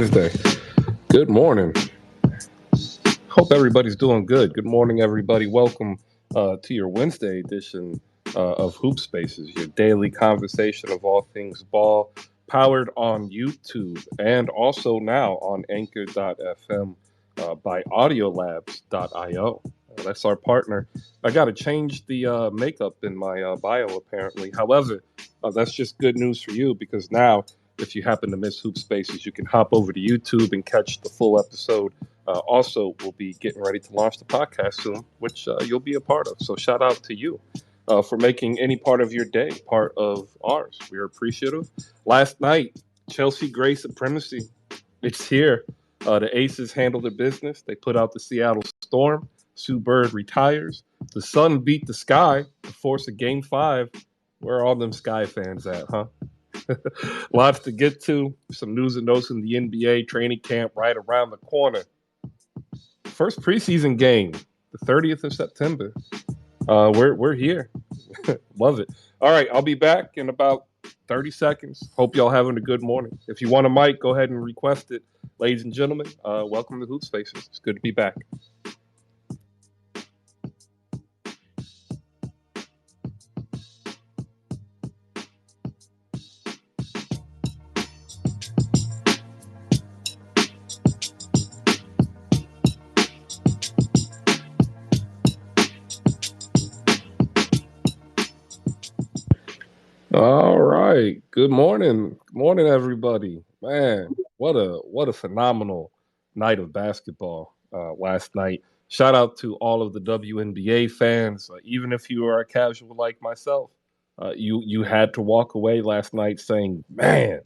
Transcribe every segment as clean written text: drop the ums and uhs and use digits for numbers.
Wednesday. Good morning. Hope everybody's doing good. Good morning, everybody. Welcome to your Wednesday edition of HoopSpaces, your daily conversation of all things ball, powered on YouTube and also now on Anchor.fm by Audiolabs.io. That's our partner. I got to change the makeup in my bio, apparently. However, that's just good news for you because now, if you happen to miss Hoop Spaces, you can hop over to YouTube and catch the full episode. Also, we'll be getting ready to launch the podcast soon, which you'll be a part of. So shout out to you for making any part of your day part of ours. We are appreciative. Last night, Chelsea Gray supremacy. It's here. The Aces handled their business. They put out the Seattle Storm. Sue Bird retires. The Sun beat the Sky to force a Game 5. Where are all them Sky fans at, huh? Lots to get to. Some news and notes in the NBA training camp right around the corner. First preseason game, the 30th of September. We're here. Love it. All right, I'll be back in about 30 seconds. Hope y'all having a good morning. If you want a mic, go ahead and request it. Ladies and gentlemen, welcome to HoopSpaces. It's good to be back. All right. Good morning. Good morning, everybody. Man, what a phenomenal night of basketball last night. Shout out to all of the WNBA fans. Even if you are a casual like myself, you had to walk away last night saying, "Man,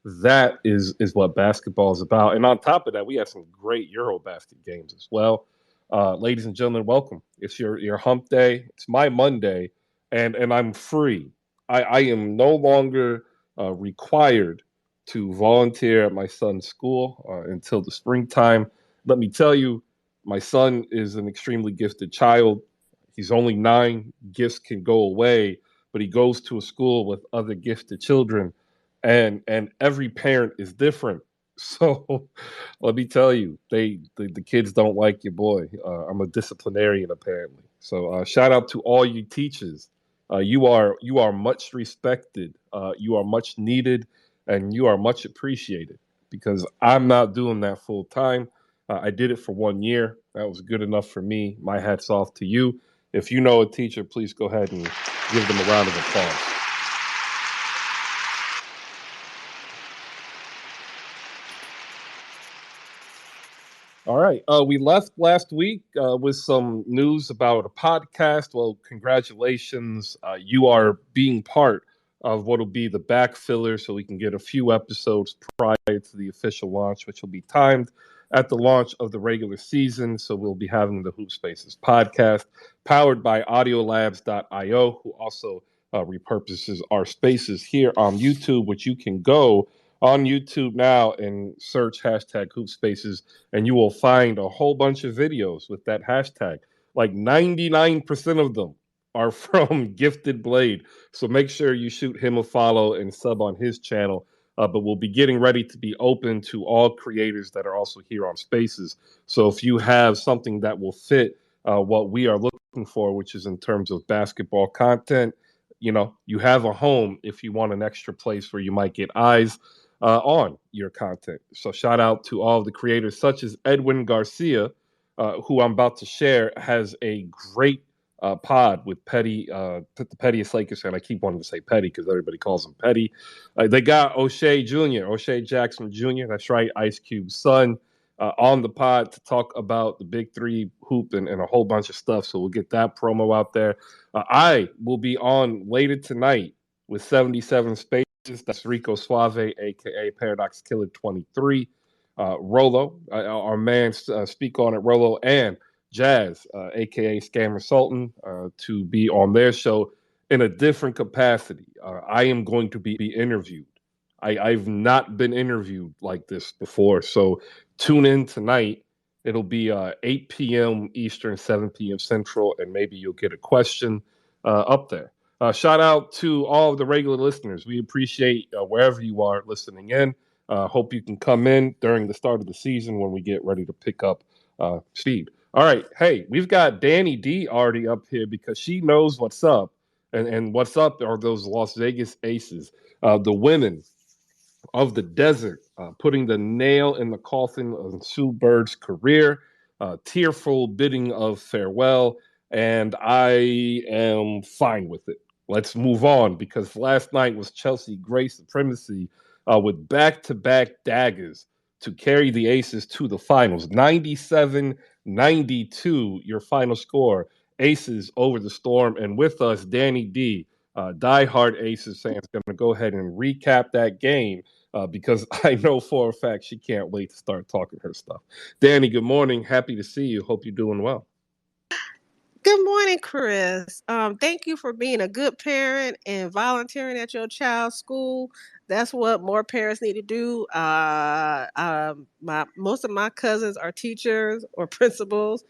that is what basketball is about." And on top of that, we had some great EuroBasket games as well. Ladies and gentlemen, welcome. It's your hump day. It's my Monday, and I'm free. I am no longer required to volunteer at my son's school until the springtime. Let me tell you, my son is an extremely gifted child. He's only 9. Gifts can go away, but he goes to a school with other gifted children, and every parent is different. So let me tell you, the kids don't like your boy. I'm a disciplinarian apparently. So shout out to all you teachers. You are much respected. You are much needed, and you are much appreciated. Because I'm not doing that full time. I did it for 1 year. That was good enough for me. My hat's off to you. If you know a teacher, please go ahead and give them a round of applause. All right. We left last week with some news about a podcast. Well, congratulations. You are being part of what will be the back filler so we can get a few episodes prior to the official launch, which will be timed at the launch of the regular season. So we'll be having the Hoop Spaces podcast powered by Audiolabs.io, who also repurposes our spaces here on YouTube, which you can go on YouTube now and search hashtag Hoop Spaces, and you will find a whole bunch of videos with that hashtag. Like 99% of them are from Gifted Blade. So make sure you shoot him a follow and sub on his channel. But we'll be getting ready to be open to all creators that are also here on Spaces. So if you have something that will fit what we are looking for, which is in terms of basketball content, you have a home if you want an extra place where you might get eyes on your content. So shout out to all of the creators, such as Edwin Garcia, who I'm about to share, has a great pod with Petty, the pettiest Lakers fan. I keep wanting to say Petty because everybody calls him Petty. They got O'Shea Jr., O'Shea Jackson Jr., that's right, Ice Cube's son, on the pod to talk about the Big Three hoop and a whole bunch of stuff. So we'll get that promo out there. I will be on later tonight with 77 Spaces. That's Rico Suave, a.k.a. Paradox Killer 23. Rolo, our man, Speak On It, Rolo, and Jazz, a.k.a. Scammer Sultan, to be on their show in a different capacity. I am going to be interviewed. I've not been interviewed like this before. So tune in tonight. It'll be 8 p.m. Eastern, 7 p.m. Central, and maybe you'll get a question up there. Shout out to all of the regular listeners. We appreciate wherever you are listening in. Hope you can come in during the start of the season when we get ready to pick up speed. All right. Hey, we've got Danny D already up here because she knows what's up. And what's up are those Las Vegas Aces. The women of the desert, putting the nail in the coffin of Sue Bird's career, tearful bidding of farewell, and I am fine with it. Let's move on because last night was Chelsea Gray supremacy with back to back daggers to carry the Aces to the finals. 97-92, your final score. Aces over the Storm. And with us, Danny D, diehard Aces fans, going to go ahead and recap that game because I know for a fact she can't wait to start talking her stuff. Danny, good morning. Happy to see you. Hope you're doing well. Good morning, Chris. Thank you for being a good parent and volunteering at your child's school. That's what more parents need to do. My most of my cousins are teachers or principals.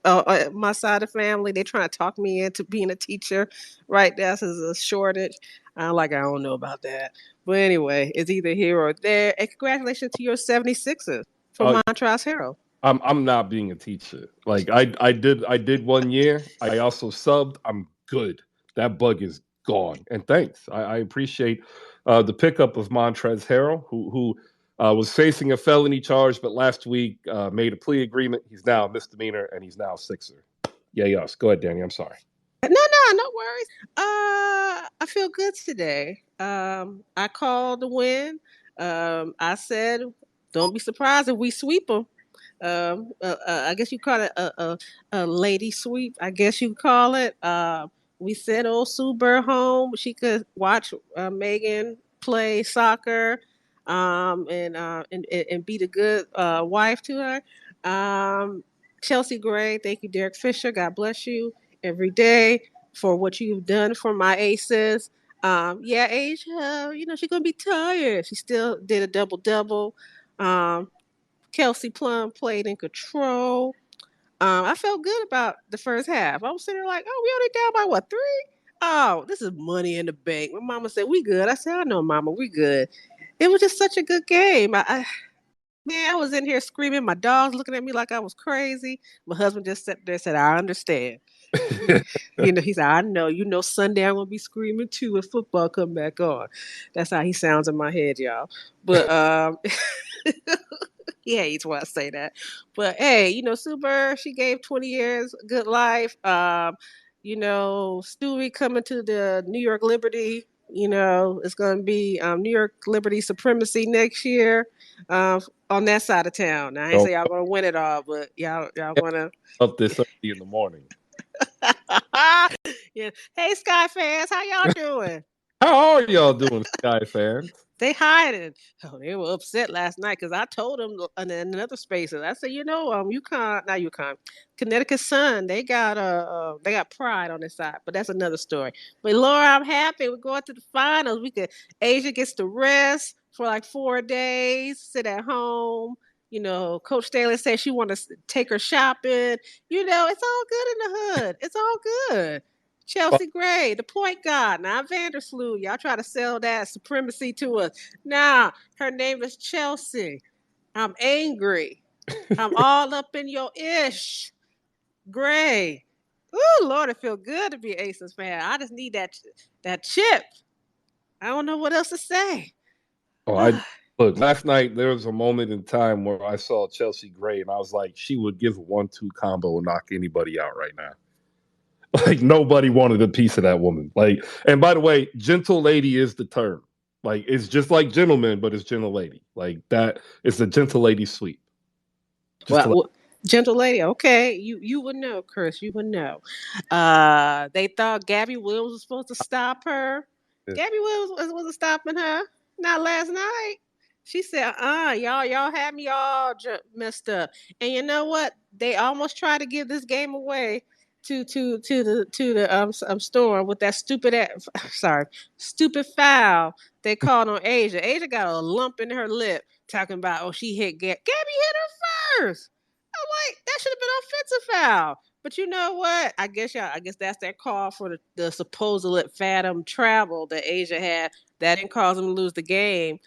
My side of the family, they trying to talk me into being a teacher. Right, that's a shortage. I'm like, I don't know about that. But anyway, it's either here or there. And congratulations to your 76ers for Uh, Montrezl Harrell. I'm not being a teacher. Like I did 1 year. I also subbed. I'm good. That bug is gone. And thanks. I appreciate the pickup of Montrez Harrell, who was facing a felony charge, but last week made a plea agreement. He's now a misdemeanor, and he's now a Sixer. Yeah, yes. Go ahead, Danny. I'm sorry. No worries. I feel good today. I called the win. I said, don't be surprised if we sweep them. I guess you call it a lady sweep. I guess you call it. We sent old Sue Bird home. She could watch Megan play soccer, and be the good wife to her. Chelsea Gray, thank you, Derek Fisher. God bless you every day for what you've done for my aces. Yeah, Asia, she's gonna be tired. She still did a double double. Um, Kelsey Plum played in control. I felt good about the first half. I was sitting there like, oh, we only down by what, three? Oh, this is money in the bank. My mama said, we good. I said, I know, mama, we good. It was just such a good game. Man, I was in here screaming. My dog's looking at me like I was crazy. My husband just sat there and said, I understand. He said, I know. Sunday I'm gonna be screaming too when football come back on. That's how he sounds in my head, y'all. But he hates when I say that. But hey, Super, she gave 20 years good life. Stewie coming to the New York Liberty. It's gonna be New York Liberty supremacy next year. On that side of town. Now I ain't Don't say y'all gonna win it all, but y'all get gonna. up this early in the morning. Yeah. Hey, Sky fans, how y'all doing? How are y'all doing, Sky fans? They hiding. Oh, they were upset last night because I told them in another spaces. I said, UConn, not UConn, Connecticut Sun. They got pride on their side, but that's another story. But Laura, I'm happy we're going to the finals. Asia gets to rest for like 4 days, sit at home. Coach Staley said she want to take her shopping. It's all good in the hood. It's all good. Chelsea Gray, the point guard, not Vandersloot. Y'all try to sell that supremacy to us. Nah, her name is Chelsea. I'm angry. I'm all up in your ish. Gray. Ooh, Lord, it feel good to be an Aces fan. I just need that chip. I don't know what else to say. Oh, I look, last night there was a moment in time where I saw Chelsea Gray and I was like, she would give a 1-2 combo and knock anybody out right now. Like nobody wanted a piece of that woman. Like, and by the way, gentle lady is the term. Like, it's just like gentleman, but it's gentle lady. Like that, it's a gentle lady sweep. Just to Well, gentle lady, okay, you would know, Chris. You would know. They thought Gabby Williams was supposed to stop her. let Gabby Williams wasn't stopping her. Not last night. She said, y'all had me all messed up. And you know what? They almost tried to give this game away to the store with that sorry, stupid foul they called on Asia. Asia got a lump in her lip talking about, oh, she hit Gabby hit her first. I'm like, that should have been offensive foul. But you know what? I guess that's their call for the supposed phantom travel that Asia had. That didn't cause them to lose the game.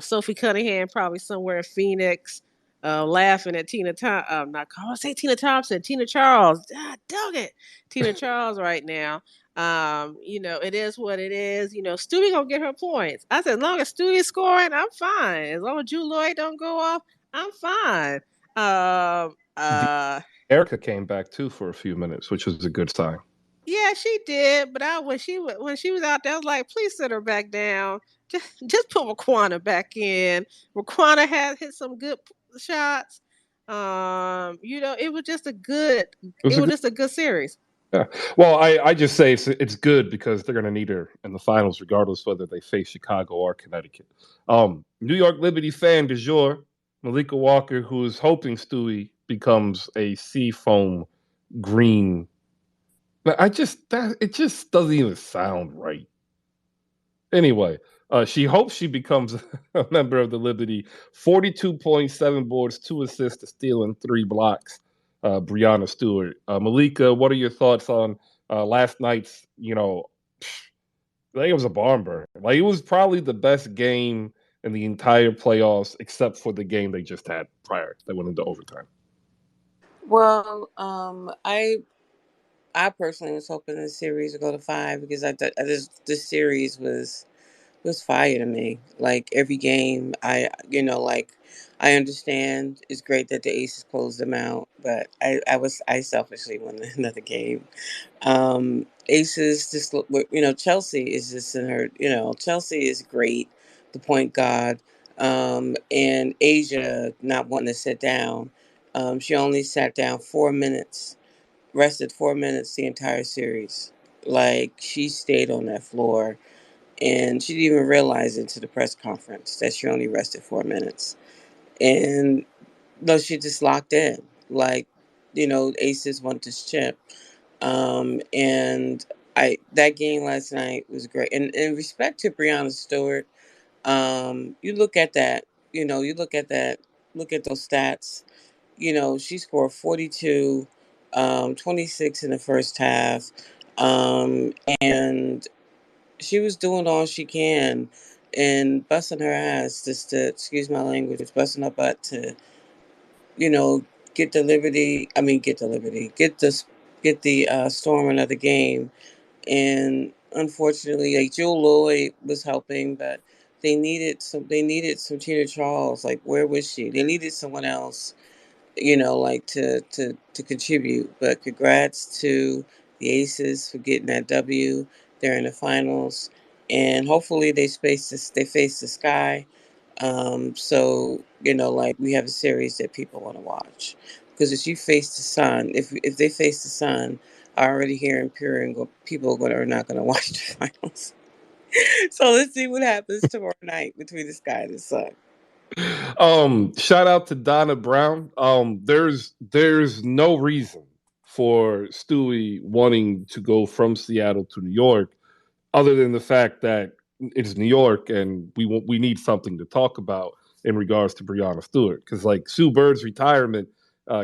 Sophie Cunningham probably somewhere in Phoenix, laughing at not I want to say Tina Thompson, Tina Charles. Ah, dog it, Tina Charles right now. It is what it is. Stewie gonna get her points. I said, as long as Stewie's scoring, I'm fine. As long as Drew Lloyd don't go off, I'm fine. Um, uh, Erica came back too for a few minutes, which was a good sign. yeah, she did. But when she was out there, I was like, please sit her back down. Just put Raquana back in. Raquana had hit some good shots. It was just a good. It was It a was good. just a good series. Yeah. Well, I just say it's good because they're going to need her in the finals, regardless whether they face Chicago or Connecticut. New York Liberty fan du jour, Malika Walker, who is hoping Stewie becomes a seafoam green. But it just doesn't even sound right. Anyway, she hopes she becomes a member of the Liberty. 42.7 boards, 2 assists, a steal, and 3 blocks. Brianna Stewart. Malika, what are your thoughts on last night's? I think it was a barn burner. Like it was probably the best game in the entire playoffs, except for the game they just had prior that went into overtime. Well, I personally was hoping the series would go to five because I thought this series was fire to me. Like every game, I understand it's great that the Aces closed them out, but I selfishly wanted another game. Aces just look, Chelsea is just in her, Chelsea is great, the point guard, and Asia not wanting to sit down. She only sat down 4 minutes, rested 4 minutes the entire series. Like she stayed on that floor, and she didn't even realize into the press conference that she only rested 4 minutes. And no, she just locked in. Like, Aces want this chip. And I that game last night was great. And in respect to Brianna Stewart, you look at that, you look at those stats. She scored 42, 26 in the first half. Um, and she was doing all she can and busting her ass, just to, excuse my language, busting her butt to, you know, get the Storm another game. And unfortunately, like Joe Lloyd was helping, but they needed some Tina Charles. Like, where was she? They needed someone else, like to contribute. But congrats to the Aces for getting that W. They're in the finals, and hopefully they face the sky. So like we have a series that people want to watch, because if you face the sun, if they face the sun, I already hear in Pure people are not going to watch the finals. So let's see what happens tomorrow night between the sky and the sun. Shout out to Donna Brown. There's no reason for Stewie wanting to go from Seattle to New York other than the fact that it's New York and we need something to talk about in regards to Brianna Stewart, because like Sue Bird's retirement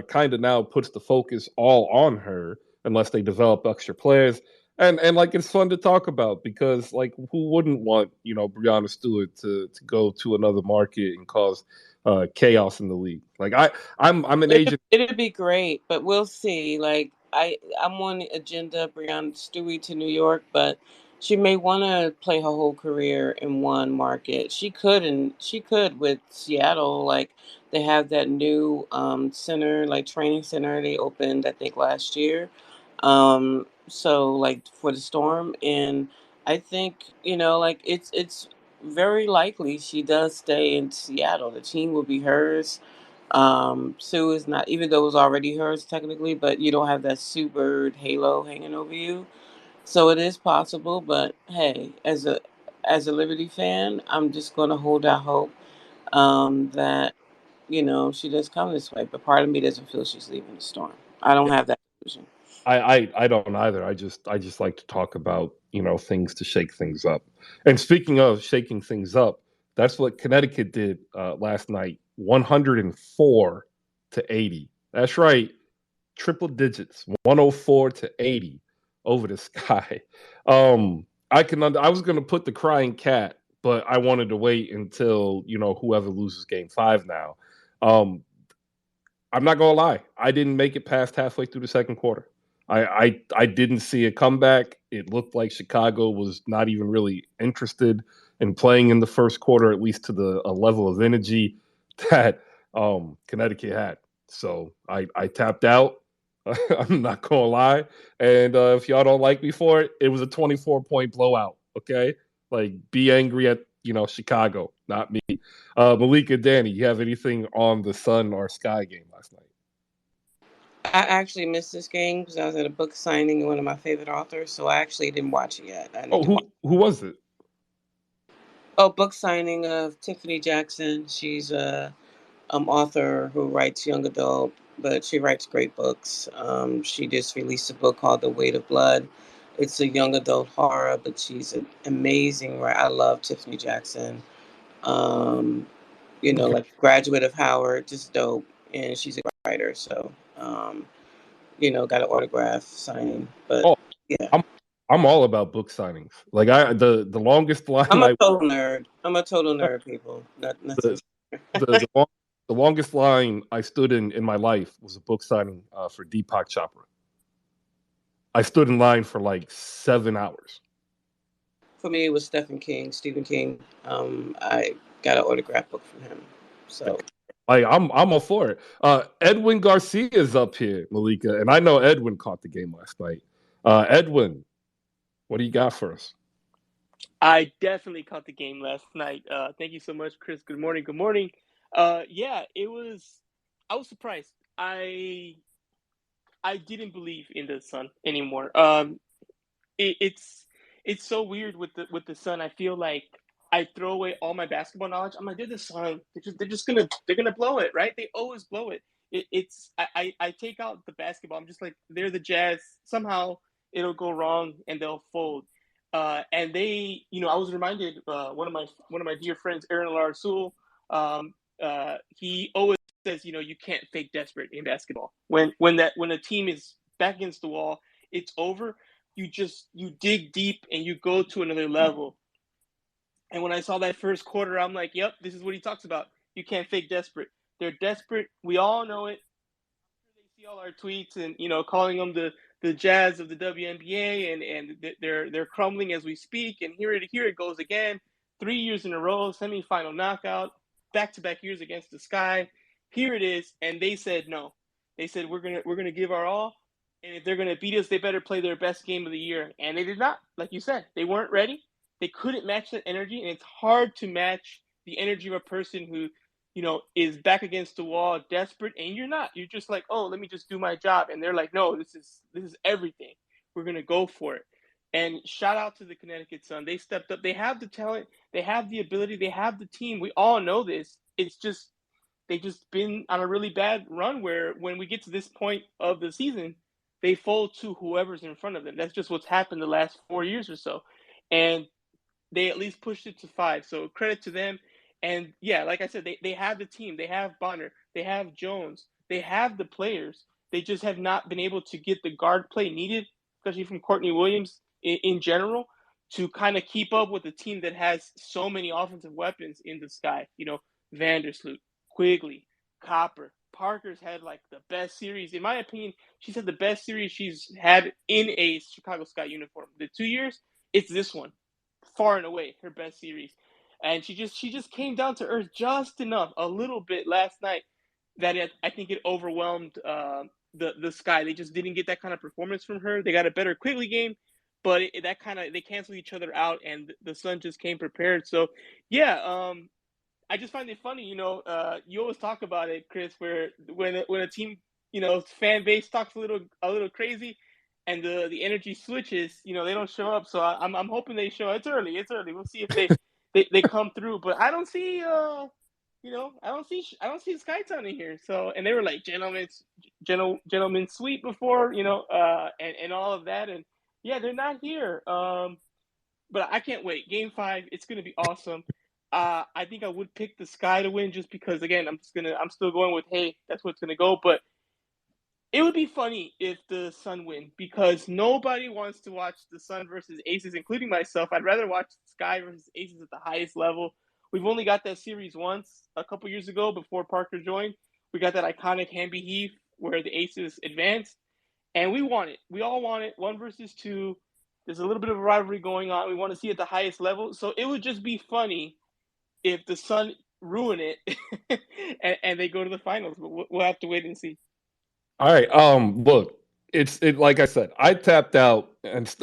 kind of now puts the focus all on her unless they develop extra players. And like it's fun to talk about because like who wouldn't want Brianna Stewart to go to another market and cause chaos in the league? Like I'm an It'll, agent. it'll be great, but we'll see. Like I'm on the agenda, Brianna Stewie to New York, but she may want to play her whole career in one market. She could with Seattle. Like they have that new center, like training center they opened, I think last year. So like for the Storm, and I think like it's very likely she does stay in Seattle. The team will be hers. Sue is not, even though it was already hers technically, but you don't have that Sue Bird halo hanging over you. So it is possible, but hey, as a Liberty fan, I'm just gonna hold out hope that she does come this way. But part of me doesn't feel she's leaving the Storm. I don't have that illusion. I don't either. I just like to talk about things to shake things up. And speaking of shaking things up, that's what Connecticut did last night. 104-80. That's right, triple digits. 104-80 over the sky. I was going to put the crying cat but I wanted to wait until whoever loses Game 5 now. Um, I'm not gonna lie, I didn't make it past halfway through the second quarter. I didn't see a comeback. It looked like Chicago was not even really interested in playing in the first quarter, at least to the a level of energy that Connecticut had. So I tapped out. I'm not gonna lie. And if y'all don't like me for it, it was a 24-point blowout. Okay, like be angry at Chicago, not me. Malika, Danny, you have anything on the Sun or Sky game last night? I actually missed this game because I was at a book signing of one of my favorite authors, so I actually didn't watch it yet. I need Oh, to watch. who was it? Oh, book signing of Tiffany Jackson. She's a author who writes young adult, but she writes great books. She just released a book called The Weight of Blood. It's a young adult horror, but she's an amazing writer. I love Tiffany Jackson. Um, Okay. like graduate of Howard, just dope. And she's a writer, so got an autograph signing. But Oh, yeah, I'm I'm all about book signings. Like the longest line I'm a I total nerd. I'm a total nerd, people. Nothing. the the the longest line I stood in my life was a book signing for Deepak Chopra. I stood in line for like 7 hours. For me, it was Stephen King. I got an autograph book from him. So Like I'm all for it. Edwin Garcia is up here, Malika, and I know Edwin caught the game last night. Edwin, what do you got for us? I definitely caught the game last night. Thank you so much, Chris. Good morning. Good morning. Yeah, it was. I was surprised. I didn't believe in the Sun anymore. It's so weird with the Sun. I feel like I throw away all my basketball knowledge. I'm like, they're the Sun. They're gonna blow it, right? They always blow it. I take out the basketball. I'm just like, they're the Jazz. Somehow it'll go wrong and they'll fold. And they, I was reminded, one of my dear friends, Aaron Larsul, he always says, you can't fake desperate in basketball. When a team is back against the wall, it's over. You dig deep and you go to another level. And when I saw that first quarter, I'm like, yep, this is what he talks about. You can't fake desperate. They're desperate. We all know it. They see all our tweets and calling them the Jazz of the WNBA, and they're crumbling as we speak. And here it goes again. 3 years in a row, semifinal knockout, back-to-back years against the Sky. Here it is, and they said no. They said we're gonna give our all, and if they're gonna beat us, they better play their best game of the year. And they did not. Like you said, they weren't ready. They couldn't match that energy, and it's hard to match the energy of a person who is back against the wall, desperate, and you're not. You're just like, oh, let me just do my job. And they're like, no, this is everything. We're gonna go for it. And shout out to the Connecticut Sun. They stepped up. They have the talent. They have the ability. They have the team. We all know this. It's just they've just been on a really bad run where when we get to this point of the season, they fold to whoever's in front of them. That's just what's happened the last 4 years or so. And they at least pushed it to 5. So credit to them. And yeah, like I said, they have the team. They have Bonner. They have Jones. They have the players. They just have not been able to get the guard play needed, especially from Courtney Williams in general, to kind of keep up with a team that has so many offensive weapons in the Sky. Vandersloot, Quigley, Copper. Parker's had like the best series. In my opinion, she's had the best series she's had in a Chicago Sky uniform. The 2 years, it's this one far and away her best series. And she just came down to earth just enough, a little bit last night, that I think it overwhelmed the Sky. They just didn't get that kind of performance from her. They got a better Quigley game, but that kind of they canceled each other out, and the Sun just came prepared. So yeah, I just find it funny. You always talk about it, Chris, where when a team, fan base talks a little crazy, and the energy switches, they don't show up. So I'm hoping they show. It's early. It's early. We'll see if they come through. But I don't see I don't see Skytown in here. So, and they were like gentlemen sweep before, and all of that, and yeah, they're not here. But I can't wait. Game 5, it's gonna be awesome. I think I would pick the Sky to win just because, again, I'm still going with, hey, that's what's gonna go. But It would be funny if the Sun win because nobody wants to watch the Sun versus Aces, including myself. I'd rather watch Sky versus Aces at the highest level. We've only got that series once a couple years ago before Parker joined. We got that iconic Hamby Heath where the Aces advanced, and we want it. We all want it. 1 versus 2. There's a little bit of a rivalry going on. We want to see it at the highest level. So it would just be funny if the Sun ruin it and they go to the finals. But we'll have to wait and see. All right. Look, it like I said, I tapped out, and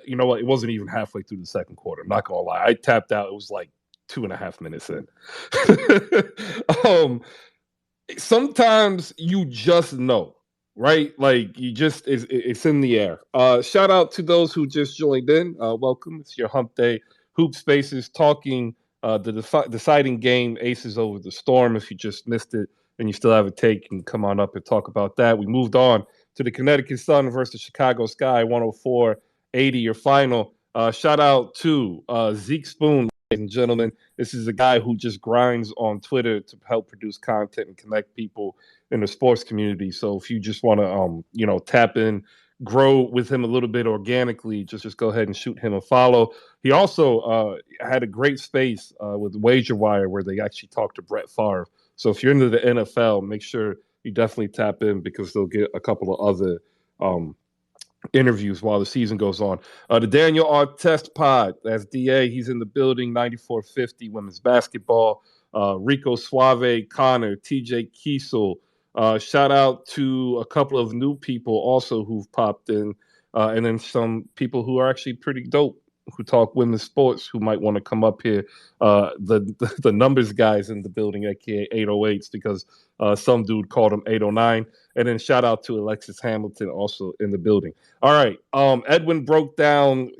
you know what? It wasn't even halfway through the second quarter. I'm not gonna lie. I tapped out. It was like 2.5 minutes in. um, Sometimes you just know, right? Like you just it's in the air. Shout out to those who just joined in. Welcome. It's your Hump Day HoopSpaces talking the deciding game, Aces over the Storm. If you just missed it and you still have a take, you can come on up and talk about that. We moved on to the Connecticut Sun versus Chicago Sky, 104-80, your final. Shout out to Zeke Spoon, ladies and gentlemen. This is a guy who just grinds on Twitter to help produce content and connect people in the sports community. So if you just want to, tap in, grow with him a little bit organically, just go ahead and shoot him a follow. He also had a great space with Wager Wire where they actually talked to Brett Favre. So if you're into the NFL, make sure you definitely tap in because they'll get a couple of other interviews while the season goes on. The Daniel Artest Pod, that's DA. He's in the building, 9450 women's basketball. Rico Suave, Connor, TJ Kiesel. Shout out to a couple of new people also who've popped in, and then some people who are actually pretty dope who talk women's sports who might want to come up here. The numbers guys in the building, aka 808s, because some dude called him 809. And then shout out to Alexis Hamilton also in the building. All right. Edwin broke down,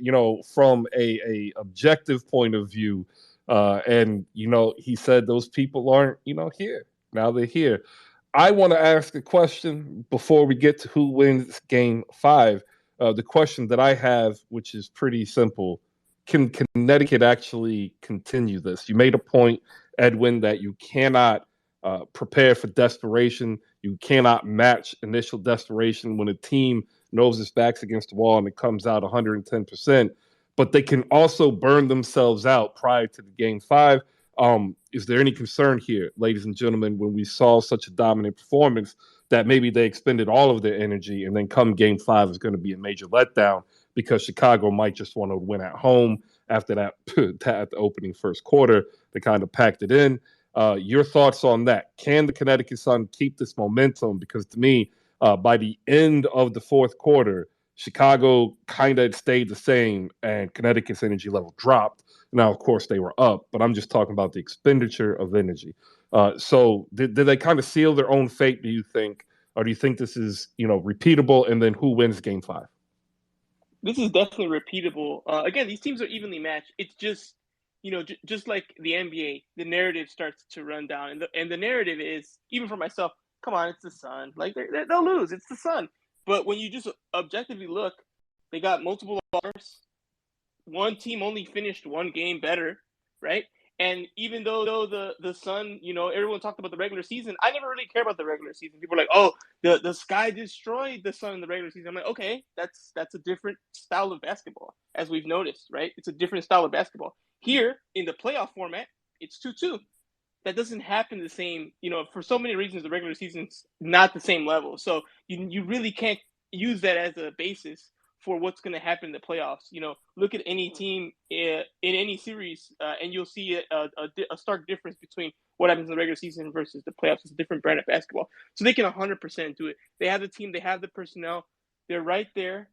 from a objective point of view. And he said those people aren't, here. Now they're here. I want to ask a question before we get to who wins game 5. The question that I have, which is pretty simple: can Connecticut actually continue this? You made a point, Edwin, that you cannot prepare for desperation. You cannot match initial desperation when a team knows its back's against the wall and it comes out 110%. But they can also burn themselves out prior to the game 5. Is there any concern here, ladies and gentlemen, when we saw such a dominant performance that maybe they expended all of their energy and then come game 5 is going to be a major letdown because Chicago might just want to win at home after that at the opening first quarter? They kind of packed it in. Your thoughts on that? Can the Connecticut Sun keep this momentum? Because to me, by the end of the fourth quarter, Chicago kind of stayed the same and Connecticut's energy level dropped. Now, of course, they were up, but I'm just talking about the expenditure of energy. So did they kind of seal their own fate, do you think? Or do you think this is, repeatable? And then who wins game 5? This is definitely repeatable. Again, these teams are evenly matched. It's just, just like the NBA, the narrative starts to run down. And the narrative is, even for myself, come on, it's the Sun. Like, they'll lose. It's the Sun. But when you just objectively look, they got multiple stars. One team only finished one game better, right? And even though the Sun, everyone talked about the regular season, I never really care about the regular season. People are like, oh, the Sky destroyed the Sun in the regular season. I'm like, okay, that's a different style of basketball, as we've noticed, right? It's a different style of basketball. Here, in the playoff format, it's 2-2. That doesn't happen the same, for so many reasons, the regular season's not the same level. So you really can't use that as a basis for what's going to happen in the playoffs. Look at any team in any series, and you'll see a stark difference between what happens in the regular season versus the playoffs. It's a different brand of basketball. So they can 100% do it. They have the team. They have the personnel. They're right there.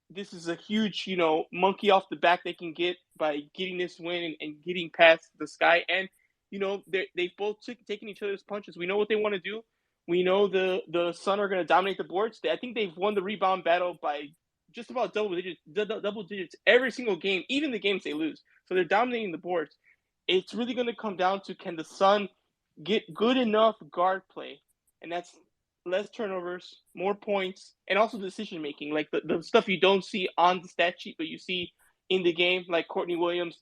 This is a huge, monkey off the back they can get by getting this win and getting past the Sky. And, they've both taken each other's punches. We know what they want to do. We know the Sun are going to dominate the boards. I think they've won the rebound battle by just about double digits every single game, even the games they lose. So they're dominating the boards. It's really going to come down to, can the Sun get good enough guard play? And that's less turnovers, more points, and also decision making, like the stuff you don't see on the stat sheet, but you see in the game, like Courtney Williams,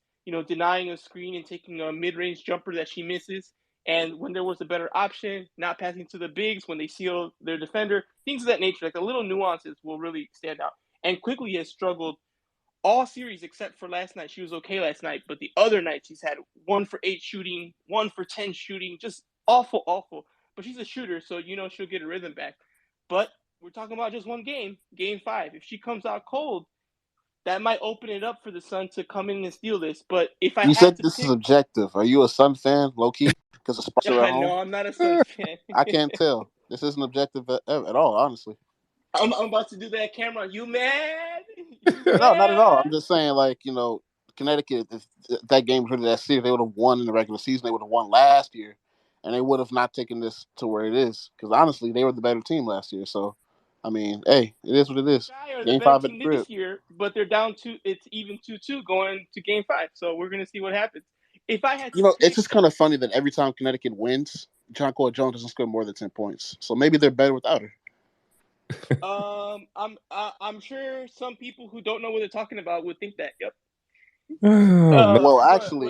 denying a screen and taking a mid-range jumper that she misses. And when there was a better option, not passing to the bigs when they seal their defender, things of that nature, like the little nuances will really stand out. And quickly has struggled all series except for last night. She was okay last night, but the other nights she's had 1 for 8 shooting, 1 for 10 shooting, just awful, awful. But she's a shooter, so she'll get her rhythm back. But we're talking about just one game, game 5. If she comes out cold, that might open it up for the Sun to come in and steal this. But if I You had said to this is pick, objective. Are you a Sun fan, low key? Because the Sparks are at home. no, I'm not a Suns fan. I can't tell. This isn't objective at all, honestly. I'm about to do that camera. You mad? You No, not at all. I'm mad? just saying, like, Connecticut, if that game was really that serious, they would have won in the regular season. They would have won last year, and they would have not taken this to where it is. Because honestly, they were the better team last year. So, I mean, hey, it is what it is. Sky are the Game better 5 at the team crib. this year, but they're down it's even 2-2 going to game 5. So we're gonna see what happens. If I had to It's pick, just kind of funny that every time Connecticut wins, John Cole Jones doesn't score more than 10 points. So maybe they're better without her. I'm sure some people who don't know what they're talking about would think that. Yep. Oh man. Well, But actually,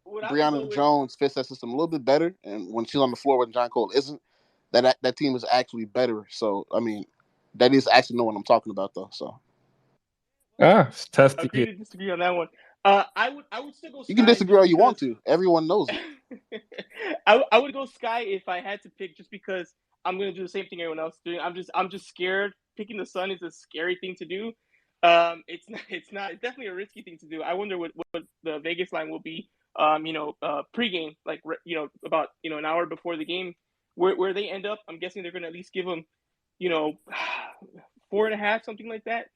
what I would go Brianna with, Jones fits that system a little bit better, and when she's on the floor when John Cole isn't, that team is actually better. So I mean, that is actually know what I'm talking about though. So It's testy agree here. to disagree on that one. I would still go you can Sky disagree just all you want because to. Everyone knows it. I would go Sky if I had to pick, just because I'm gonna do the same thing everyone else is doing. I'm just scared. Picking the Sun is a scary thing to do. It's not. It's definitely a risky thing to do. I wonder what the Vegas line will be. Pregame, like about an hour before the game, where they end up. I'm guessing they're gonna at least give them, you know, 4.5, something like that.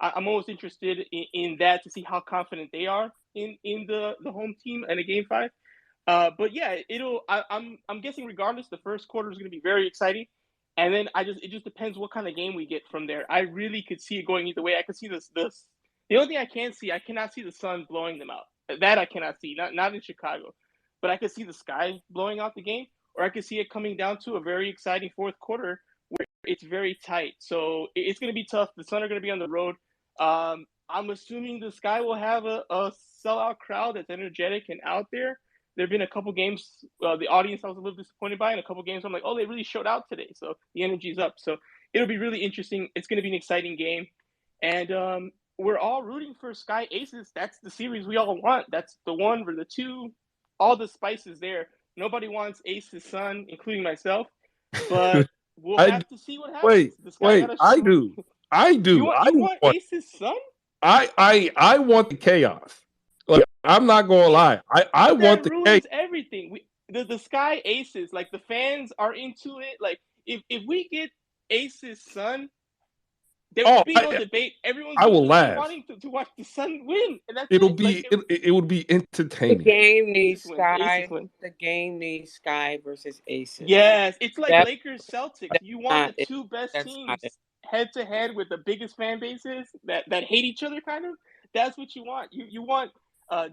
I'm almost interested in that to see how confident they are in the home team in a game 5. But yeah, I'm guessing regardless, the first quarter is going to be very exciting, and then it just depends what kind of game we get from there. I really could see it going either way. I could see this. The only thing I cannot see the Sun blowing them out. That I cannot see. Not in Chicago, but I could see the Sky blowing out the game, or I could see it coming down to a very exciting fourth quarter where it's very tight. So it's going to be tough. The Sun are going to be on the road. I'm assuming the Sky will have a sellout crowd that's energetic and out there. There have been a couple games, the audience I was a little disappointed by, and a couple games I'm like, oh, they really showed out today. So the energy's up. So it'll be really interesting. It's going to be an exciting game. And we're all rooting for Sky Aces. That's the series we all want. That's the one or the two, all the spices there. Nobody wants Aces Sun, including myself. But we'll I have to see what happens. wait, The Sky got wait. to I show. do. I do. I You want want. Aces Sun? I want the chaos. Like I'm not gonna lie. I want That the chaos. ruins everything. The Sky Aces, like the fans are into it. Like if we get Aces Sun, there will Oh, be no debate. Everyone's I gonna will just be laugh. wanting to watch the Sun win, and that's It'll it. Like be it would be The entertaining. game needs Aces win. Aces Sky. win. The game needs Sky versus Aces. Yes, it's like That's Lakers Celtics. that's You want the not it. two best That's not teams it. head to head with the biggest fan bases that hate each other, kind of. That's what you want. You want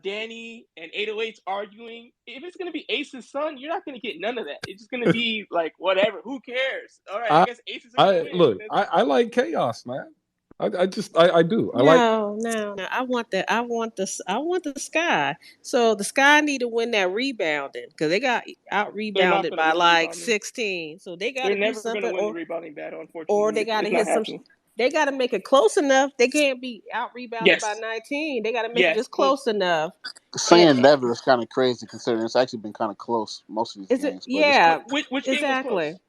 Danny and 808s arguing. If it's gonna be Ace's Son, you're not gonna get none of that. It's just gonna be like whatever. Who cares? All right, I I guess Aces are gonna win. look. I like chaos, man. I do. I like. No. I want the Sky. So the Sky need to win that rebounding because they got out They're not rebounded gonna by win the like rebounding. 16. So they got They're to do never gonna something, win the rebounding battle. or Unfortunately, they got to it's not hit some. happening. They got to make it close enough. They can't be out rebounded by Yes, 19. They got to make it yes. just close enough. And Saying never is kind of crazy considering it's actually been kind of close most of these is it? games, but it's crazy. Yeah, Which game was exactly. close?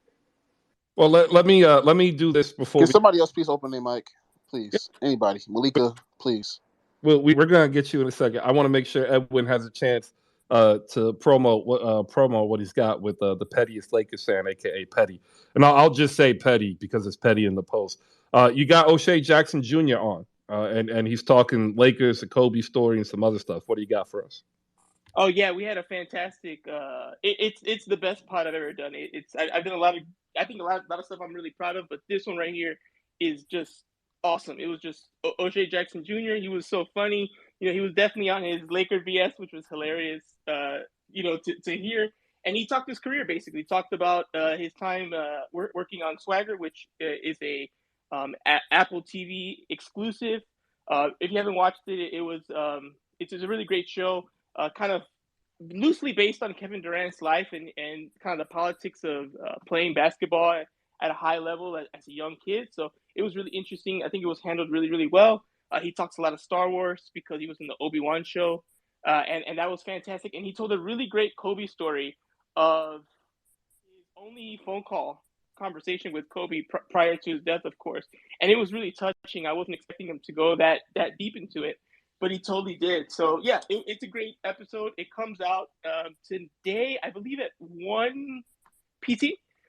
Well, let me do this before Can we. somebody else please open their mic, please? Anybody, Malika, please. We're gonna get you in a second. I want to make sure Edwin has a chance to promo what he's got with the pettiest Lakers fan, aka Petty. And I'll just say Petty because it's Petty in the post. You got O'Shea Jackson Jr. on, and he's talking Lakers, the Kobe story, and some other stuff. What do you got for us? Oh yeah, we had a fantastic. It's the best pod I've ever done. I've done a lot of, I think a lot of stuff I'm really proud of, but this one right here is just awesome. It was just O'Shea Jackson Jr. He was so funny. He was definitely on his Laker BS, which was hilarious. To hear, and he talked his career basically. Talked about his time working on Swagger, which is a Apple TV exclusive. If you haven't watched it, it's a really great show. Kind of loosely based on Kevin Durant's life and kind of the politics of playing basketball at a high level as a young kid. So it was really interesting. I think it was handled really, really well. He talks a lot of Star Wars because he was in the Obi-Wan show, and that was fantastic. And he told a really great Kobe story of his only phone call conversation with Kobe prior to his death, of course. And it was really touching. I wasn't expecting him to go that deep into it, but he totally did. So yeah, it's a great episode. It comes out today, I believe, at 1 PT.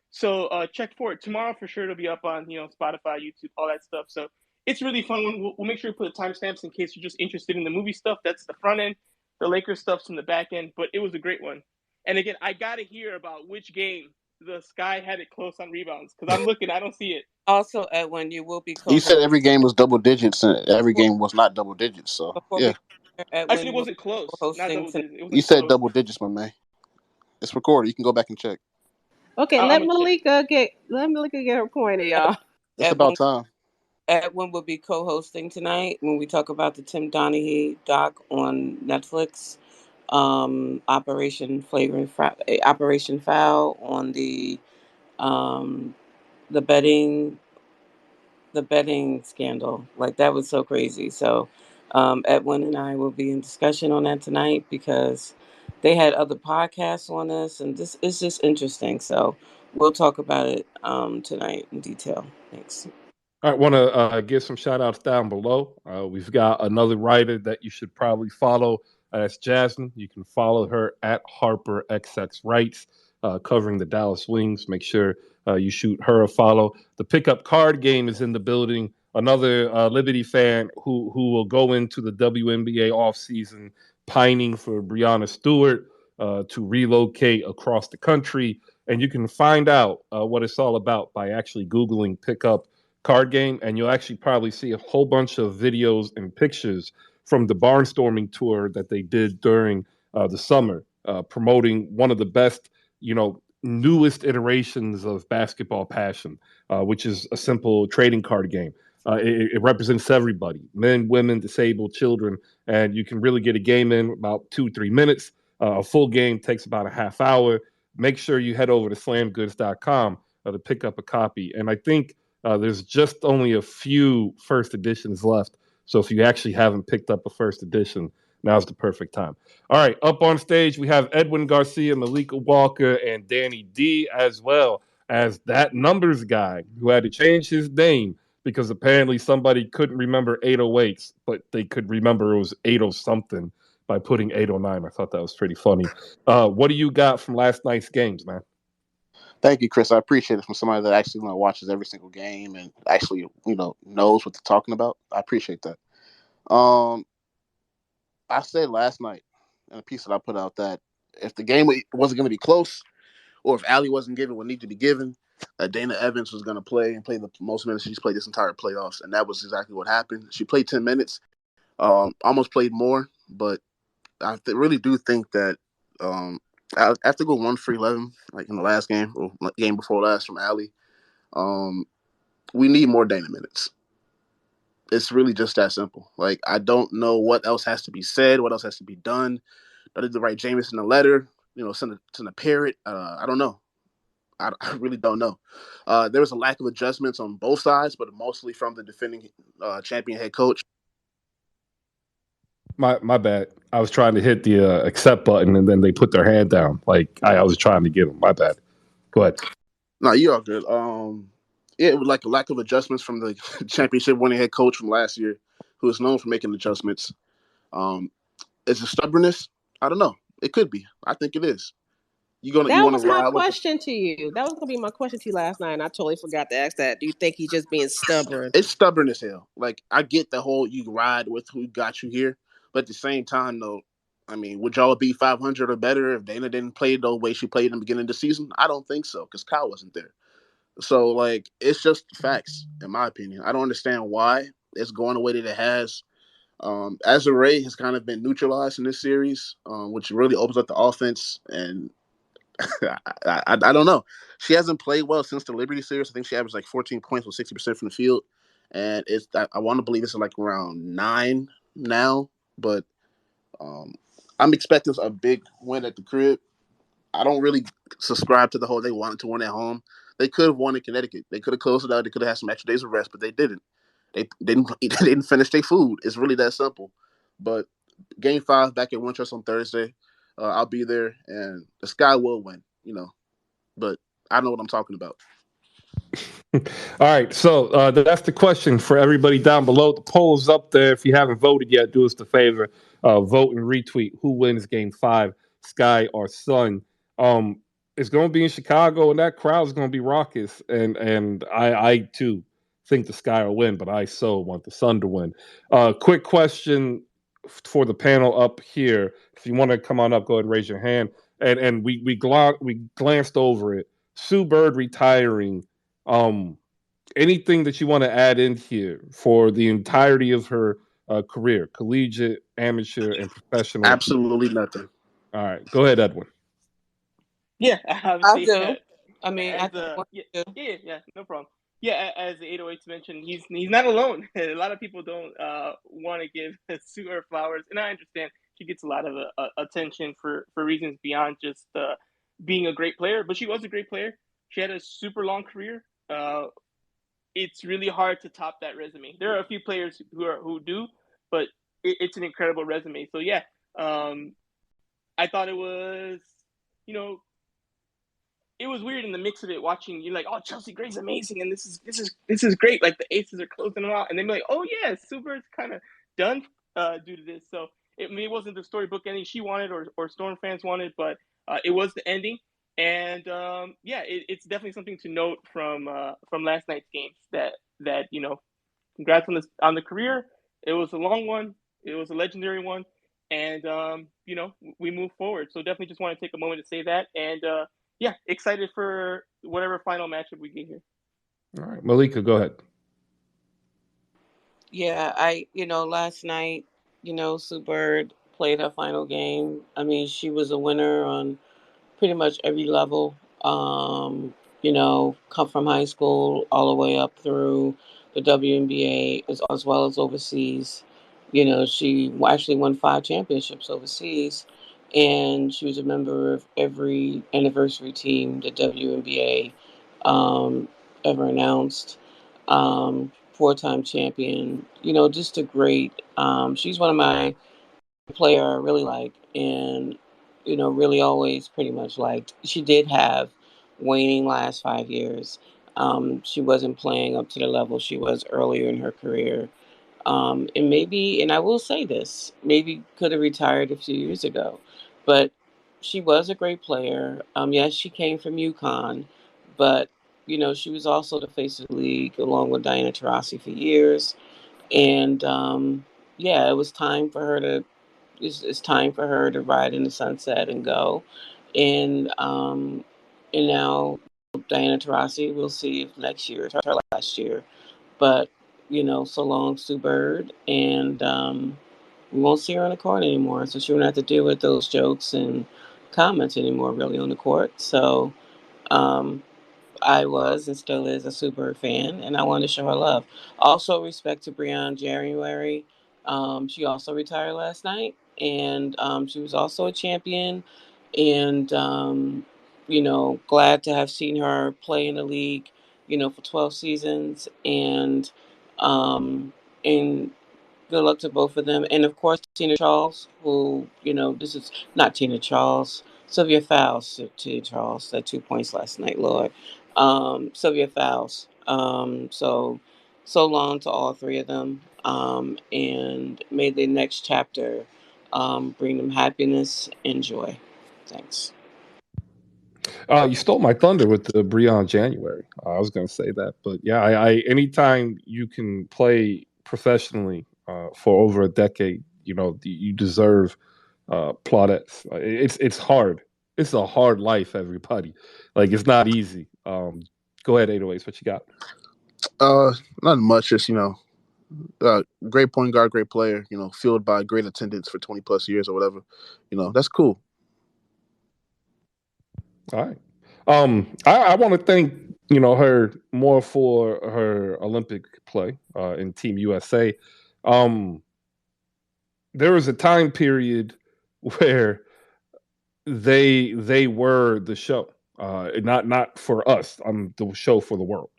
So check for it tomorrow for sure. It'll be up on Spotify, YouTube, all that stuff. So it's really fun. We'll make sure to put the timestamps in case you're just interested in the movie stuff. That's the front end. The Lakers stuff's in the back end. But it was a great one. And again, I gotta hear about which game the Sky had it close on rebounds because I'm looking, I don't see it. Also, Edwin, you will be You said co-host. every game was double digits, and every Before, game was not double digits. So before yeah, we Edwin, Actually, it you will wasn't be close. Not co-hosting double tonight. digits. It you wasn't said close. double digits, my man. It's recorded. You can go back and check. Okay, I'm gonna check. Let Malika get her point, y'all. It's about Edwin, time. Edwin will be co-hosting tonight when we talk about the Tim Donaghy doc on Netflix. Operation Foul on um, the betting the betting scandal. Like that was so crazy. So Edwin and I will be in discussion on that tonight because they had other podcasts on this, and this is just interesting. So we'll talk about it tonight in detail. Thanks. All right, want to give some shout outs down below. We've got another writer that you should probably follow. That's Jasmine. You can follow her at Harper XX Writes, covering the Dallas Wings. Make sure you shoot her a follow. The pickup card game is in the building. Another Liberty fan who will go into the WNBA offseason pining for Breonna Stewart to relocate across the country. And you can find out what it's all about by actually Googling pickup card game, and you'll actually probably see a whole bunch of videos and pictures from the barnstorming tour that they did during the summer, promoting one of the best, newest iterations of basketball passion, which is a simple trading card game. It represents everybody: men, women, disabled, children, and you can really get a game in about 2-3 minutes. A full game takes about a half hour. Make sure you head over to slamgoods.com to pick up a copy. And I think there's just only a few first editions left. So if you actually haven't picked up a first edition, now's the perfect time. All right, up on stage, we have Edwin Garcia, Malika Walker, and Danny D, as well as that numbers guy who had to change his name because apparently somebody couldn't remember 808s, but they could remember it was 80 something by putting 809. I thought that was pretty funny. What do you got from last night's games, man? Thank you, Chris. I appreciate it from somebody that actually watches every single game and actually knows what they're talking about. I appreciate that. Um, I said last night in a piece that I put out that if the game wasn't going to be close, or if Allie wasn't given what needed to be given, Dana Evans was going to play and play the most minutes she's played this entire playoffs, and that was exactly what happened. She played 10 minutes, almost played more, but I really do think that after go 1 for 11, like in the last game or game before last from Allie, um, we need more Dana minutes. It's really just that simple. Like, I don't know what else has to be said, what else has to be done. I did the right Jameson a letter, send a parrot. I don't know. I really don't know. There was a lack of adjustments on both sides, but mostly from the defending champion head coach. My bad. I was trying to hit the accept button, and then they put their hand down. Like I was trying to get them. My bad. Go ahead. No, you are good. It was like a lack of adjustments from the championship winning head coach from last year, who is known for making adjustments. Um, is it stubbornness? I don't know. It could be. I think it is. You That want was to my ride with the, question to you. That was gonna be my question to you last night, and I totally forgot to ask that. Do you think he's just being stubborn? It's stubborn as hell. Like, I get the whole you ride with who got you here, but at the same time, though, I mean, would y'all be 500 or better if Dana didn't play the way she played in the beginning of the season? I don't think so, because Kyle wasn't there. So, like, it's just facts, in my opinion. I don't understand why it's going the way that it has. Azure has kind of been neutralized in this series, which really opens up the offense. And I don't know. She hasn't played well since the Liberty series. I think she averaged like 14 points with 60% from the field. And I want to believe it's like around 9 now. But um, I'm expecting a big win at the crib. I don't really subscribe to the whole they wanted to win at home. They could have won in Connecticut. They could have closed it out. They could have had some extra days of rest, but they didn't. They didn't. They didn't finish their food. It's really that simple. But Game 5 back at Wintrust on Thursday. I'll be there, and the Sky will win. But I know what I'm talking about. All right, so that's the question for everybody down below. The poll is up there. If you haven't voted yet, do us the favor, vote and retweet. Who wins Game 5, Sky or Sun? It's going to be in Chicago, and that crowd is going to be raucous. And I too think the Sky will win, but I so want the Sun to win. Quick question for the panel up here. If you want to come on up, go ahead and raise your hand. And we glanced over it. Sue Bird retiring. Anything that you want to add in here for the entirety of her career, collegiate, amateur, and professional? Absolutely nothing. All right, go ahead, Edwin. Yeah, I obviously, do. I mean, I as think a one, yeah, two. yeah, no problem. Yeah, as the 808s mentioned, he's not alone. A lot of people don't want to give Sue her flowers, and I understand she gets a lot of attention for reasons beyond just being a great player. But she was a great player. She had a super long career. It's really hard to top that resume. There are a few players who do, but it's an incredible resume. So yeah, I thought it was, you know, it was weird in the mix of it, watching you like, oh, Chelsea Gray's amazing, and this is great. Like the aces are closing them out, and then be like, oh yeah, Super's kind of done due to this. So it wasn't the storybook ending she wanted or Storm fans wanted, but it was the ending. And yeah, it's definitely something to note from last night's games that congrats on the career. It was a long one. It was a legendary one, and we move forward. So definitely just want to take a moment to say that, and yeah, excited for whatever final matchup we get here. All right, Malika, go ahead. Yeah, last night, Sue Bird played her final game. I mean, she was a winner on pretty much every level. Come from high school all the way up through the WNBA as well as overseas. She actually won 5 championships overseas, and she was a member of every anniversary team the WNBA ever announced. 4-time champion. Just a great. She's one of my player I really like, and really always pretty much liked. She did have waning last 5 years. She wasn't playing up to the level she was earlier in her career, and I will say this, maybe could have retired a few years ago, but she was a great player. Yes, she came from UConn, but she was also the face of the league along with Diana Taurasi for years, and yeah, it was time for her to it's time for her to ride in the sunset and go. And now Diana Taurasi, we'll see if next year is her last year. But so long Sue Bird, and we won't see her on the court anymore, so she won't have to deal with those jokes and comments anymore, really, on the court. So um, I was and still is a Super fan, and I wanted to show her love. Also, respect to Breon January. She also retired last night, and she was also a champion. And glad to have seen her play in the league, for 12 seasons, um, and good luck to both of them. And of course, Tina Charles, who, this is not Tina Charles, Sylvia Fowles. Tina Charles had 2 points last night, Lord. Sylvia Fowles. So long to all three of them. And may the next chapter bring them happiness and joy. Thanks. You stole my thunder with the Breon January. I was going to say that, but yeah, anytime you can play professionally for over a decade, you deserve plaudits. It's hard. It's a hard life, everybody. Like it's not easy. Go ahead, 808s. What you got? Not much. Just great point guard, great player. Fueled by great attendance for 20+ years or whatever. That's cool. All right. I want to thank her more for her Olympic play in Team USA. There was a time period where they were the show, not for us. I'm the show for the world,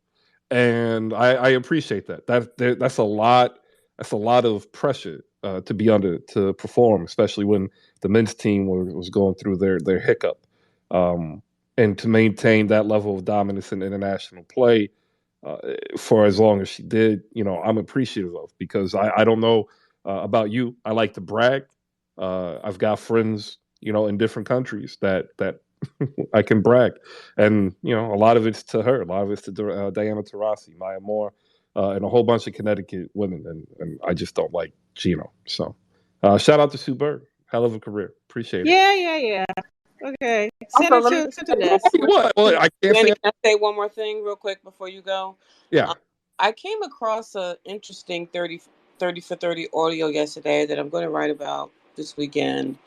and I appreciate that. That's a lot. That's a lot of pressure to be under to perform, especially when the men's team was going through their hiccup, um, and to maintain that level of dominance in international play uh, for as long as she did. I'm appreciative of, because I don't know about you. I like to brag. I've got friends, in different countries that I can brag, and a lot of it's to her, a lot of it's to Diana Taurasi, Maya Moore, and a whole bunch of Connecticut women, and I just don't like Gino. So, shout out to Sue Bird, hell of a career, appreciate it. Yeah. Okay. Send Also, her let me to Well, this. well, I can't Danny, say. can I say one more thing real quick before you go? Yeah. Um, I came across a interesting 30 for 30 audio yesterday that I'm going to write about this weekend.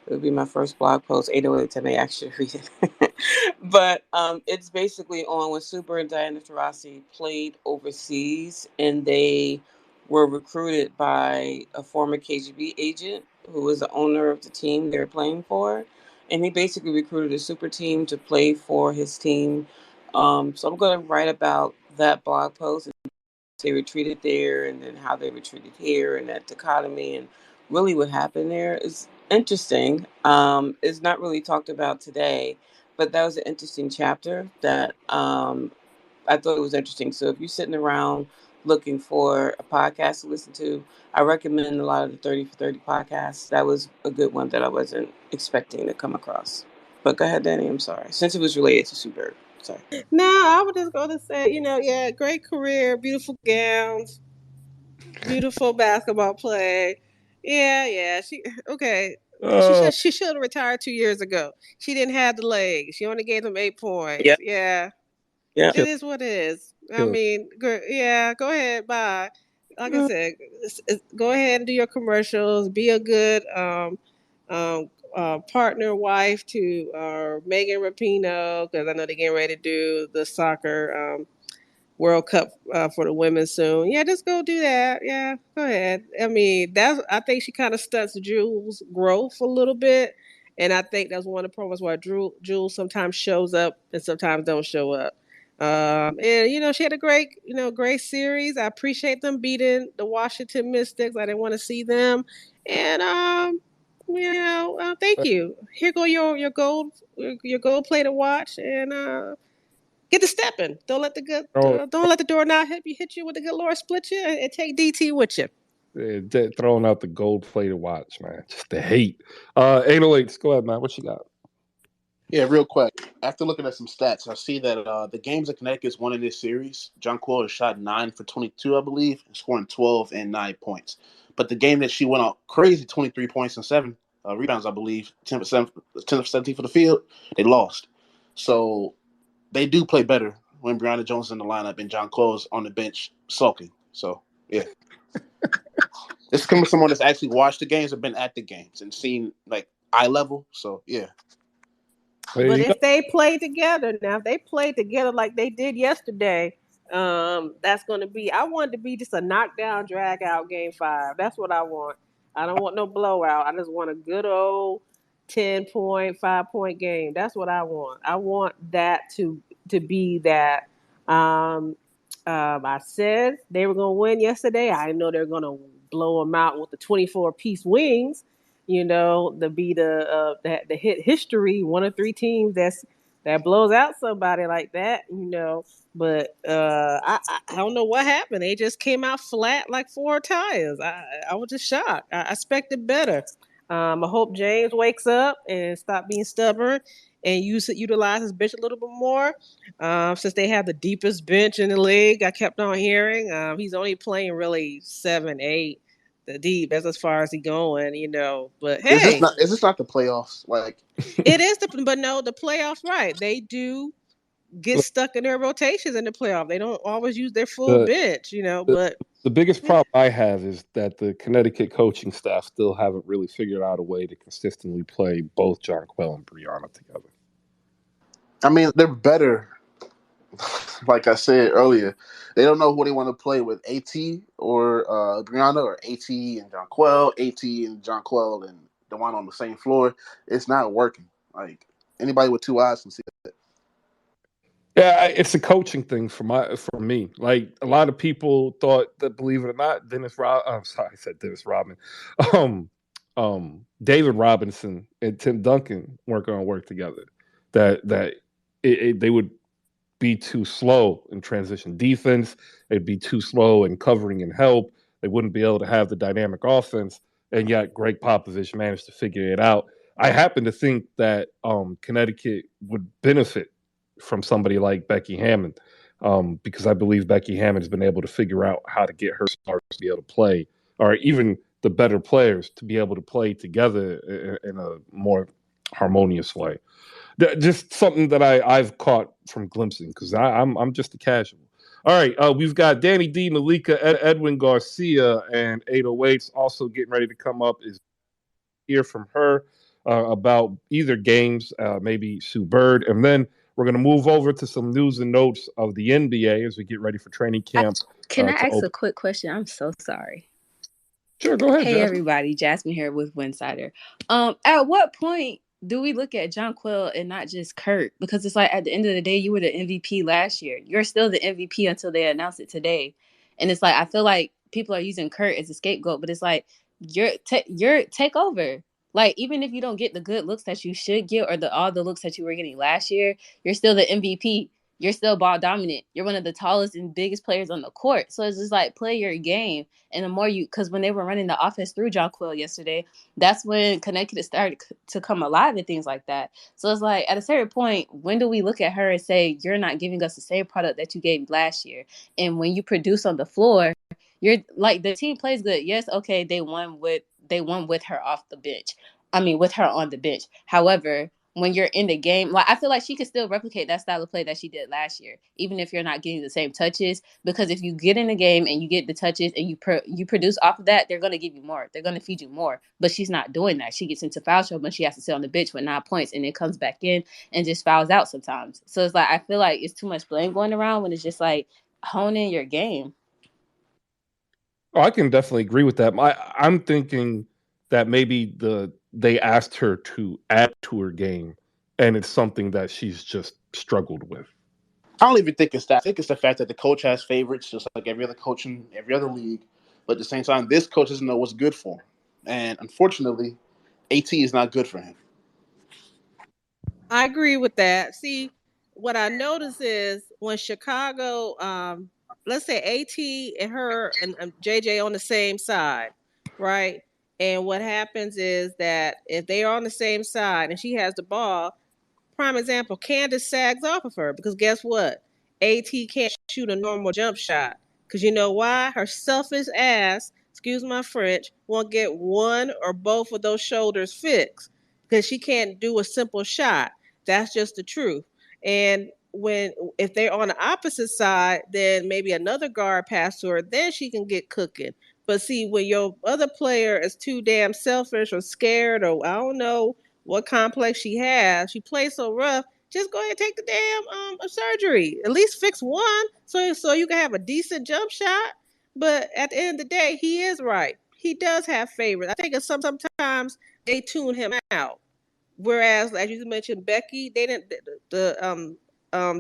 It would be my first blog post, 808 I may actually read it. But it's basically on when Super and Diana Taurasi played overseas, and they were recruited by a former KGB agent who was the owner of the team they were playing for. And he basically recruited a super team to play for his team. So I'm going to write about that blog post, and they were treated there, and then how they were treated here, and that dichotomy, and really what happened there is interesting. It's not really talked about today, but that was an interesting chapter that I thought it was interesting. So if you're sitting around looking for a podcast to listen to, I recommend a lot of the 30 for 30 podcasts. That was a good one that I wasn't expecting to come across. But go ahead, Danny. I'm sorry. Since it was related to Super. Sorry. No, I was just going to say, yeah, great career, beautiful gowns, beautiful basketball play. Yeah. She okay. She Uh, should have retired 2 years ago. She didn't have the legs. She only gave them 8 points. Yep. Yeah, Yep. it kill, is what it is. I kill. mean, yeah. Go ahead, bye. Like I Uh, said, go ahead and do your commercials. Be a good partner, wife to Megan Rapinoe, because I know they're getting ready to do the soccer World Cup for the women soon. Yeah, just go do that. Yeah, go ahead. I mean, I think she kind of stunts Drew's growth a little bit, and I think that's one of the problems why Drew sometimes shows up and sometimes don't show up. And she had a great series. I appreciate them beating the Washington Mystics. I didn't want to see them, and thank you. Here go your gold plated watch, and get to stepping. throw, Don't let the door not hit you with the good Lord split you and take DT with you. throwing out the gold plated watch, man. Just the hate. 808s. Go ahead, man. What you got? Yeah, real quick. After looking at some stats, I see that the games that Connecticut's won in this series, John Quill has shot 9 for 22, I believe, scoring 12 and 9 points. But the game that she went out crazy, 23 points and 7 rebounds, I believe, 10%, 10 of 17 for the field, they lost. So they do play better when Brianna Jones is in the lineup and John Quill is on the bench sulking. So, yeah. This is coming from someone that's actually watched the games or been at the games and seen, like, eye level. So, yeah. There But you go. if they play together now, if they play together like they did yesterday, that's going to be. I want it to be just a knockdown, drag out game 5. That's what I want. I don't want no blowout. I just want a good old 10 point, 5 point game. That's what I want. I want that to be that. Um, I said they were going to win yesterday. I didn't know they were going to blow them out with the 24-piece wings. To be the hit history, one of 3 teams that blows out somebody like that. But I don't know what happened. They just came out flat like 4 tires. I was just shocked. I expected better. I hope James wakes up and stop being stubborn and utilize his bench a little bit more. Since they have the deepest bench in the league, I kept on hearing he's only playing really 7, 8 the deep. That's as far as he going. But hey, Is this not the playoffs? Like, it is but no, the playoffs, right? They do get stuck in their rotations in the playoff. They don't always use their full the, bench. the But the biggest eh, problem I have is that the Connecticut coaching staff still haven't really figured out a way to consistently play both John Quell and Brianna together. I mean, they're better. Like I said earlier, they don't know who they want to play with, AT or Brianna, or AT and John Quell, AT and John Quell and DeWan on the same floor. It's not working. Like anybody with two eyes can see that. Yeah, it's a coaching thing for me. Like a lot of people thought that, believe it or not, I'm sorry, I said Dennis Rodman. Um, David Robinson and Tim Duncan weren't going to work together. That they would be too slow in transition defense. They'd be too slow in covering and help. They wouldn't be able to have the dynamic offense. And yet, Greg Popovich managed to figure it out. I happen to think that Connecticut would benefit from somebody like Becky Hammond because I believe Becky Hammond has been able to figure out how to get her stars to be able to play, or even the better players to be able to play together in a more harmonious way. Just something that I've caught from glimpsing because I'm just a casual. All right, we've got Danny D, Malika, Edwin Garcia, and 808s also getting ready to come up. Is hear from her about either games, maybe Sue Bird, and then we're going to move over to some news and notes of the NBA as we get ready for training camp. Can I ask a quick question? I'm so sorry. Sure, go ahead. Hey, Jasmine. everybody. Jasmine here with Winsider. At what point do we look at John Quill and not just Kurt? Because it's like at the end of the day, you were the MVP last year. You're still the MVP until they announce it today. And it's like, I feel like people are using Kurt as a scapegoat, but it's like, you're take over. Like, even if you don't get the good looks that you should get or all the looks that you were getting last year, you're still the MVP. You're still ball dominant. You're one of the tallest and biggest players on the court. So it's just like, play your game. And the more because when they were running the offense through John Quill yesterday, that's when Connecticut started to come alive and things like that. So it's like, at a certain point, when do we look at her and say, you're not giving us the same product that you gave last year? And when you produce on the floor, you're like, the team plays good. Yes, okay, they won with her off the bench. I mean, with her on the bench. However, when you're in the game, like I feel like she could still replicate that style of play that she did last year, even if you're not getting the same touches. Because if you get in the game and you get the touches and you produce off of that, they're going to give you more. They're going to feed you more. But she's not doing that. She gets into foul trouble and she has to sit on the bench with 9 points and then comes back in and just fouls out sometimes. So it's like I feel like it's too much blame going around when it's just like hone in your game. Oh, I can definitely agree with that. I'm thinking that maybe they asked her to add to her game, and it's something that she's just struggled with. I don't even think it's that. I think it's the fact that the coach has favorites, just like every other coach in every other league. But at the same time, this coach doesn't know what's good for him. And unfortunately, AT is not good for him. I agree with that. See, what I notice is when Chicago, let's say AT and her and JJ on the same side, right? And what happens is that if they are on the same side and she has the ball, prime example, Candace sags off of her because guess what? AT can't shoot a normal jump shot. Because you know why? Her selfish ass, excuse my French, won't get one or both of those shoulders fixed because she can't do a simple shot. That's just the truth. And if they're on the opposite side, then maybe another guard pass to her, then she can get cooking. But see, when your other player is too damn selfish or scared or I don't know what complex she has, she plays so rough. Just go ahead and take the damn surgery. At least fix one, so you can have a decent jump shot. But at the end of the day, he is right. He does have favorites. I think it's sometimes they tune him out. Whereas, as you mentioned, Becky, they didn't the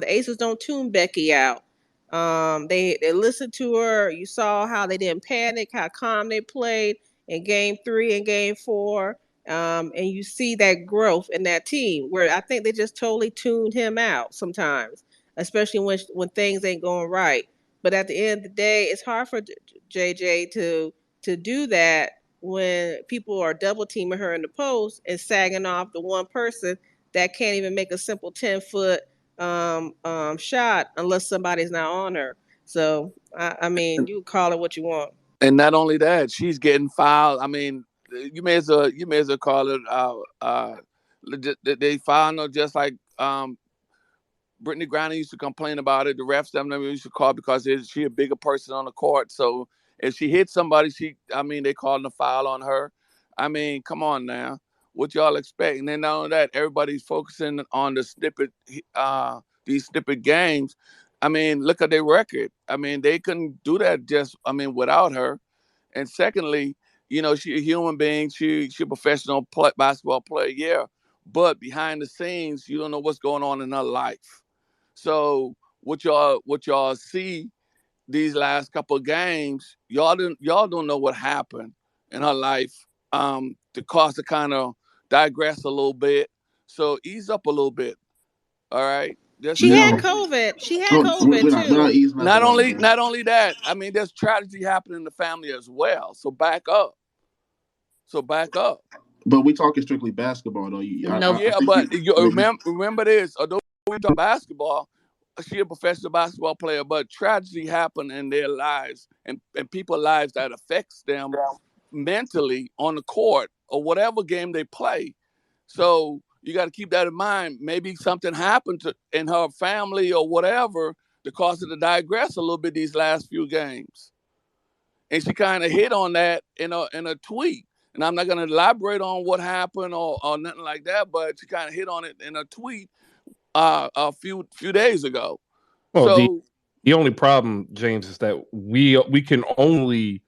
Aces don't tune Becky out. They listened to her. You saw how they didn't panic, how calm they played in Game 3 and Game 4. And you see that growth in that team. Where I think they just totally tuned him out sometimes, especially when things ain't going right. But at the end of the day, it's hard for JJ to do that when people are double teaming her in the post and sagging off the one person that can't even make a simple 10-foot shot unless somebody's not on her. So I mean, you call it what you want. And not only that, she's getting fouled. I mean, you may as well call it they fouled her just like Brittany Griner used to complain about it. The refs them used to call because she a bigger person on the court. So if she hit somebody, they calling a foul on her. I mean, come on now. What y'all expect? And then not only that, everybody's focusing on these snippet games. I mean, look at their record. I mean, they couldn't do that without her. And secondly, She a human being. She a professional basketball player, yeah. But behind the scenes, you don't know what's going on in her life. So what y'all see these last couple of games, y'all don't know what happened in her life. To cause to kind of digress a little bit. So ease up a little bit. All right. Just She You had know, COVID. She had oh, COVID we're not too. easing up not at all, only bro. not only that. I mean, there's tragedy happening in the family as well. So back up. So back up. But we talking strictly basketball, though. No, I Yeah, think but you. you remember this. Although we talk basketball, she a professional basketball player, but tragedy happened in their lives and people's lives that affects them mentally on the court or whatever game they play. So you got to keep that in mind. Maybe something happened in her family or whatever to cause her to digress a little bit these last few games. And she kind of hit on that in a tweet. And I'm not going to elaborate on what happened or nothing like that, but she kind of hit on it in a tweet a few days ago. Well, the So the only problem, James, is that we can only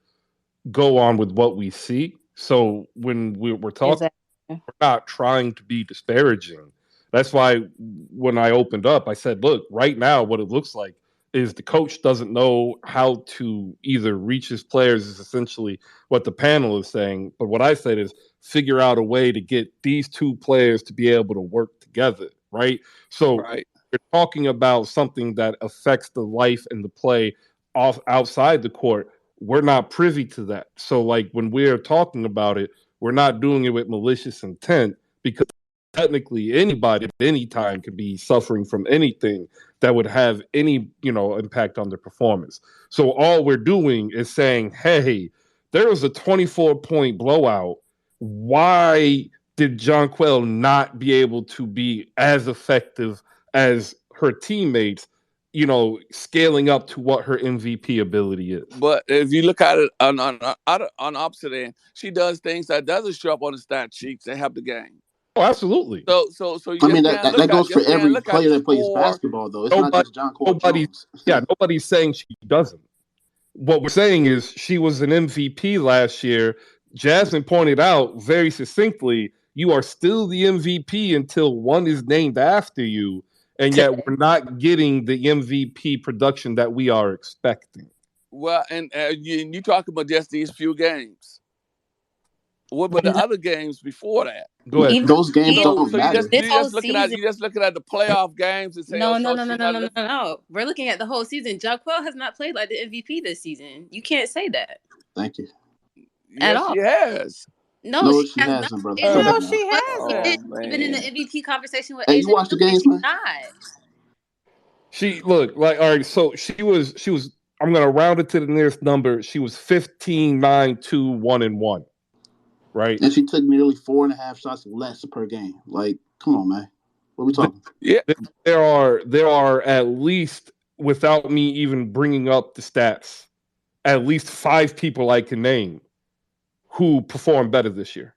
go on with what we see. So when we're talking, exactly. we're not trying to be disparaging. That's why when I opened up, I said, look, right now, what it looks like is the coach doesn't know how to either reach his players, is essentially what the panel is saying. But what I said is figure out a way to get these two players to be able to work together, right? So right, we're talking about something that affects the life and the play off outside the court. We're not privy to that. So, like, when we're talking about it, we're not doing it with malicious intent, because technically anybody at any time could be suffering from anything that would have any impact on their performance. So all we're doing is saying, hey, there was a 24-point blowout. Why did Jonquel not be able to be as effective as her teammates, scaling up to what her MVP ability is? but if you look at it on opposite end, she does things that doesn't show up on the stat sheets and help the game. Oh, absolutely. So you I mean, just that, can't that, look that at goes for just can't every look at player the that plays score. basketball, though. It's not Nobody, just John Court nobody, Jones. yeah, nobody's saying she doesn't. What we're saying is she was an MVP last year. Jasmine pointed out very succinctly, you are still the MVP until one is named after you, and yet we're not getting the MVP production that we are expecting. Well, and you talk about just these few games. What about But the no, other games before that? Go ahead. even Those games even So don't so you just matter. this you whole just looking at season. you just looking at the playoff games and say, oh, No, no, so no, no, she no, not no, no, live. no, no. We're looking at the whole season. Jaquel has not played like the MVP this season. You can't say that Thank you. at Yes, she all. has. No, No, she she has not hasn't, brother. played Come like No, on now. she what Oh is hasn't. even in the man. MVP conversation with Hey, you Asia watch the Wilson. games, She's man? not. She look like all right. So she was. I'm gonna round it to the nearest number. She was 15, 9, 2, 1 and 1. Right. And she took nearly 4.5 shots less per game. Like, come on, man. What are we talking? Yeah. There are at least, without me even bringing up the stats, at least 5 people I can name who performed better this year.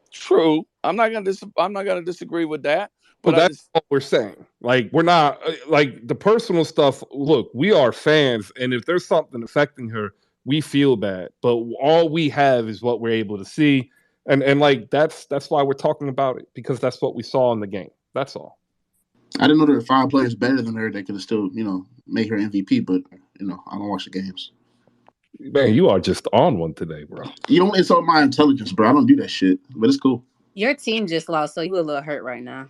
True. I'm not gonna disagree with that. So But I that's just what we're saying. Like, we're not like the personal stuff. Look, we are fans, and if there's something affecting her, we feel bad. But all we have is what we're able to see, and like that's why we're talking about it, because that's what we saw in the game. That's all. I didn't know there were 5 players better than her that could have still, made her MVP, but, I don't watch the games. Man, you are just on one today, bro. You don't insult my intelligence, bro. I don't do that shit, but it's cool. Your team just lost, so you a little hurt right now.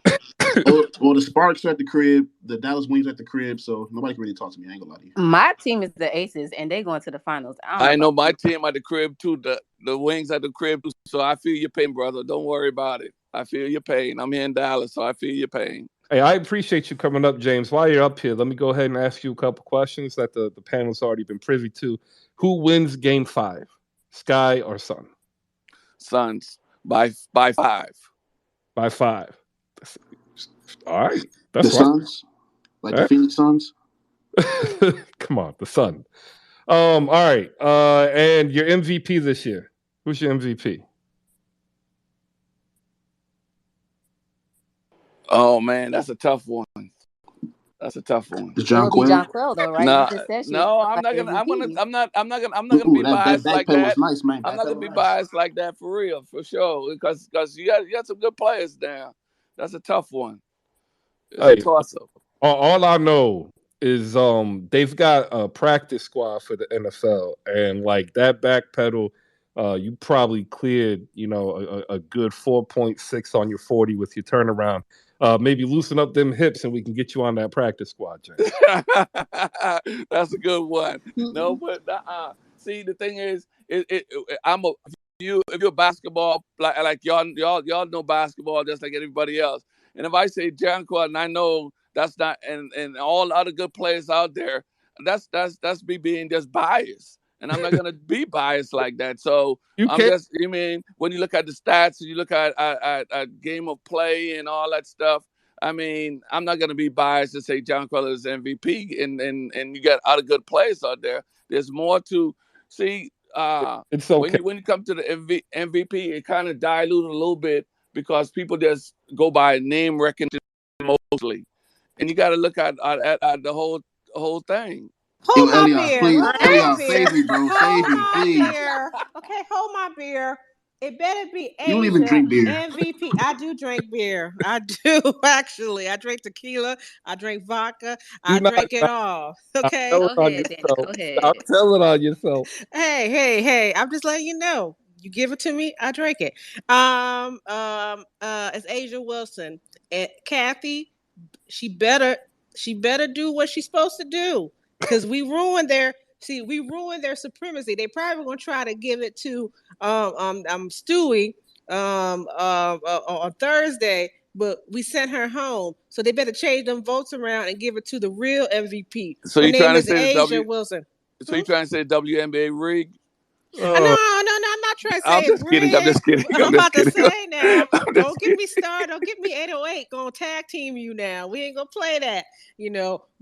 Well, the Sparks are at the crib, the Dallas Wings are at the crib, so nobody can really talk to me. I ain't gonna lie to you. My team is the Aces, and they going to the finals. I don't know I know about my you. team at the crib too. The Wings at the crib too. So I feel your pain, brother. Don't worry about it. I feel your pain. I'm here in Dallas, so I feel your pain. Hey, I appreciate you coming up, James. While you're up here, let me go ahead and ask you a couple questions that the panel's already been privy to. Who wins Game 5, Sky or Sun? Suns by 5. By 5. All right, The that's right. Suns, like the Phoenix Suns. Come on, the Sun. All right. And your MVP this year. Who's your MVP? Oh man, that's a tough one. That's a tough one. It's It John would be Quayle. Jonquel though, right? You No, just said she was no, I'm like not gonna. I'm gonna. MVP. I'm not gonna Ooh, be that biased back like pedal was that. nice, man. I'm Back not pedal gonna be was nice. biased like that for real, for sure. Because you got some good players now. That's a tough one. It's a Hey, toss up. all I know is they've got a practice squad for the NFL, and like that back pedal, you probably cleared a good 4.6 on your 40 with your turnaround. Maybe loosen up them hips, and we can get you on that practice squad, James. That's a good one. No, but see, the thing is, I'm a if you're basketball like y'all know basketball just like everybody else. And if I say Janko, and I know that's not, and all the other good players out there, that's me being just biased, and I'm not gonna be biased like that. So You I'm can't. just, I mean, when you look at the stats and you look at game of play and all that stuff. I mean, I'm not going to be biased to say John Queller is MVP, and you got other good players out there. There's more to see. It's When okay. you come to the MVP, it kind of diluted a little bit because people just go by name recognition mostly, and you got to look at the whole thing. Yo, Hold my Elias, beer. please, Hold my Elias, beer. save me, bro. Save Hold me, my please. beer. Okay, hold my beer. It better be You don't even Asia drink beer. MVP. I do drink beer. I do actually. I drink tequila. I drink vodka. Do I not, drink it not, all. not Okay. tell Go it on ahead, Dana. yourself. Go Stop ahead. telling on yourself. Hey. I'm just letting you know. You give it to me, I drink it. It's Asia Wilson. And Kathy, she better do what she's supposed to do. Cause we ruined their supremacy. They probably gonna try to give it to Stewie on Thursday, but we sent her home. So they better change them votes around and give it to the real MVP. So Her you name trying to is say the Asia W? Wilson. So Hmm? you trying to say WNBA rig? Uh, No, I'm not trying to I'm say just kidding. I'm Brig. just kidding. I'm I'm just about to kidding. say now, I'm don't just get kidding. me started. Don't get me 808. Gonna tag team you now. We ain't gonna play that.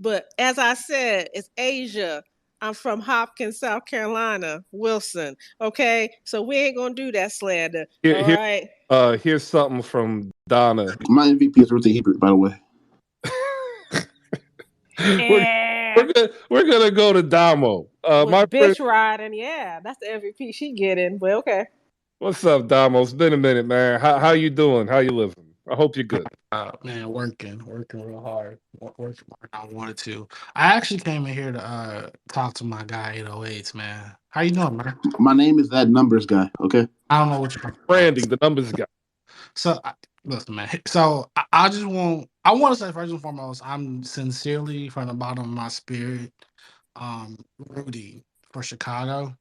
But as I said, it's Asia. I'm from Hopkins, South Carolina, Wilson. Okay, so we ain't gonna do that slander. here, All here, right. here's something from Donna. My MVP is Ruthie Hebert, by the way. we're Eh, we're gonna go to Damo. My with friend, bitch riding, yeah, that's the MVP she getting. But okay. what's up, Damo? It's been a minute, man. How you doing? How you living? I hope you're good. Man, working real hard, working more than I wanted to. I actually came in here to talk to my guy 808s, man. How you doing, man? My name is that numbers guy. Okay. I don't know what you're talking about. Branding, the numbers guy. So, listen, man. So, I just want to say first and foremost, I'm sincerely from the bottom of my spirit, Rudy for Chicago.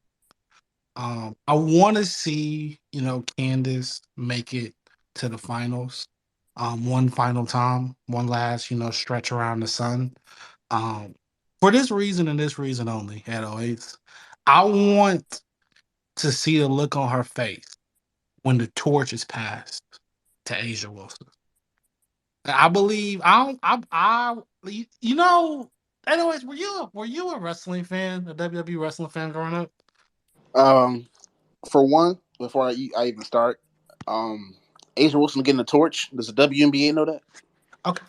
I want to see Candace make it to the finals, one final time, one last stretch around the sun. Um, for this reason and this reason only, at 08, I want to see the look on her face when the torch is passed to Asia Wilson. I believe I don't you know. Anyways, were you a wrestling fan, a WWE wrestling fan growing up? Um, for one, before I even start, Asia Wilson getting the torch. Does the WNBA know that? Okay,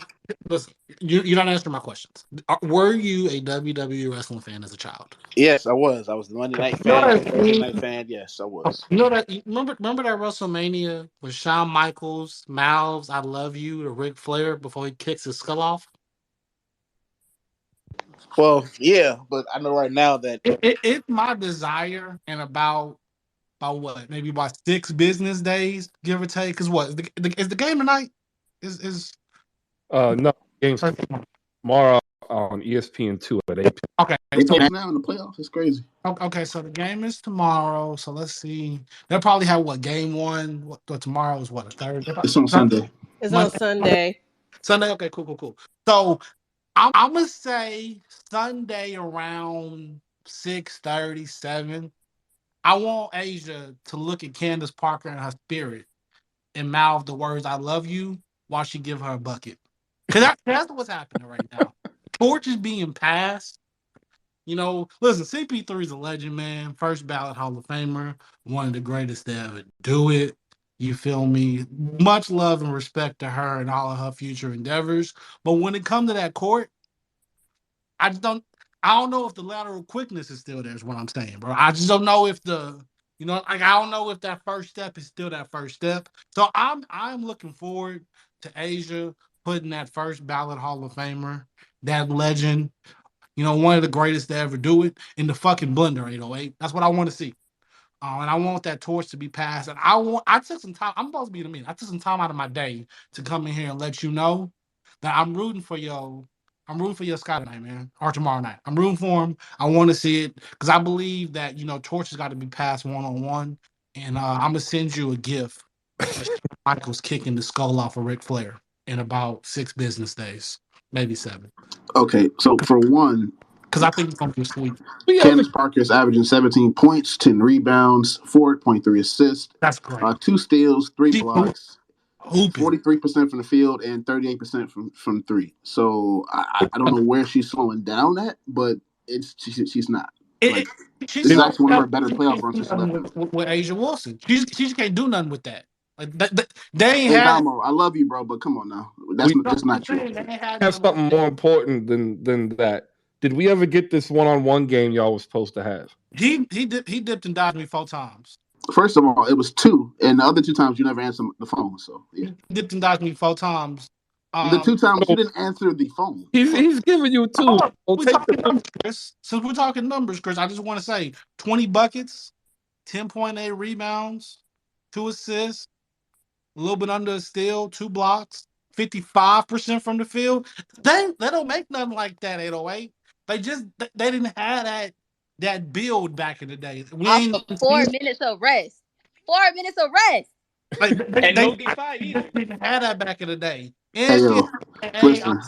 listen, you're not answering my questions. Were you a WWE wrestling fan as a child? Yes, I was. I was the Monday Night You know fan. I was that the Thursday scene- Night fan. Yes, I was. remember that WrestleMania with Shawn Michaels mouths "I love you" to Ric Flair before he kicks his skull off? Well, yeah, but I know right now that It's my desire, and about what, maybe about 6 business days, give or take. Because what is the game tonight? Is No, games tomorrow on ESPN2 at 8 p.m. okay. they So play now in the playoffs. It's crazy. okay, so the game is tomorrow. So let's see. They'll probably have what, game one. What tomorrow is, what, a third? It's on Sunday. It's on Monday, Sunday. Sunday. Okay, cool. So I'm gonna say Sunday around 6:37. I want Asia to look at Candace Parker and her spirit and mouth the words "I love you" while she give her a bucket. Because that's what's happening right now. Torch is being passed. Listen, CP3 is a legend, man. First ballot Hall of Famer, one of the greatest to ever do it. You feel me? Much love and respect to her and all of her future endeavors. But when it comes to that court, I just don't. I don't know if the lateral quickness is still there. Is what I'm saying, bro. I just don't know if like I don't know if that first step is still that first step. So I'm looking forward to Asia putting that first ballot Hall of Famer, that legend, one of the greatest to ever do it, in the fucking blender 808. That's what I want to see. And I want that torch to be passed. And I took some time. I'm supposed to be the mean. I took some time out of my day to come in here and let you know that I'm rooting for yo. I'm rooting for your Sky tonight, man, or tomorrow night. I'm rooting for him. I want to see it because I believe that torch has got to be passed 1-on-1. And I'm gonna send you a gift of Michaels kicking the skull off of Ric Flair in about 6 business days, maybe 7. Okay, so for one, Because I think it's gonna be sweet. Candace Parker is averaging 17 points, 10 rebounds, 4.3 assists, That's great. 2 steals, 3 She blocks, hooping. 43% from the field, and 38% from 3. So I don't know where she's slowing down at, but she's not. Like, She's this is so actually one of her better playoff runs since she left. with Asia Wilson. She just can't do nothing with that. Like they ain't Hey, had. Damo, I love you, bro, but come on now. That's not true. They ain't had Have nothing with something that. more important than that. Did we ever get this one-on-one game y'all was supposed to have? He dipped and dodged me 4 times. First of all, it was 2, and the other 2 times you never answered the phone. So yeah, He dipped and dodged me 4 times. the 2 times you So didn't answer the phone. he's giving you two. So We take the talking numbers, Chris. Since we're talking numbers, Chris, I just want to say 20 buckets, 10.8 rebounds, 2 assists, a little bit under a steal, 2 blocks, 55% from the field. They don't make nothing like that, 808. They didn't have that build back in the day. We Off ain't of 4 minutes of rest. 4 minutes of rest. like And no game five they either. didn't have that back in the day. Hey And she yo, hey, listen,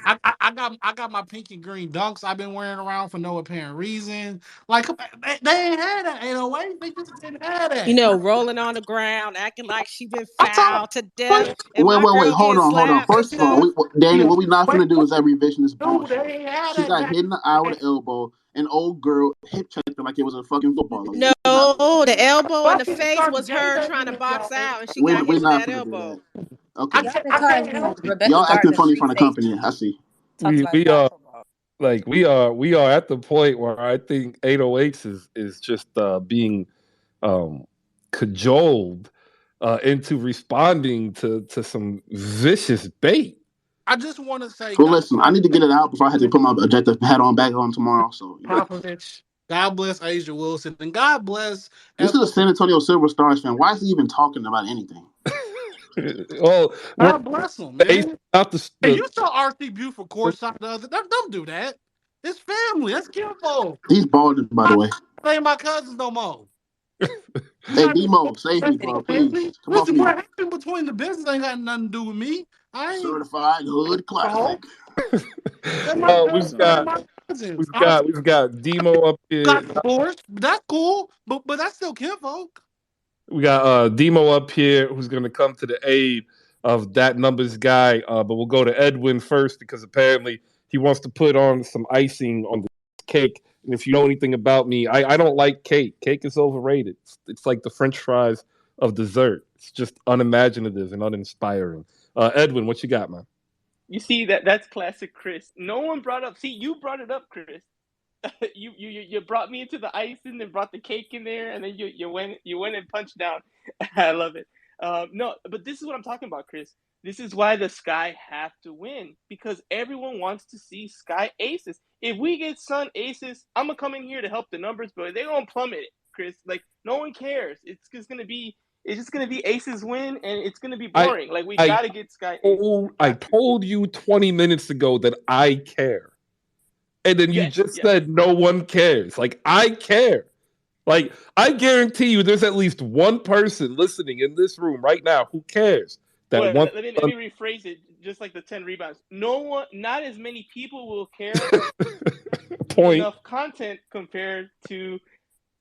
I got my pink and green dunks I've been wearing around for no apparent reason. Like they ain't had that 808. They just didn't have that. Rolling on the ground, acting like she been I told fouled to death, and my wait, girl hold getting on. slapped and First of all, stuff. Danny, you what we not wait, gonna do is that revisionist dude, bullshit. they ain't had She that got back hit in the eye with an elbow. An old girl hip checked her like it was a fucking football. Like, No, we're not finna do the that. elbow in the Bucky face started was her trying to gangbanging box y'all. out, and she got We're hit in not that finna do that. elbow. Okay, Y'all been I calling can't me help it. Rebecca y'all acting Gardner funny in Street front of Face. company. I see. Talks we about we flag are football. like we are at the point where I think 808s is just being um, cajoled into responding to some vicious bait. I just want to say Well, God listen, I need to get it out before I have to put my objective hat on back on tomorrow. So Popovich. God bless Asia Wilson, and God bless this is a San Antonio Silver Stars fan. Why is he even talking about anything? Well, we're God bless him, ace man. out Hey, you saw RC Buford courtside the other. Don't do that. It's family. That's kinfolk. He's balding, by the I way. ain't my cousins no more. We Hey, not Demo, save me, City. bro, family. please. Come off Listen, mute. what happened between the business ain't got nothing to do with me. I ain't Certified Hood no. Classic. They're my we've cousins. They're got my cousins. we've RC got we've got Demo up here. got divorced. But that's cool. But that's still kinfolk. We got Demo up here who's going to come to the aid of that numbers guy. But we'll go to Edwin first because apparently he wants to put on some icing on the cake. And if you know anything about me, I don't like cake. Cake is overrated. It's like the French fries of dessert. It's just unimaginative and uninspiring. Edwin, what you got, man? You see that's classic Chris. No one brought up. See, you brought it up, Chris. You brought me into the icing and brought the cake in there, and then you went and punched down. I love it. No, but this is what I'm talking about, Chris. This is why the Sky have to win because everyone wants to see Sky aces. If we get Sun aces, I'm gonna come in here to help the numbers, but they're gonna plummet it, Chris. Like no one cares. It's just gonna be aces win, and it's gonna be I boring. Like we I gotta get Sky aces. We I have to. told you 20 minutes ago that I care. And then you Yes, just yes. said no one cares. Like I care. Like I guarantee you there's at least one person listening in this room right now who cares that Well, one let me rephrase it, just like the 10 rebounds. No one, not as many people will care point. enough content compared to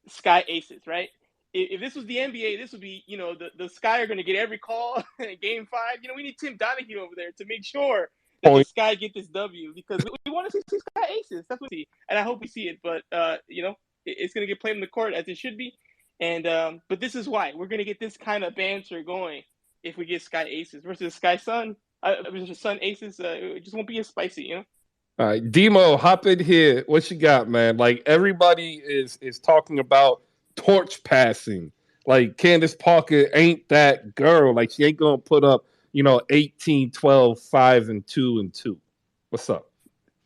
Sky Aces, right? If this was the NBA, this would be, the Sky are going to get every call in Game 5. We need Tim Donahue over there to make sure that the Point. Sky get this W because we want to see Sky Aces. That's what we see. And I hope we see it, but, it's going to get played in the court as it should be. And but this is why. We're going to get this kind of banter going if we get Sky Aces versus Sky Sun. Versus Sun Aces, it just won't be as spicy, All right, Demo, hop in here. What you got, man? Like everybody is talking about torch passing. Like Candace Parker ain't that girl. Like she ain't gonna put up, 18, 12, 5, and 2 and 2. What's up?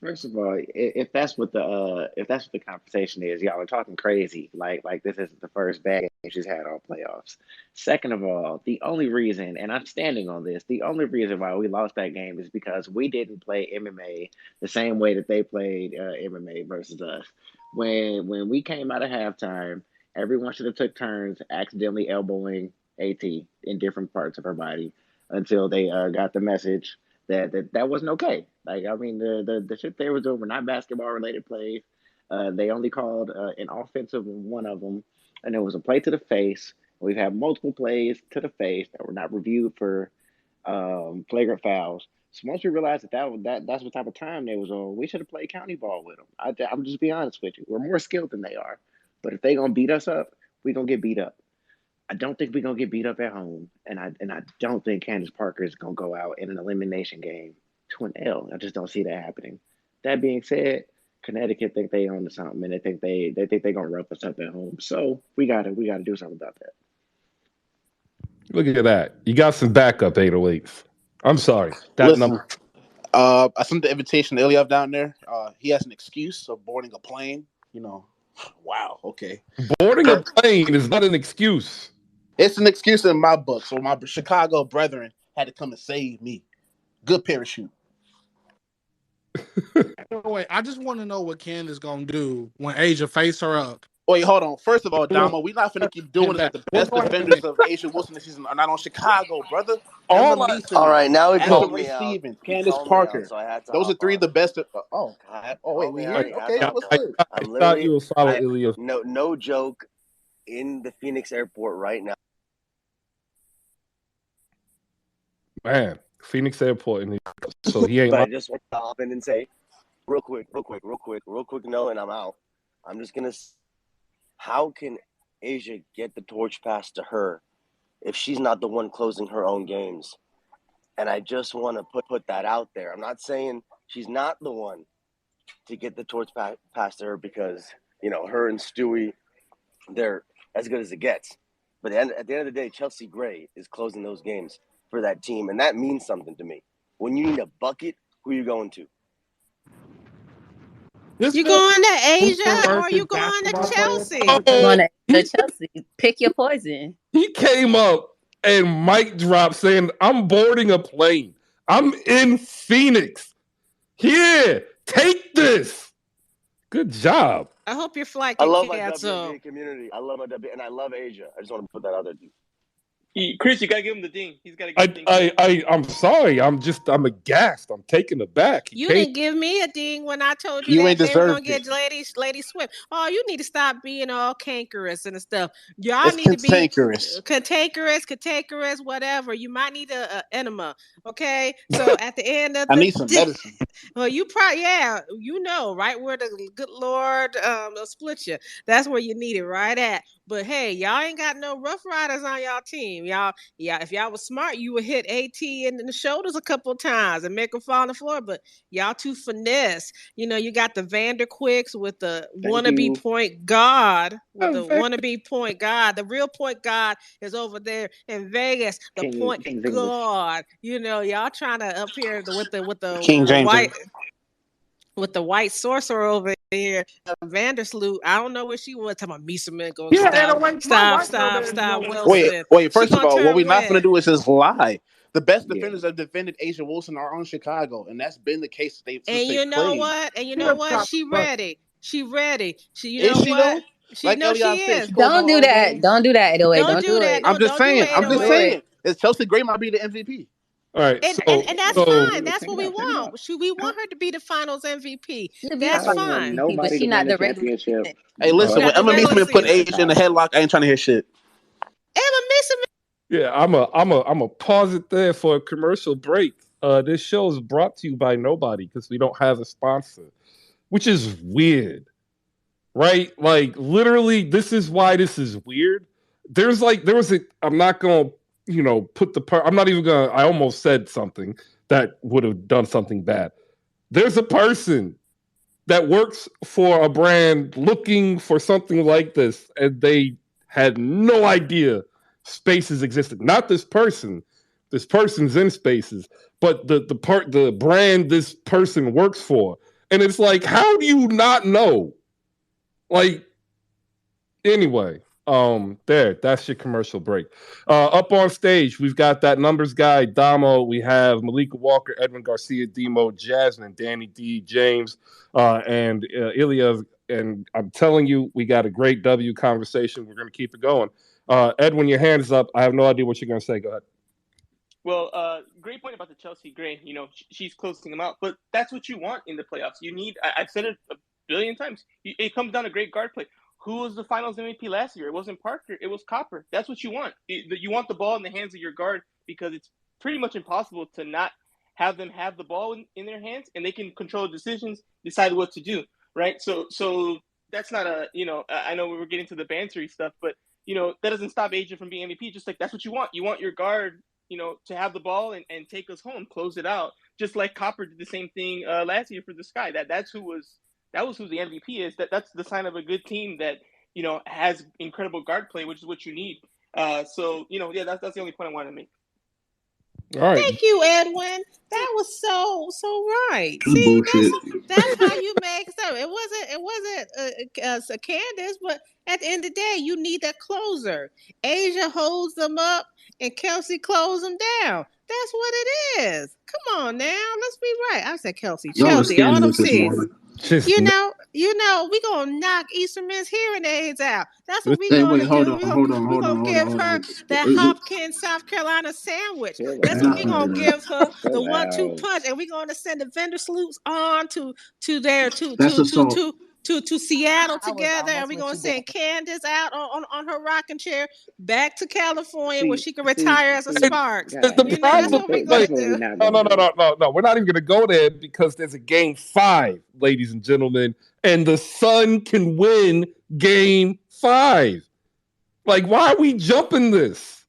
First of all, if that's what the conversation is, y'all are talking crazy. Like this isn't the first bad game she's had all playoffs. Second of all, the only reason, and I'm standing on this, the only reason why we lost that game is because we didn't play MMA the same way that they played MMA versus us. When we came out of halftime, everyone should have took turns accidentally elbowing AT in different parts of her body until they got the message that wasn't okay. Like I mean, the shit they were doing were not basketball related plays. They only called an offensive one of them, and it was a play to the face. We've had multiple plays to the face that were not reviewed for flagrant fouls. So once we realized that's what type of time they was on, we should have played county ball with them. I'm just be honest with you. We're more skilled than they are, but if they gonna beat us up, we gonna get beat up. I don't think we're gonna get beat up at home, and I don't think Candace Parker is gonna go out in an elimination game to an L. I just don't see that happening. That being said, Connecticut think they own something, and they think they're gonna rough us up at home. So we gotta do something about that. Look at that. You got some backup 808s. I'm sorry. That number. Listen, I sent the invitation to Ilya down there. He has an excuse of boarding a plane. Wow. Okay. Boarding a plane is not an excuse. It's an excuse in my book. So my Chicago brethren had to come and save me. Good parachute. Wait, I just want to know what Candace gonna do when Asia face her up. Wait, hold on. First of all, Damo, we're not finna keep doing this. The best defenders of Asia Wilson this season are not on Chicago, brother. All right, now it called me out. Stevens, Candace Parker. So I had to Those are three of the best. Oh, wait, we here? Okay, what's good? I'm I thought you would follow Ilya. No joke. In the Phoenix airport right now. Man, Phoenix Airport in New York. So he ain't. But I just want to hop in and say, real quick, no, and I'm out. I'm just gonna. How can Asia get the torch passed to her if she's not the one closing her own games? And I just want to put that out there. I'm not saying she's not the one to get the torch passed to her because her and Stewie, they're as good as it gets. But at the end of the day, Chelsea Gray is closing those games for that team, and that means something to me. When you need a bucket, who are you going to? You going to Asia or you going to Chelsea? Going to Chelsea. Pick your poison. He came up and mic dropped saying, "I'm boarding a plane. I'm in Phoenix. Here, take this." Good job. I hope your flight I can love my cancel. WNBA community. I love my WNBA, and I love Asia. I just want to put that out there. Chris, you gotta give him the ding. He's gotta give him the ding. I'm sorry. I'm aghast. I'm taken aback. You didn't give me a ding when I told you You that ain't they were gonna deserved get Lady Swift. Oh, you need to stop being all cankerous and stuff. Y'all It's need to be cantankerous, whatever. You might need a enema. Okay, so at the end of I the need some medicine. well, you probably right where the good Lord will split you. That's where you need it right at. But hey, y'all ain't got no Rough Riders on y'all team. If y'all was smart, you would hit AT in the shoulders a couple of times and make him fall on the floor. But y'all too finesse. You got the Vanderquicks with the wannabe point guard. The real point guard is over there in Vegas. The point guard. Y'all trying to up here with the King James white. With the white sorcerer over here, Vandersloot. I don't know where she was. Talking about Mieserman going stop. Wilson. Wait. First of all, what we're not going to do is just lie. The best defenders that defended Asia Wilson are on Chicago, and that's been the case. And you know what? She ready. She ready. She is she what? though? She like knows Elias she said, is. Don't do that. Don't do that, 808. Don't do that. I'm just saying. It's Chelsea Gray might be the MVP. All right, and that's fine. That's what we want. We want her to be the Finals MVP. That's fine. But she's not the regular. Hey, listen, when Emma Meesman put Asia in the headlock, I ain't trying to hear shit. Emma Meesman. Yeah, I'm a pause it there for a commercial break. This show is brought to you by nobody because we don't have a sponsor, which is weird, right? Like literally, this is why this is weird. I'm not gonna put I'm not even gonna. I almost said something that would have done something bad. There's a person that works for a brand looking for something like this, and they had no idea Spaces existed. Not this person. This person's in Spaces, but the brand this person works for. And it's like, how do you not know? Like, anyway, that's your commercial break. Up on stage, we've got that numbers guy, Damo. We have Malika Walker, Edwin Garcia, Demo, Jasmine, Danny D, James, and Ilya. And I'm telling you, we got a great W conversation. We're going to keep it going. Edwin, your hand is up. I have no idea what you're going to say. Go ahead. Well, great point about the Chelsea Gray. You know, she's closing them out, but that's what you want in the playoffs. You need. I've said it a billion times. It comes down to great guard play. Who was the Finals MVP last year? It wasn't Parker. It was Copper. That's what you want. You want the ball in the hands of your guard because it's pretty much impossible to not have them have the ball in their hands and they can control decisions, decide what to do. Right. So that's not a. You know, I know we were getting to the bantery stuff, but you know that doesn't stop Asia from being MVP. Just like that's what you want. You want your guard, you know, to have the ball and take us home, close it out, just like Copper did the same thing last year for the Sky. That was who the MVP is. That's the sign of a good team that, you know, has incredible guard play, which is what you need. So you know, yeah, that's the only point I wanted to make. All right. Thank you, Edwin. That was so right. True See, bullshit. that's how you make stuff. It wasn't a Candace, but at the end of the day, you need that closer. Asia holds them up, and Kelsey closes them down. That's what it is. Come on now, let's be right. I said Kelsey, Y'all are Chelsea, all them scandalous this C's. morning. You know, we gonna knock Easterman's hearing aids out. That's what we Hey, gonna wait, hold do. on, We hold gonna, on, we hold on, gonna hold give on, hold her on. that Hopkins, South Carolina sandwich. Chill That's what we Not out. gonna that. give her. The Chill 1-2 out. punch, and we gonna send the vendor salutes on to their That's assault. to Seattle I was together, and almost we with gonna you send there. Candace out on her rocking chair back to California where See, she can see, retire as a see, Sparks. The You guys, know, that's problem, what we like, gonna that's what we're do. not no, gonna no, no, do. no, no, no. We're not even going to go there because there's a game 5, ladies and gentlemen, and the Sun can win game 5. Like, why are we jumping this?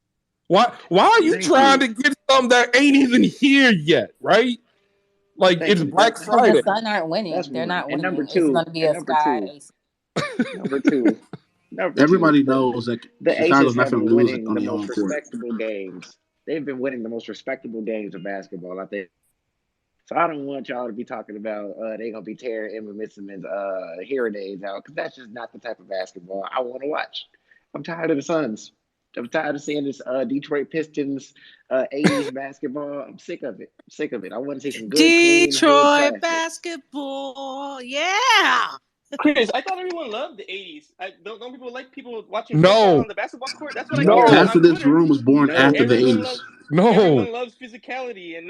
Why are you Thank trying you, to get something that ain't even here yet? Right? Like, thank it's you. Black Because the Friday. Sun aren't winning. That's They're one. not And number winning. It's two, going to be and a number Sky two, Ace. number two, number two. Everybody knows that The Aces Chicago's not have going been to lose winning on the their most home court. respectable games. They've been winning the most respectable games of basketball, I think. So I don't want y'all to be talking about they gonna be tearing Emma Mitsman's hearing aids out because that's just not the type of basketball I want to watch. I'm tired of the Suns. I'm tired of seeing this Detroit Pistons 80s basketball. I'm sick of it. I'm sick of it. I want to see some good, clean hood Detroit classics. basketball, yeah. Chris, I thought everyone loved the '80s. Don't people like people watching football No, on the basketball court? That's what I keep seeing no, Half on of this Twitter. room was born after No, the Everyone 80s. loves no. everyone loves physicality and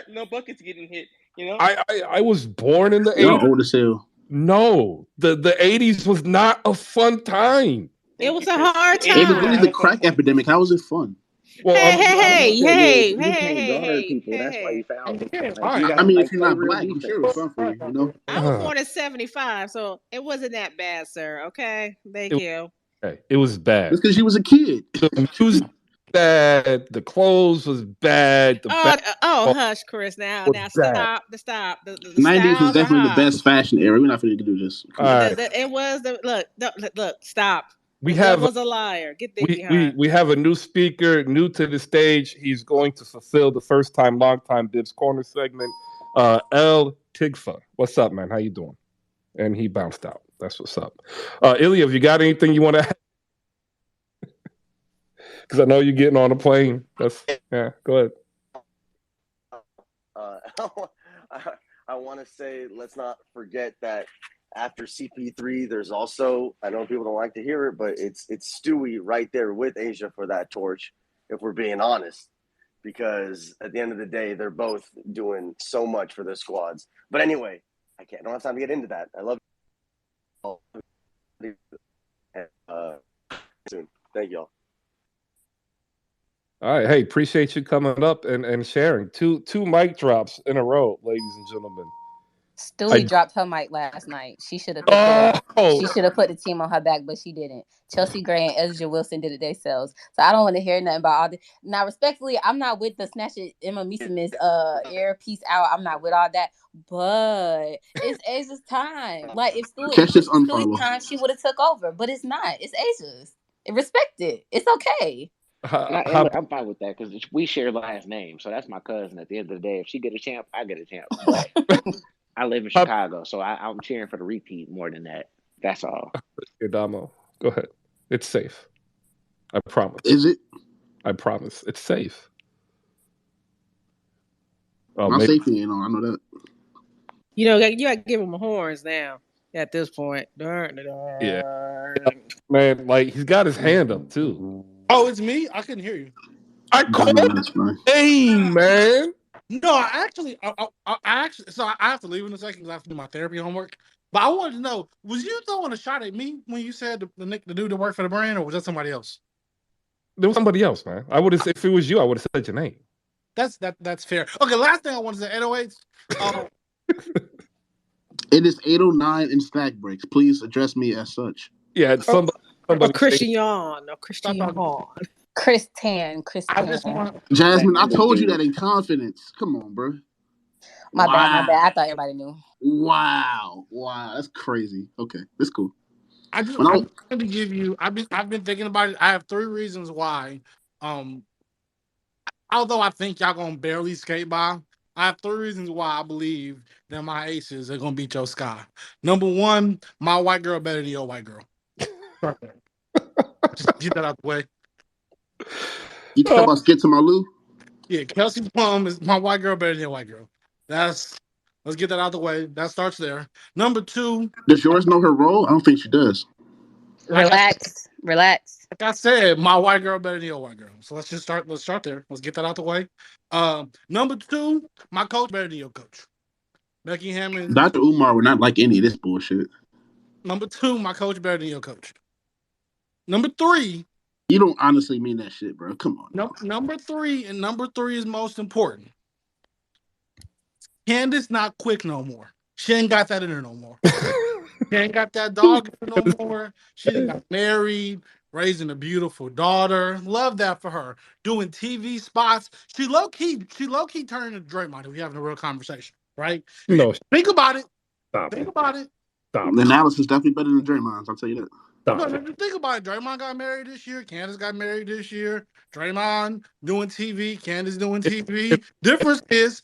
no buckets getting hit. You know. I was born in the Y'all 80s. old as hell. No, the 80s was not a fun time. It Thank was you, a Chris. hard The It '80s was were really not the time. a fun crack time. epidemic. How was it fun? Well, Hey, I'm, hey, all I'm I'm gonna hey, tell you is hey, you hey, can't hey, guard hey, people. That's why hey. you foul them. yeah, Like you fine. I gotta mean, if like you're play not real black, I'm sure it was defense. fun for you, you know? I was born in 75, so it wasn't that bad, sir. Okay? It Thank was you. okay. It was bad. That's because you was a kid. The music was bad. The clothes was bad. The Oh, basketball hush, Chris. was Now bad. stop. The 90s was styles are definitely the hot. best fashion era. We're not going to do this. All Come on. right, It was look, stop. we The have devil's a liar. Get thee behind. we have a new speaker, new to the stage. He's going to fulfill the first time, long time Dibs corner segment. El Tigfa, what's up, man? How you doing? And he bounced out. That's what's up. Ilya, have you got anything you want to add? Because I know you're getting on a plane. Go ahead. Uh, I want to say, let's not forget that after CP3, there's also, I know people don't like to hear it, but it's Stewie right there with Asia for that torch, if we're being honest. Because at the end of the day, they're both doing so much for their squads. But anyway, I don't have time to get into that. I love you. Soon. Thank y'all. All right. Hey, appreciate you coming up and sharing. Two mic drops in a row, ladies and gentlemen. Stewie dropped her mic last night. She should have put the team on her back, but she didn't. Chelsea Gray and Ezra Wilson did it themselves. So I don't want to hear nothing about all this. Now, respectfully, I'm not with the snatching Emma Meesman's earpiece out. I'm not with all that. But it's Asia's time. Like if Stewie's time, she would have took over. But it's not. It's Asia's. Respect it. It's okay. And look, I'm fine with that because we share last name, so that's my cousin. At the end of the day, if she get a champ, I get a champ. But I live in Chicago, so I'm cheering for the repeat more than that. That's all. Damo, go ahead. It's safe. I promise. Is it? I promise. It's safe. Oh, my safety ain't on. I know that. You got to give him horns now. At this point, yeah, man, like he's got his hand up too. Oh, it's me. I couldn't hear you. I called name, man. No, I actually, so I have to leave in a second because I have to do my therapy homework. But I wanted to know, was you throwing a shot at me when you said the dude that worked for the brand, or was that somebody else? There was somebody else, man. I would have, if it was you, I would have said your name. That's fair. Okay, last thing I want to say, 808s. It is 8:09 in snack breaks. Please address me as such. Yeah, somebody Christian. Christian. Jasmine, I told you that in confidence. Come on, bro. My bad. I thought everybody knew. Wow, that's crazy. Okay, that's cool. I'm going to give you. I've been thinking about it. I have 3 reasons why. Although I think y'all gonna barely skate by, I have 3 reasons why I believe that my aces are gonna beat your Sky. Number 1, my white girl better than your white girl. Just get that out the way. You talk about skit to my Lou? Yeah, Kelsey Plum is my white girl better than your white girl. Let's get that out the way. That starts there. Number 2. Does yours know her role? I don't think she does. Relax. Like I said, my white girl better than your white girl. So let's start there. Let's get that out the way. Number 2, my coach better than your coach. Becky Hammond. Dr. Umar would not like any of this bullshit. Number 2, my coach better than your coach. Number 3. You don't honestly mean that shit, bro. Come on. Number 3 is most important. Candace not quick no more. She ain't got that in her no more. She ain't got that dog in her no more. She done got married, raising a beautiful daughter. Love that for her. Doing TV spots. She low key turning to Draymond. We having a real conversation, right? No, think about it. Stop. About it. Stop. The analysis is definitely better than Draymond's. I'll tell you that. No, think about it. Draymond got married this year. Candace got married this year. Draymond doing TV. Candace doing TV. Difference is.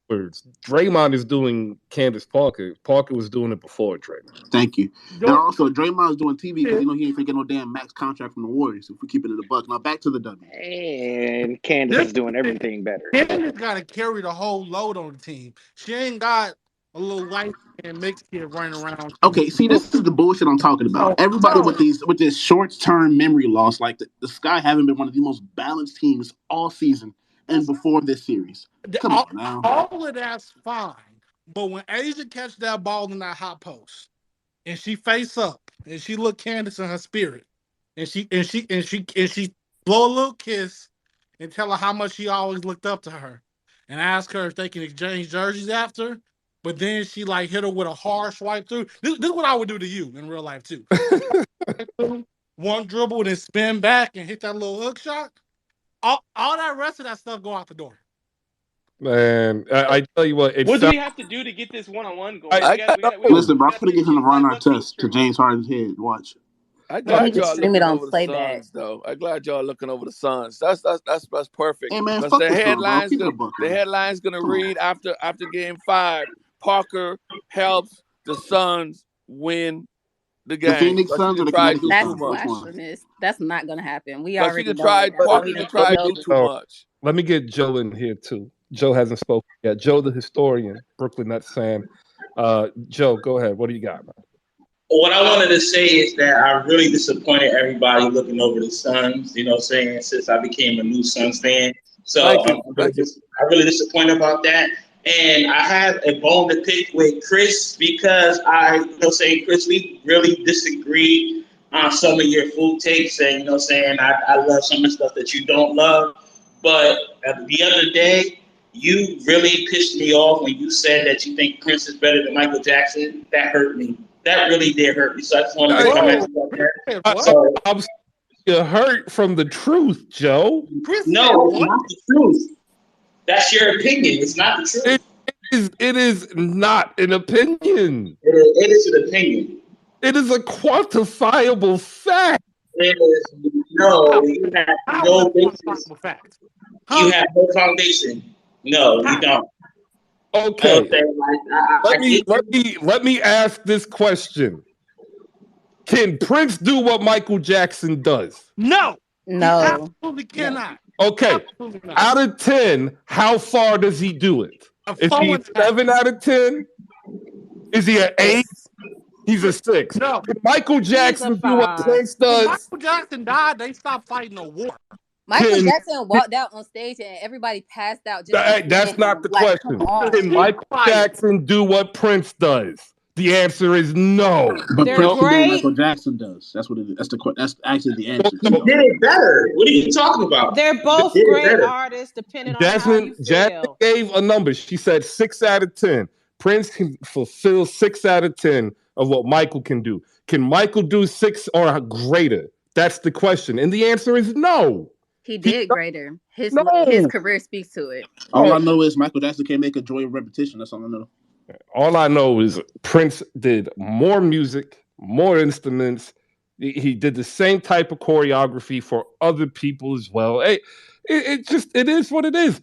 Draymond is doing Candace Parker. Parker was doing it before Draymond. Thank you. And also, Draymond's doing TV because he ain't taking no damn max contract from the Warriors. If we keep it in the buck. Now back to the W. And Candace is doing everything better. Candace got to carry the whole load on the team. She ain't got a little white and mixed kid running around. Okay, see, this is the bullshit I'm talking about. Everybody with this short-term memory loss, like the Sky haven't been one of the most balanced teams all season and before this series. Come on now. All of that's fine, but when Asia catch that ball in that hot post, and she face up, and she look Candace in her spirit, and she blow a little kiss, and tell her how much she always looked up to her, and ask her if they can exchange jerseys after. But then she hit her with a hard swipe through. This is what I would do to you in real life too. One dribble, then spin back and hit that little hook shot. All that rest of that stuff go out the door. Man, I tell you what. What do we have to do to get this one-on-one going? Listen, bro, I'm gonna give him the Reinhardt test to James Harden's head. Watch. I'm glad y'all looking over the Suns, though. I'm glad y'all looking over the Suns. That's perfect. Hey man, fuck the headline's gonna read after Game 5. Parker helps the Suns win the game. The Phoenix Suns or the Connecticut Suns? That's blasphemous. That's not gonna happen. We already tried. Parker tried to do too much. Let me get Joe in here too. Joe hasn't spoken yet. Joe, the historian, Brooklyn Nets fan. Joe, go ahead. What do you got, man? What I wanted to say is that I really disappointed everybody looking over the Suns, since I became a new Suns fan. So I'm really disappointed about that. And I have a bone to pick with Chris because Chris, we really disagree on some of your food takes. And, I love some of the stuff that you don't love. But the other day, you really pissed me off when you said that you think Prince is better than Michael Jackson. That hurt me. That really did hurt me. So I just wanted to comment about that. What? So I'm you hurt from the truth, Joe. Chris said no, it's what? not the truth. That's your opinion. It's not the truth. It is not an opinion. It is an opinion. It is a quantifiable fact. It is no. You have How is no that basis. possible fact? You have no foundation. No, you don't. Okay. Like, Let me ask this question. Can Prince do what Michael Jackson does? No. No. He absolutely cannot. Okay. Absolutely not. Out of 10, how far does he do it? Is he a 7 out of 10? Is he an 8? He's a 6. No. Can Michael Jackson do what Prince does? When Michael Jackson died, they stopped fighting a war. Michael Jackson walked out on stage and everybody passed out. That's not the question. Can Michael Jackson do what Prince does? The answer is no. But Prince can do what Michael Jackson does. That's what it is. That's actually the answer. He did it better. What are you talking about? They're both great artists, depending on how you feel. Jasmine gave a number. She said 6 out of 10. Prince can fulfill 6 out of 10 of what Michael can do. Can Michael do 6 or greater? That's the question. And the answer is no. He did greater. His career speaks to it. All I know is Michael Jackson can't make a joy of repetition. That's all I know. All I know is Prince did more music, more instruments. He did the same type of choreography for other people as well. Hey, it is what it is.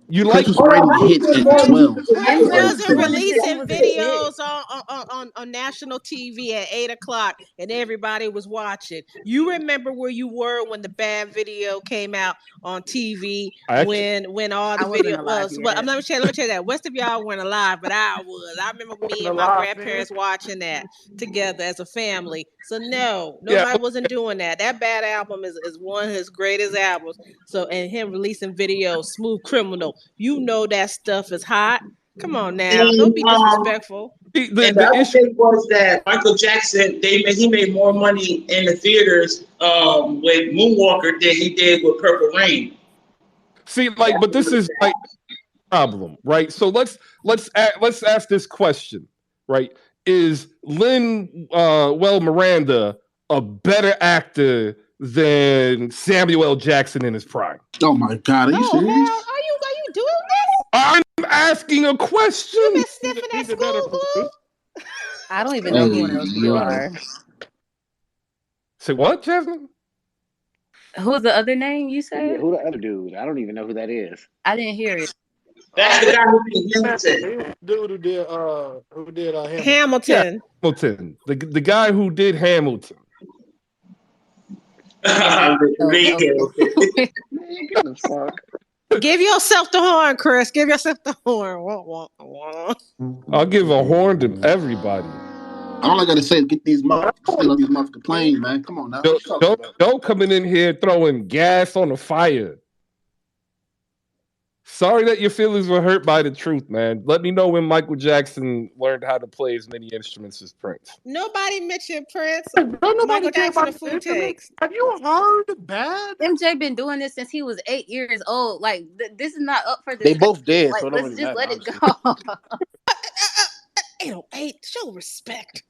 You like writing hits at 12. Prince wasn't releasing videos on national TV at 8:00 and everybody was watching. You remember where you were when the bad video came out on TV when all the video was. Well, let me tell you that. Rest of y'all weren't alive, but I was. I remember me and my grandparents watching that together as a family. So no, nobody wasn't doing that. That bad album is one of his greatest albums. So and him releasing videos, Smooth Criminal. You know that stuff is hot. Come on now, don't be disrespectful. The other thing was that Michael Jackson, he made more money in the theaters with Moonwalker than he did with Purple Rain. See, but this is like a problem, right? So let's ask this question, right? Is Lin-Manuel Miranda a better actor than Samuel L. Jackson in his prime? Oh my God, are you serious? Are you doing this? I'm asking a question. You been sniffing at school, Blue? I don't even know who those people are. Say what, Jasmine? Who's the other name you said? Yeah, who the other dude? I don't even know who that is. I didn't hear it. That's the guy who did Hamilton. Dude who did Hamilton. Yeah, Hamilton. The guy who did Hamilton. Give yourself the horn, Chris. Give yourself the horn. I'll give a horn to everybody. All I gotta say is get these motherfucking planes, man. Come on now. Don't coming in here throwing gas on the fire. Sorry that your feelings were hurt by the truth, man. Let me know when Michael Jackson learned how to play as many instruments as Prince. Nobody mentioned Prince. Michael Jackson and Food Takes. Have you heard bad? MJ been doing this since he was 8 years old. Like this is not up for this. They both dead, like, so let's really just matter, let it go. 808. Show respect.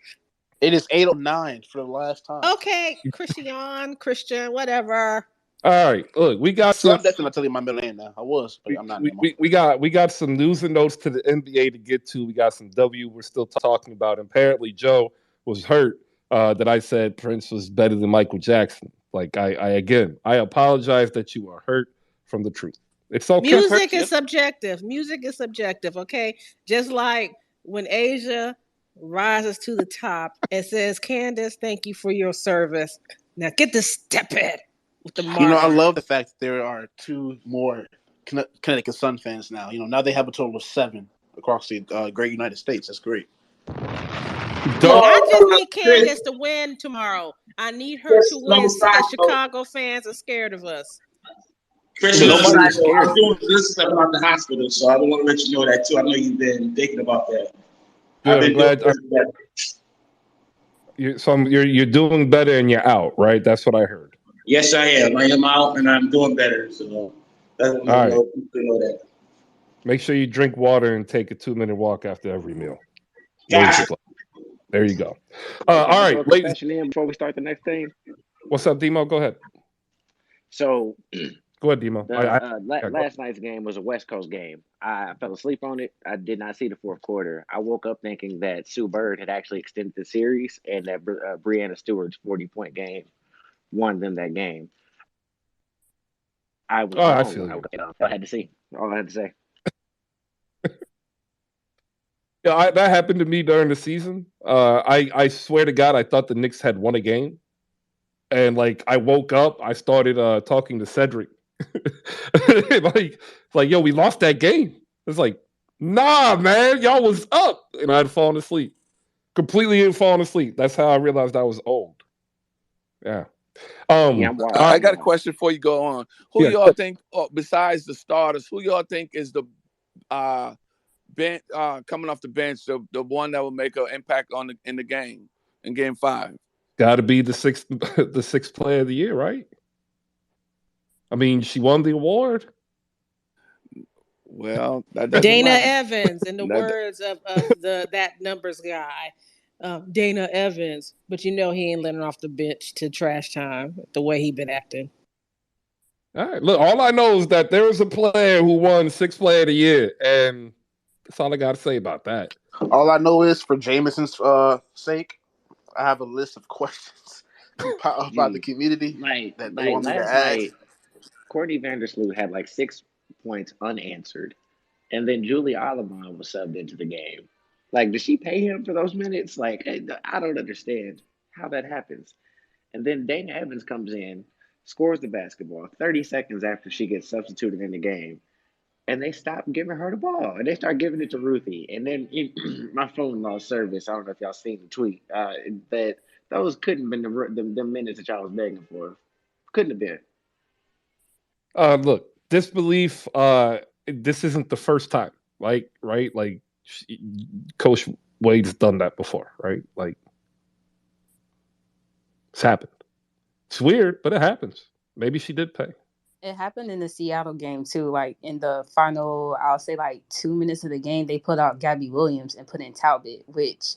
It is 809 for the last time. Okay, Christian, whatever. All right, look, we got some. I'm definitely not telling you my middle name now. I was, but I'm not anymore. We got some news and notes to the NBA to get to. We got some W we're still talking about. Apparently, Joe was hurt that I said Prince was better than Michael Jackson. Like I apologize that you are hurt from the truth. It's okay. Music is subjective. Music is subjective. Okay, just like when Asia rises to the top and says, "Candace, thank you for your service." Now get the step in. I love the fact that there are 2 more Connecticut Sun fans now. Now they have a total of 7 across the great United States. That's great. I just need Candace to win tomorrow. I need her to win. The Chicago fans are scared of us. Christian, I'm doing this stuff about the hospital, so I want to let you know that too. I know you've been thinking about that. Good, I'm glad. You're doing better and you're out, right? That's what I heard. Yes, I am. I am out and I'm doing better. So that's what I know that. Make sure you drink water and take a 2-minute walk after every meal. Raise Gotcha. your blood. There you go. Hey, can All I throw right, a ladies. confession in before we start the next thing? What's up, Demo? Go ahead. So Go ahead, Demo. Yeah, go. last night's game was a West Coast game. I fell asleep on it. I did not see the fourth quarter. I woke up thinking that Sue Bird had actually extended the series and that Brianna Stewart's 40-point game won them that game. I was Oh, I wrong feel when I you. woke up. I had to see. All I had to say. Yeah, that happened to me during the season. I swear to God, I thought the Knicks had won a game, and like I woke up, I started talking to Cedric, like yo, we lost that game. It's like, nah, man, y'all was up, and I'd fallen asleep, completely had fallen asleep. That's how I realized I was old. Yeah. Yeah, Um. I'm washed. I I'm got a washed. question before you go on. Who Yeah. y'all think, besides the starters, who y'all think is the uh, bench coming off the bench, the one that will make an impact in the game in Game 5? Got to be the sixth, the sixth player of the year, right? I mean, she won the award. Well, that doesn't Dana matter. Evans, in the That, words of that numbers guy, Dana Evans. But you know he ain't letting off the bench to trash time the way he been acting. All right. Look, all I know is that there was a player who won sixth player of the year, and that's all I got to say about that. All I know is for Jameson's sake, I have a list of questions about the Dude, community like that they like want me to last ask. night, Courtney Vandersloot had like 6 points unanswered, and then Julie Alabama was subbed into the game. Like, did she pay him for those minutes? Like, I don't understand how that happens. And then Dana Evans comes in, scores the basketball 30 seconds after she gets substituted in the game, and they stop giving her the ball and they start giving it to Ruthie. And then my phone lost service. I don't know if y'all seen the tweet that those couldn't have been the minutes that y'all was begging for. Couldn't have been. Look, disbelief. This isn't the first time, like right? Like Coach Wade's done that before, right? Like it's happened. It's weird, but it happens. Maybe she did pay. It happened in the Seattle game too. Like in the final, I'll say like 2 minutes of the game, they put out Gabby Williams and put in Talbot, which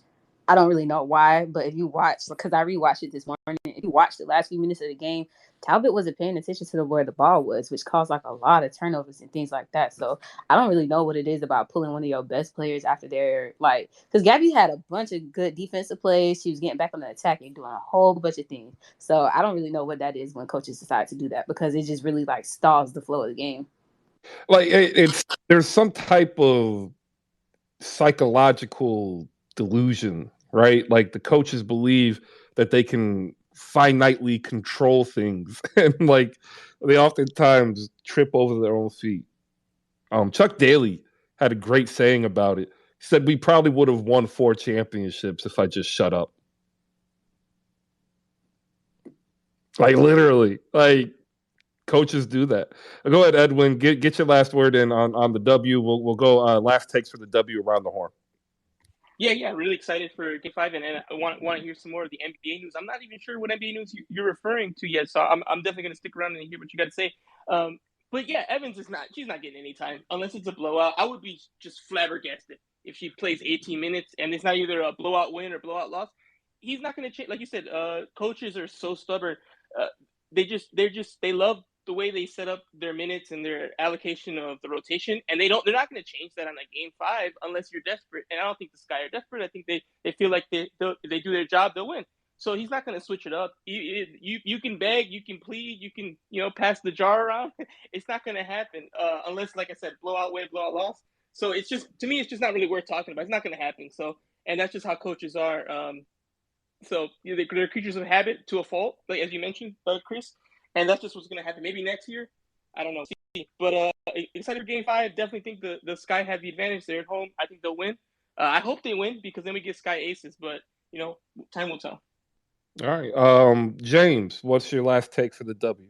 I don't really know why. But if you watch, because I rewatched it this morning, if you watch the last few minutes of the game, Talbot wasn't paying attention to where the ball was, which caused like a lot of turnovers and things like that. So I don't really know what it is about pulling one of your best players after they're like, because Gabby had a bunch of good defensive plays. She was getting back on the attack and doing a whole bunch of things. So I don't really know what that is when coaches decide to do that because it just really like stalls the flow of the game. Like it's there's some type of psychological delusion, right? Like the coaches believe that they can finitely control things, and like they oftentimes trip over their own feet. Chuck Daly had a great saying about it. He said, "We probably would have won 4 championships if I just shut up." Like literally, like coaches do that. Go ahead, Edwin. Get your last word in on the W. We'll go last takes for the W around the horn. Yeah, really excited for Game 5, and I want to hear some more of the NBA news. I'm not even sure what NBA news you're referring to yet, so I'm definitely going to stick around and hear what you got to say. But yeah, Evans she's not getting any time unless it's a blowout. I would be just flabbergasted if she plays 18 minutes and it's not either a blowout win or blowout loss. He's not going to change. Like you said, coaches are so stubborn. Uh, they love the way they set up their minutes and their allocation of the rotation, and they're not going to change that on a Game 5 unless you're desperate. And I don't think the Sky are desperate. I think they feel like they do their job, they'll win. So he's not going to switch it up. You can beg, you can plead, you can pass the jar around. It's not going to happen unless, like I said, blowout win, blowout loss. So it's just, to me, it's just not really worth talking about. It's not going to happen. So, and that's just how coaches are. So they're creatures of habit to a fault, like as you mentioned, Chris, and that's just what's going to happen. Maybe next year, I don't know. But excited for Game 5. Definitely think the Sky have the advantage. They're at home. I think they'll win. I hope they win because then we get Sky aces. But time will tell. All right, James, what's your last take for the W?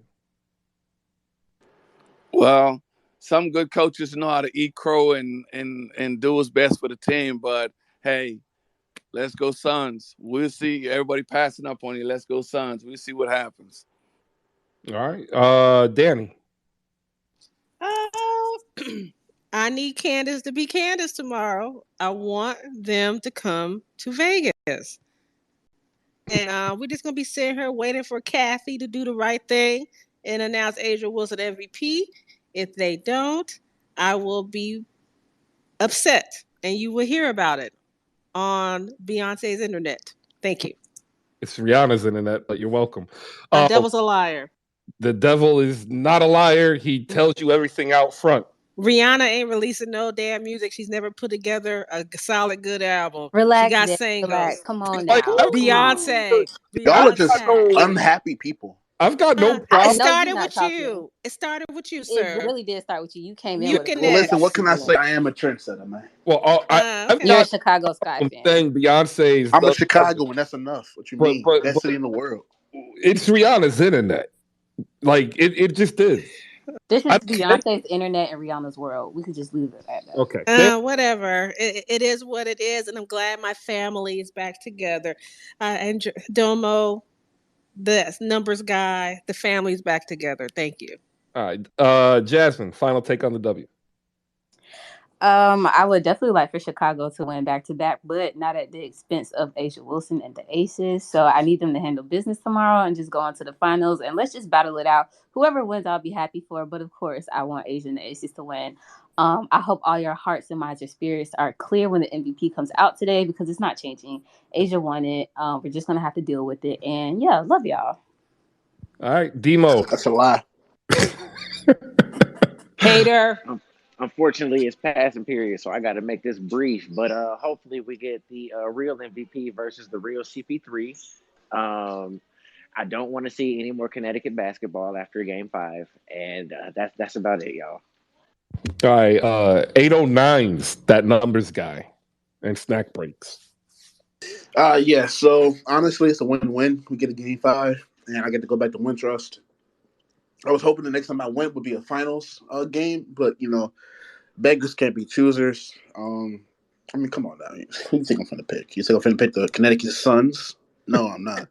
well, some good coaches know how to eat crow and do what's best for the team. But hey, let's go Suns. We'll see. Everybody passing up on you. Let's go Suns. We'll see what happens. All right, Danny. Uh, I need Candace to be Candace tomorrow. I want them to come to Vegas. And we're just going to be sitting here waiting for Kathy to do the right thing and announce Asia Wilson MVP. If they don't, I will be upset and you will hear about it on Beyonce's internet. Thank you. It's Rihanna's internet, but you're welcome. The devil's a liar. The devil is not a liar. He tells you everything out front. Rihanna ain't releasing no damn music. She's never put together a solid good album. Relax, she got Dick, singles. relax. Come on Like, now. Beyonce. Y'all are I've got just Beyonce. unhappy people. I've got no It problem. No, you're started not with talking. you. It started with you, It sir. really did start with you. You came in You with a Well, listen, what can I energy. say? I am a trendsetter, man. Well, I've okay. You're a got Chicago Sky fan. saying Beyonce's I'm a the, Chicagoan. That's enough. What you mean? but Best city in the world. it's Rihanna's internet. Like it just is. This is I, Beyonce's internet and Rihanna's world. We could just leave it at that. okay. Whatever. It is what it is, and I'm glad my family is back together. And Domo, the numbers guy, the family's back together. Thank you. All right. Jasmine, final take on the W. I would definitely like for Chicago to win back to back, but not at the expense of Asia Wilson and the Aces. So I need them to handle business tomorrow and just go on to the finals and let's just battle it out. Whoever wins, I'll be happy for. But of course, I want Asia and the Aces to win. I hope all your hearts and minds and spirits are clear when the MVP comes out today because it's not changing. Asia won it. We're just gonna have to deal with it. And yeah, love y'all. All right, Demo. That's a lie. Hater. Unfortunately, it's passing period, so I got to make this brief. But hopefully, we get the real MVP versus the real CP3. Um, I don't want to see any more Connecticut basketball after Game 5, and that's about it, y'all. All right, 809's that numbers guy and snack breaks. Yeah. So honestly, it's a win-win. We get a Game 5, and I get to go back to Wintrust. I was hoping the next time I went would be a finals game, but beggars can't be choosers. I mean, come on now. Who do you think I'm going to pick? You think I'm going to pick the Connecticut Suns? No, I'm not.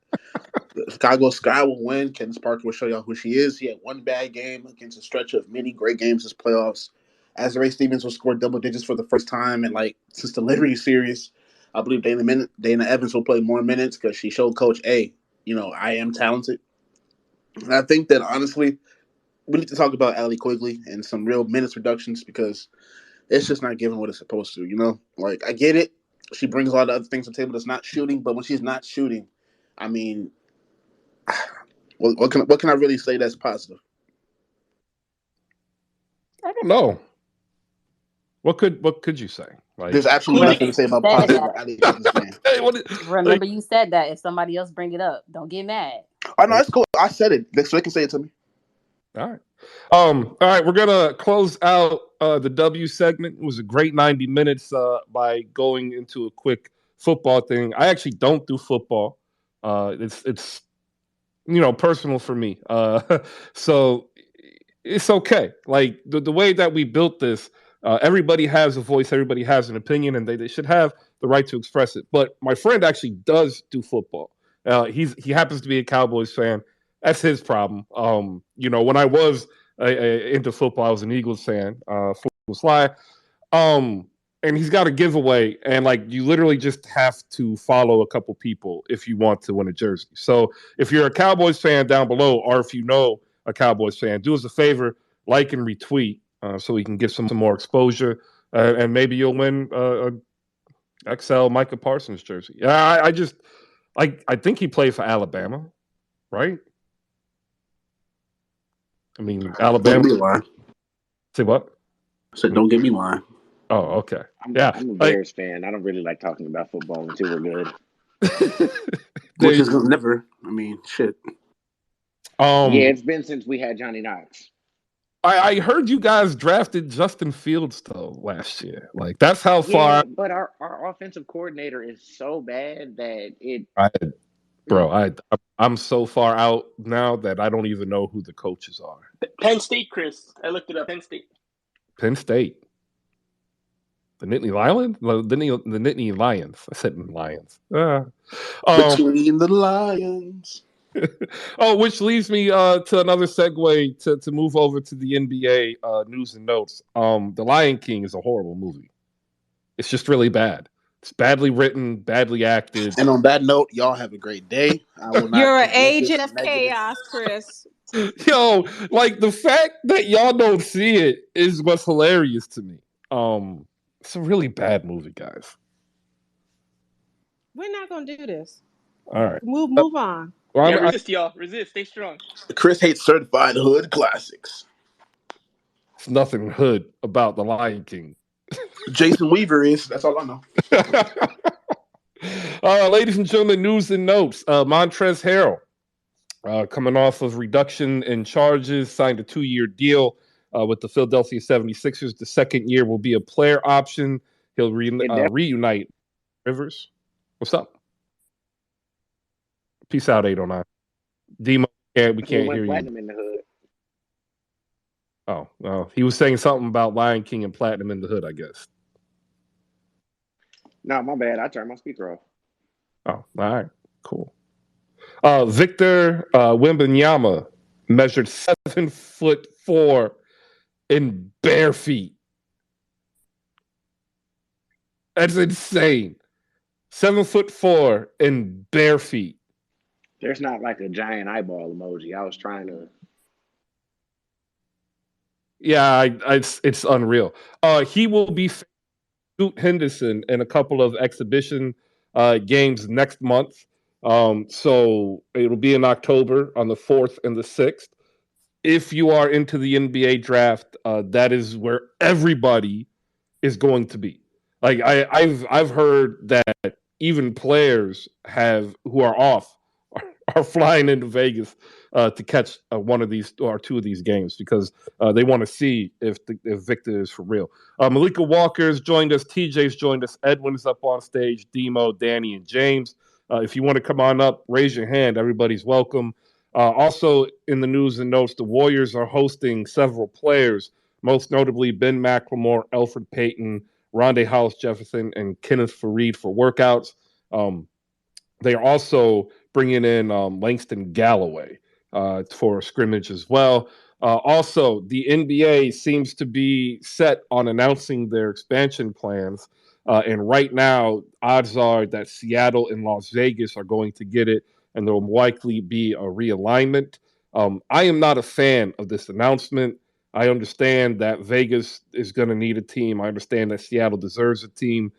The Chicago Sky will win. Candace Parker will show y'all who she is. He had one bad game against a stretch of many great games this playoffs. Azrae Stevens will score double digits for the first time in since the Liberty series. I believe Dana Evans will play more minutes because she showed Coach A, I am talented. And I think that honestly, we need to talk about Allie Quigley and some real minutes reductions because it's just not giving what it's supposed to. Like, I get it. She brings a lot of other things to the table that's not shooting, but when she's not shooting, I mean, what can I really say that's positive? I don't know. What could you say? Like, there's absolutely nothing to say about positive about Allie Quigley's game. Remember, you said that if somebody else bring it up, don't get mad. Oh no, that's cool. I said it, so they can say it to me. All right. All right, we're gonna close out the W segment. It was a great 90 minutes by going into a quick football thing. I actually don't do football. It's personal for me. So it's okay. Like the way that we built this, everybody has a voice, everybody has an opinion, and they should have the right to express it. But my friend actually does do football. He happens to be a Cowboys fan. That's his problem. When I was into football, I was an Eagles fan. Sly. And he's got a giveaway, and you literally just have to follow a couple people if you want to win a jersey. So if you're a Cowboys fan down below, or if you know a Cowboys fan, do us a favor, like and retweet, so we can get some more exposure, and maybe you'll win a XL Micah Parsons jersey. Yeah, I think he played for Alabama, right? I mean, Alabama. Don't be lying. Say what? I said, don't get me lying. Oh, okay. I'm a Bears fan. I don't really like talking about football until we're good. Which is never. I mean, shit. Yeah, it's been since we had Johnny Knox. I heard you guys drafted Justin Fields though last year. That's how far. But our offensive coordinator is so bad that it. I'm so far out now that I don't even know who the coaches are. Penn State, Chris. I looked it up. Penn State. The Nittany Lions? The Nittany Lions. I said Lions. Between the Lions. Oh, which leads me to another segue to move over to the NBA news and notes. The Lion King is a horrible movie. It's just really bad. It's badly written, badly acted. And on that note, y'all have a great day. I will not You're an promote agent this of negative. chaos, Chris. Yo, like the fact that y'all don't see it is what's hilarious to me. It's a really bad movie, guys. We're not gonna do this. All right. Move on. Well, Yeah, resist, y'all. Resist. Stay strong. Chris hates certified hood classics. it's nothing hood about the Lion King. Jason Weaver is. That's all I know. Ladies and gentlemen, news and notes. Montrezl Harrell, coming off of reduction in charges, signed a 2-year deal with the Philadelphia 76ers. The second year will be a player option. He'll reunite Rivers. What's up? Peace out, 809. Demo, we can't hear you. In the hood. Oh, well, he was saying something about Lion King and Platinum in the Hood, I guess. No, my bad. I turned my speaker off. Oh, all right. Cool. Victor Wembanyama measured 7'4" in bare feet. That's insane. 7'4" in bare feet. There's not like a giant eyeball emoji. I was trying to. Yeah, it's unreal. He will be Scoot Henderson in a couple of exhibition games next month. So it'll be in October on the 4th and the 6th. If you are into the NBA draft, that is where everybody is going to be. Like I've heard that even players who are off are flying into Vegas to catch one of these or two of these games because they want to see if Victor is for real. Malika Walker's joined us, TJ's joined us, Edwin's up on stage, Demo, Danny, and James. If you want to come on up, raise your hand. Everybody's welcome. Also in the news and notes, the Warriors are hosting several players, most notably Ben McLemore, Elfrid Payton, Rondé Hollis-Jefferson, and Kenneth Faried for workouts. They are also bringing in Langston Galloway for a scrimmage as well. Also, the NBA seems to be set on announcing their expansion plans. And right now, odds are that Seattle and Las Vegas are going to get it, and there will likely be a realignment. I am not a fan of this announcement. I understand that Vegas is going to need a team. I understand that Seattle deserves a team.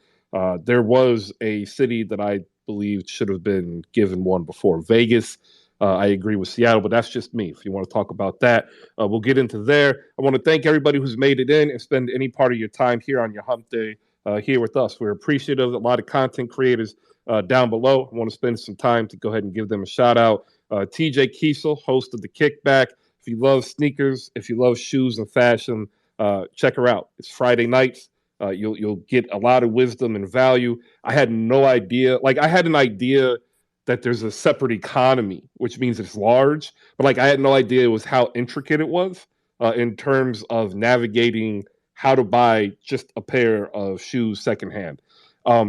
There was a city that I believed should have been given one before Vegas. I agree with Seattle, but that's just me. If you want to talk about that, we'll get into there. I want to thank everybody who's made it in and spend any part of your time here on your hump day here with us. We're appreciative. A lot of content creators down below. I want to spend some time to go ahead and give them a shout out. TJ Kiesel, host of The Kickback. If you love sneakers, if you love shoes and fashion, check her out. It's Friday nights. You'll get a lot of wisdom and value. I had no idea. Like I had an idea that there's a separate economy, which means it's large, but like I had no idea it was how intricate it was in terms of navigating how to buy just a pair of shoes secondhand.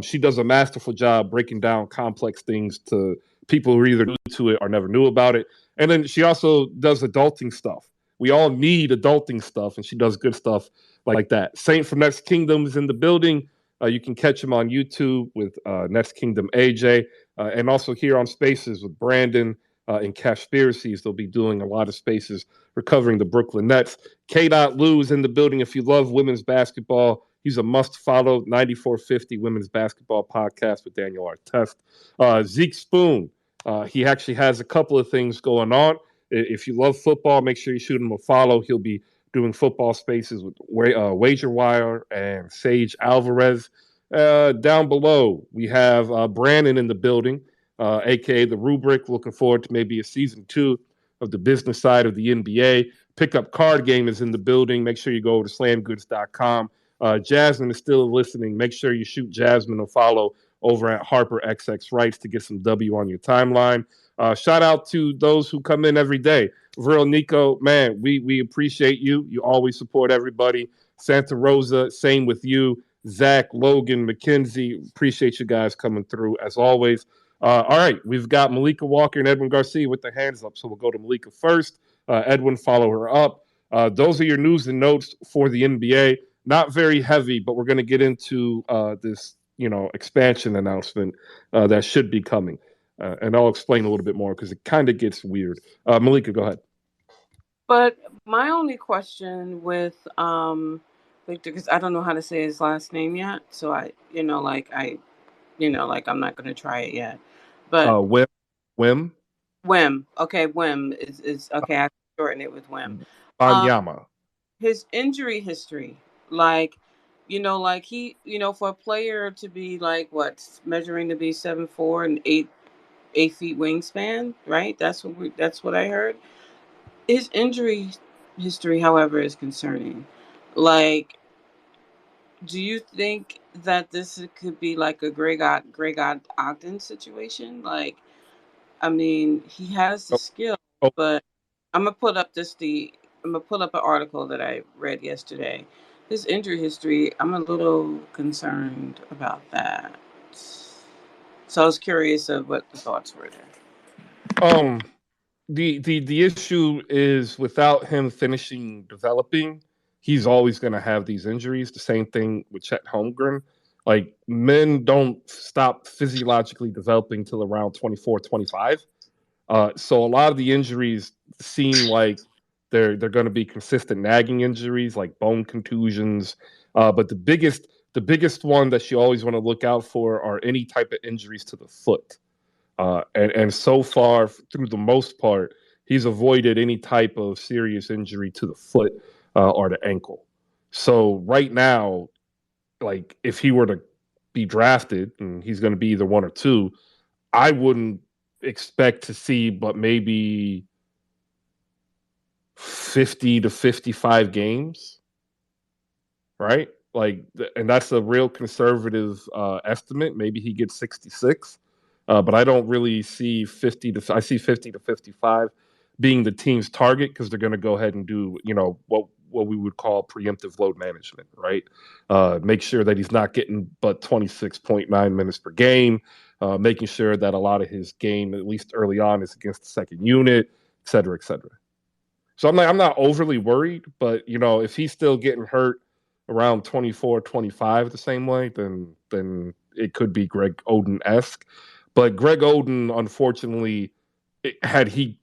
She does a masterful job breaking down complex things to people who are either new to it or never knew about it. And then she also does adulting stuff. We all need adulting stuff, and she does good stuff like that. Saint from Next Kingdom is in the building. You can catch him on YouTube with Next Kingdom AJ, and also here on Spaces with Brandon and Cashspiracies. They'll be doing a lot of spaces recovering the Brooklyn Nets. K. Lou is in the building. If you love women's basketball, he's a must-follow 9450 Women's Basketball Podcast with Daniel Artest. Zeke Spoon, he actually has a couple of things going on. If you love football, make sure you shoot him a follow. He'll be doing football spaces with Wager Wire and Sage Alvarez. Down below, we have Brandon in the building, a.k.a. The Rubric. Looking forward to maybe a season 2 of the business side of the NBA. Pickup Card Game is in the building. Make sure you go over to slamgoods.com. Jasmine is still listening. Make sure you shoot Jasmine a follow over at Harper XX Rights to get some W on your timeline. Shout out to those who come in every day. Real Nico, man, we appreciate you. You always support everybody. Santa Rosa, same with you. Zach, Logan, McKenzie, appreciate you guys coming through as always. All right, we've got Malika Walker and Edwin Garcia with their hands up, so we'll go to Malika first. Edwin, follow her up. Those are your news and notes for the NBA. Not very heavy, but we're going to get into this, expansion announcement that should be coming, and I'll explain a little bit more because it kind of gets weird. Malika, go ahead. But my only question with Victor, because I don't know how to say his last name yet, so I'm not gonna try it yet. But Wim, Wim, Wim, okay, Wim is okay. I can shorten it with Wim. Um, Banyama. his injury history, like, for a player to be like what measuring to be 7'4" and 8 feet wingspan, right? That's what I heard. His injury history, however, is concerning. Like, do you think that this could be like a Greg Ogden situation? Like, I mean, he has the Oh, skill, oh, but I'm gonna put up I'm gonna pull up an article that I read yesterday. His injury history, I'm a little concerned about that. So I was curious of what the thoughts were there. um, the issue is without him finishing developing, he's always going to have these injuries. The same thing with Chet Holmgren. Like men don't stop physiologically developing till around 24, 25. So a lot of the injuries seem like they're going to be consistent nagging injuries like bone contusions. But the biggest one that you always want to look out for are any type of injuries to the foot. And so far, through the most part, he's avoided any type of serious injury to the foot or the ankle. So right now, like if he were to be drafted, and he's going to be either one or two, I wouldn't expect to see, but maybe 50 to 55 games, right? Like, and that's a real conservative estimate. Maybe he gets 66. But I don't really see 50 to I see 50 to 55 being the team's target because they're going to go ahead and do what we would call preemptive load management, right? Make sure that he's not getting but 26.9 minutes per game, making sure that a lot of his game, at least early on, is against the second unit, et cetera, et cetera. So I'm not overly worried, but if he's still getting hurt around 24, 25 the same way, then it could be Greg Oden esque. But Greg Oden, unfortunately, had he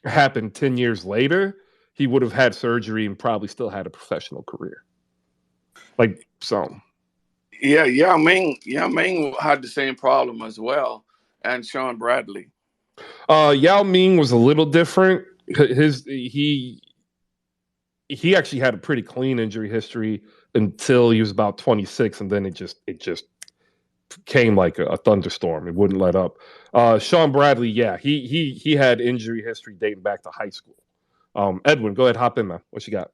happened 10 years later, he would have had surgery and probably still had a professional career. Like so. Yeah, Yao Ming had the same problem as well, and Sean Bradley. Yao Ming was a little different. He actually had a pretty clean injury history until he was about 26, and then it just came like a thunderstorm. It wouldn't let up. Sean Bradley, yeah, he had injury history dating back to high school. Edwin, go ahead, hop in, man. What you got?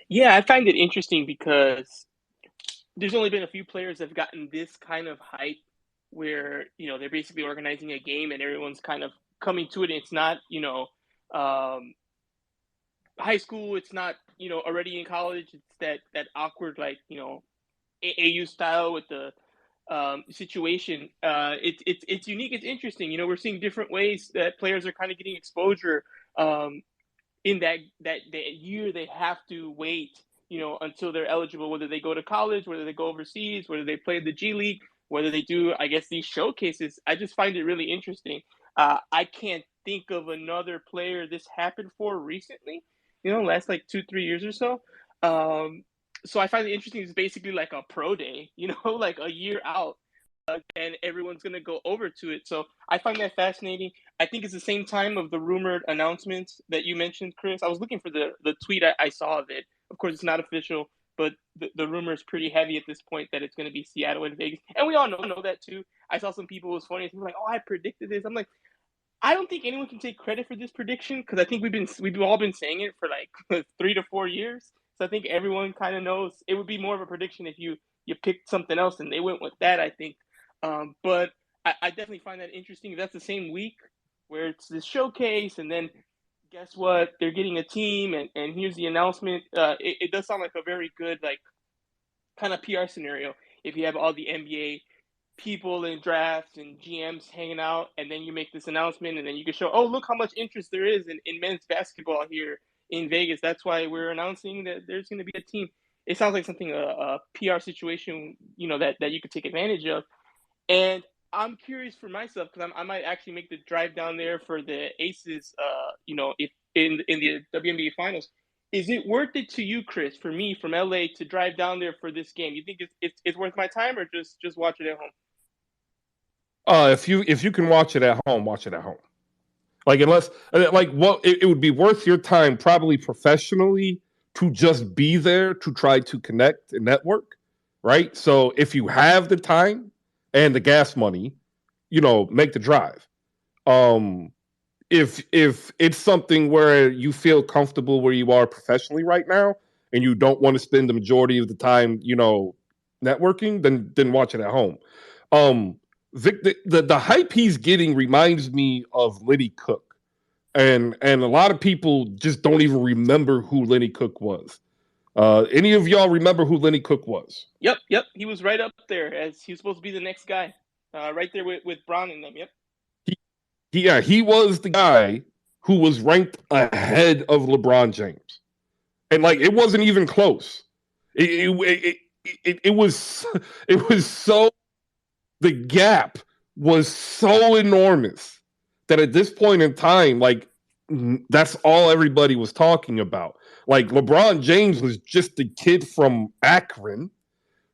Yeah, I find it interesting because there's only been a few players that have gotten this kind of hype where, they're basically organizing a game and everyone's kind of coming to it. And it's not, um, high school. It's not, already in college. It's that awkward, like, AAU style with the situation. It's unique. It's interesting. We're seeing different ways that players are kind of getting exposure. In that year they have to wait until they're eligible, whether they go to college, whether they go overseas, whether they play the G League, whether they do, I guess, these showcases. I just find it really interesting. I can't think of another player this happened for recently, last like 2-3 years or so. So I find it interesting. It's basically like a pro day, like a year out, and everyone's going to go over to it. So I find that fascinating. I think it's the same time of the rumored announcements that you mentioned, Chris. I was looking for the tweet I saw of it. Of course, it's not official, but the rumor is pretty heavy at this point that it's going to be Seattle and Vegas. And we all know that too. I saw some people, it was funny, they were like, oh, I predicted this. I'm like, I don't think anyone can take credit for this prediction because I think we've all been saying it for like 3 to 4 years. So I think everyone kind of knows it would be more of a prediction if you picked something else and they went with that. I think, but I definitely find that interesting. That's the same week where it's this showcase, and then guess what? They're getting a team, and here's the announcement. It does sound like a very good like kind of PR scenario. if you have all the NBA people in drafts and GMs hanging out, and then you make this announcement, and then you can show, oh, look how much interest there is in men's basketball here in Vegas. That's why we're announcing that there's going to be a team. It sounds like something a PR situation, that you could take advantage of. And I'm curious for myself because I might actually make the drive down there for the Aces. If in the WNBA finals, is it worth it to you, Chris, for me from LA to drive down there for this game? You think it's worth my time, or just watch it at home? If you can watch it at home, watch it at home. Like unless it would be worth your time probably professionally to just be there to try to connect and network, right? So if you have the time and the gas money, make the drive. Um, if it's something where you feel comfortable where you are professionally right now and you don't want to spend the majority of the time, networking, then watch it at home. Vic, the hype he's getting reminds me of Lenny Cook, and a lot of people just don't even remember who Lenny Cook was. Any of y'all remember who Lenny Cook was? Yep. He was right up there as he was supposed to be the next guy, right there with Braun and them. Yep. He was the guy who was ranked ahead of LeBron James, and it wasn't even close. It was it was so the gap was so enormous that at this point in time, that's all everybody was talking about. Like LeBron James was just a kid from Akron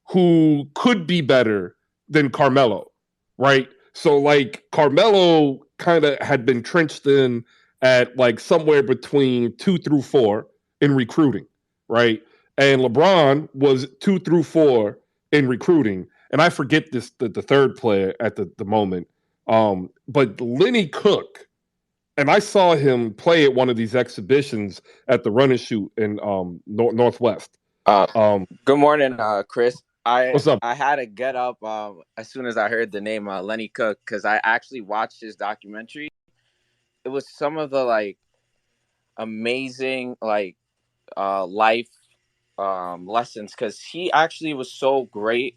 who could be better than Carmelo, right? So Carmelo kind of had been trenched in at somewhere between 2 through 4 in recruiting, right? And LeBron was 2 through 4 in recruiting. And I forget the third player at the moment. But Lenny Cook, and I saw him play at one of these exhibitions at the Run and Shoot in Northwest. Good morning, Chris. What's up? I had to get up as soon as I heard the name Lenny Cook because I actually watched his documentary. It was some of the amazing life lessons because he actually was so great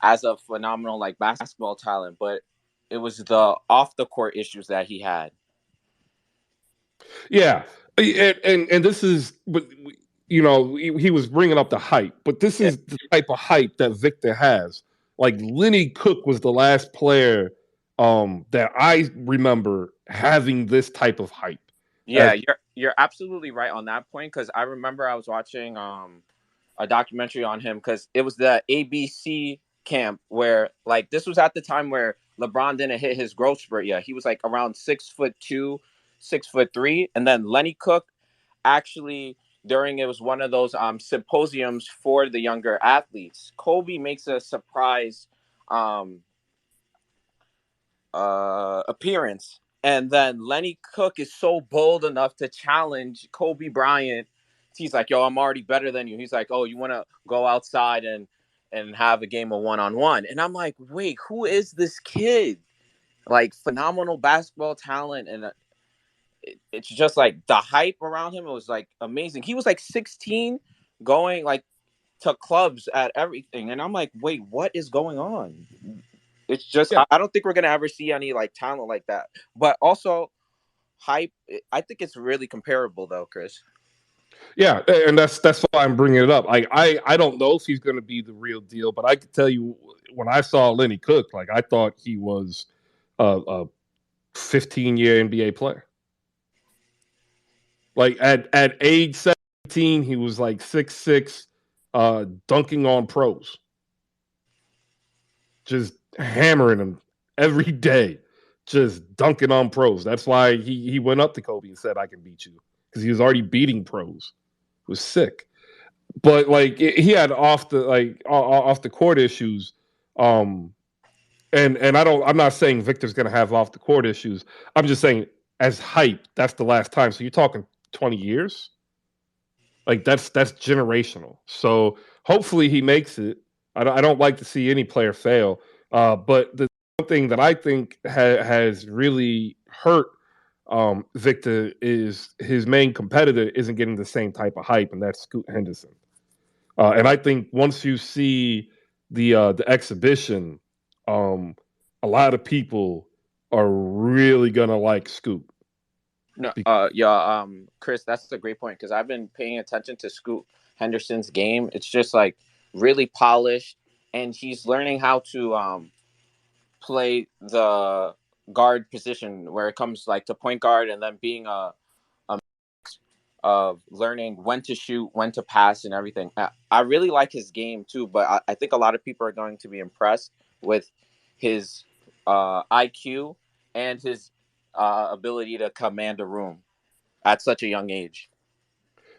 as a phenomenal basketball talent, but it was the off the court issues that he had. Yeah, and this is, but he was bringing up the hype, but this is the type of hype that Victor has. Like Lenny Cook was the last player that I remember having this type of hype. Yeah, you're absolutely right on that point because I remember I was watching a documentary on him because it was the ABC camp where this was at the time where LeBron didn't hit his growth spurt yet. He was around 6'2", 6'3", and then Lenny Cook actually it was one of those symposiums for the younger athletes. Kobe makes a surprise appearance, and then Lenny Cook is so bold enough to challenge Kobe Bryant. He's like, yo, I'm already better than you. He's like, oh, you want to go outside and have a game of one-on-one? And I'm like, wait, who is this kid? Phenomenal basketball talent. And it's just the hype around him. It was amazing. He was 16 going to clubs at everything. And I'm like, wait, what is going on? It's just, I don't think we're going to ever see any talent like that. But also hype, I think it's really comparable though, Chris. Yeah, and that's why I'm bringing it up. I don't know if he's going to be the real deal, but I can tell you when I saw Lenny Cook, I thought he was a 15-year NBA player. At age 17, he was 6'6", dunking on pros, just hammering them every day, just dunking on pros. That's why he went up to Kobe and said, "I can beat you," because he was already beating pros. It was sick, but he had off the court issues. And I'm not saying Victor's going to have off the court issues. I'm just saying as hype, that's the last time. So you're talking 20 years. That's generational. So hopefully he makes it. I don't like to see any player fail. But the thing that I think has really hurt Victor is his main competitor isn't getting the same type of hype, and that's Scoot Henderson. And I think once you see the exhibition, um, a lot of people are really gonna like Scoop. No, yeah, Chris, that's a great point because I've been paying attention to Scoot Henderson's game. It's just like really polished, and he's learning how to play the guard position where it comes like to point guard, and then being a of learning when to shoot, when to pass, and everything. I really like his game too, but I think a lot of people are going to be impressed with his IQ and his ability to command a room at such a young age.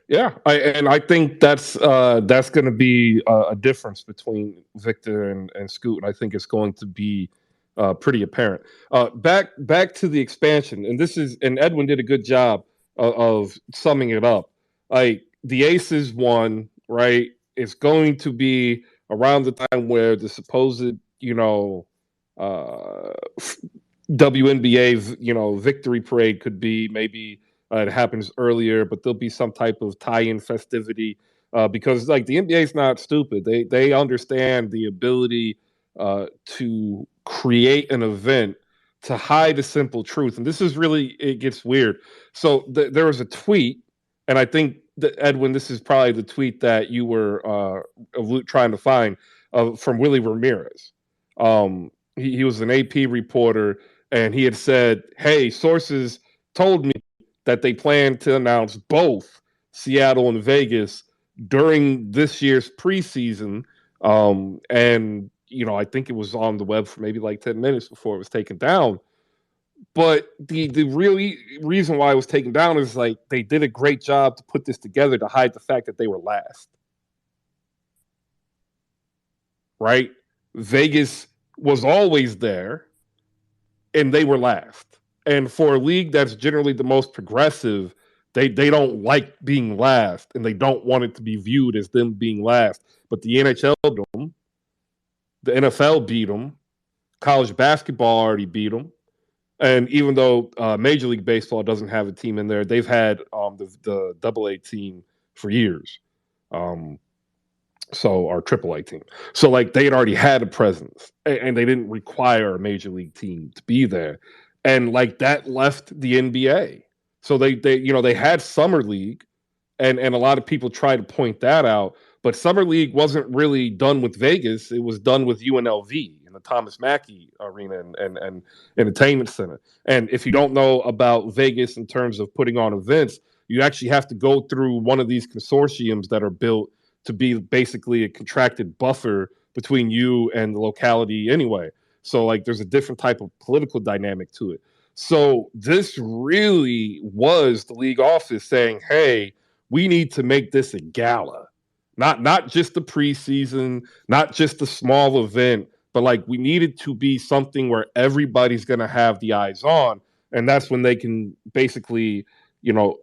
Yeah, and I think that's going to be a difference between Victor and Scoot, and I think it's going to be pretty apparent. Back to the expansion, and Edwin did a good job of summing it up. Like the Aces won, right? It's going to be around the time where the supposed, uh, WNBA, victory parade could be. Maybe it happens earlier, but there'll be some type of tie-in festivity because, like, the NBA is not stupid. They understand the ability to create an event to hide a simple truth, and this is really it gets weird. So there was a tweet, and I think that Edwin, this is probably the tweet that you were trying to find from Willie Ramirez. He was an AP reporter, and he had said, "Hey, sources told me that they plan to announce both Seattle and Vegas during this year's preseason." And I think it was on the web for maybe like 10 minutes before it was taken down. But the really reason why it was taken down is like they did a great job to put this together to hide the fact that they were last. Right? Vegas was always there and they were last. And for a league that's generally the most progressive, they don't like being last and they don't want it to be viewed as them being last. But the NHL beat them, the NFL beat them, college basketball already beat them. And even though Major League Baseball doesn't have a team in there, they've had the AA team for years. So our AAA team. So like they had already had a presence, and they didn't require a major league team to be there, and like that left the NBA. So they had summer league, and a lot of people try to point that out. But summer league wasn't really done with Vegas; it was done with UNLV in the Thomas Mackey Arena and Entertainment Center. And if you don't know about Vegas in terms of putting on events, you actually have to go through one of these consortiums that are built to be basically a contracted buffer between you and the locality anyway. So like there's a different type of political dynamic to it. So this really was the league office saying, "Hey, we need to make this a gala. Not just the preseason, not just a small event, but like we need it to be something where everybody's going to have the eyes on." And that's when they can basically, you know,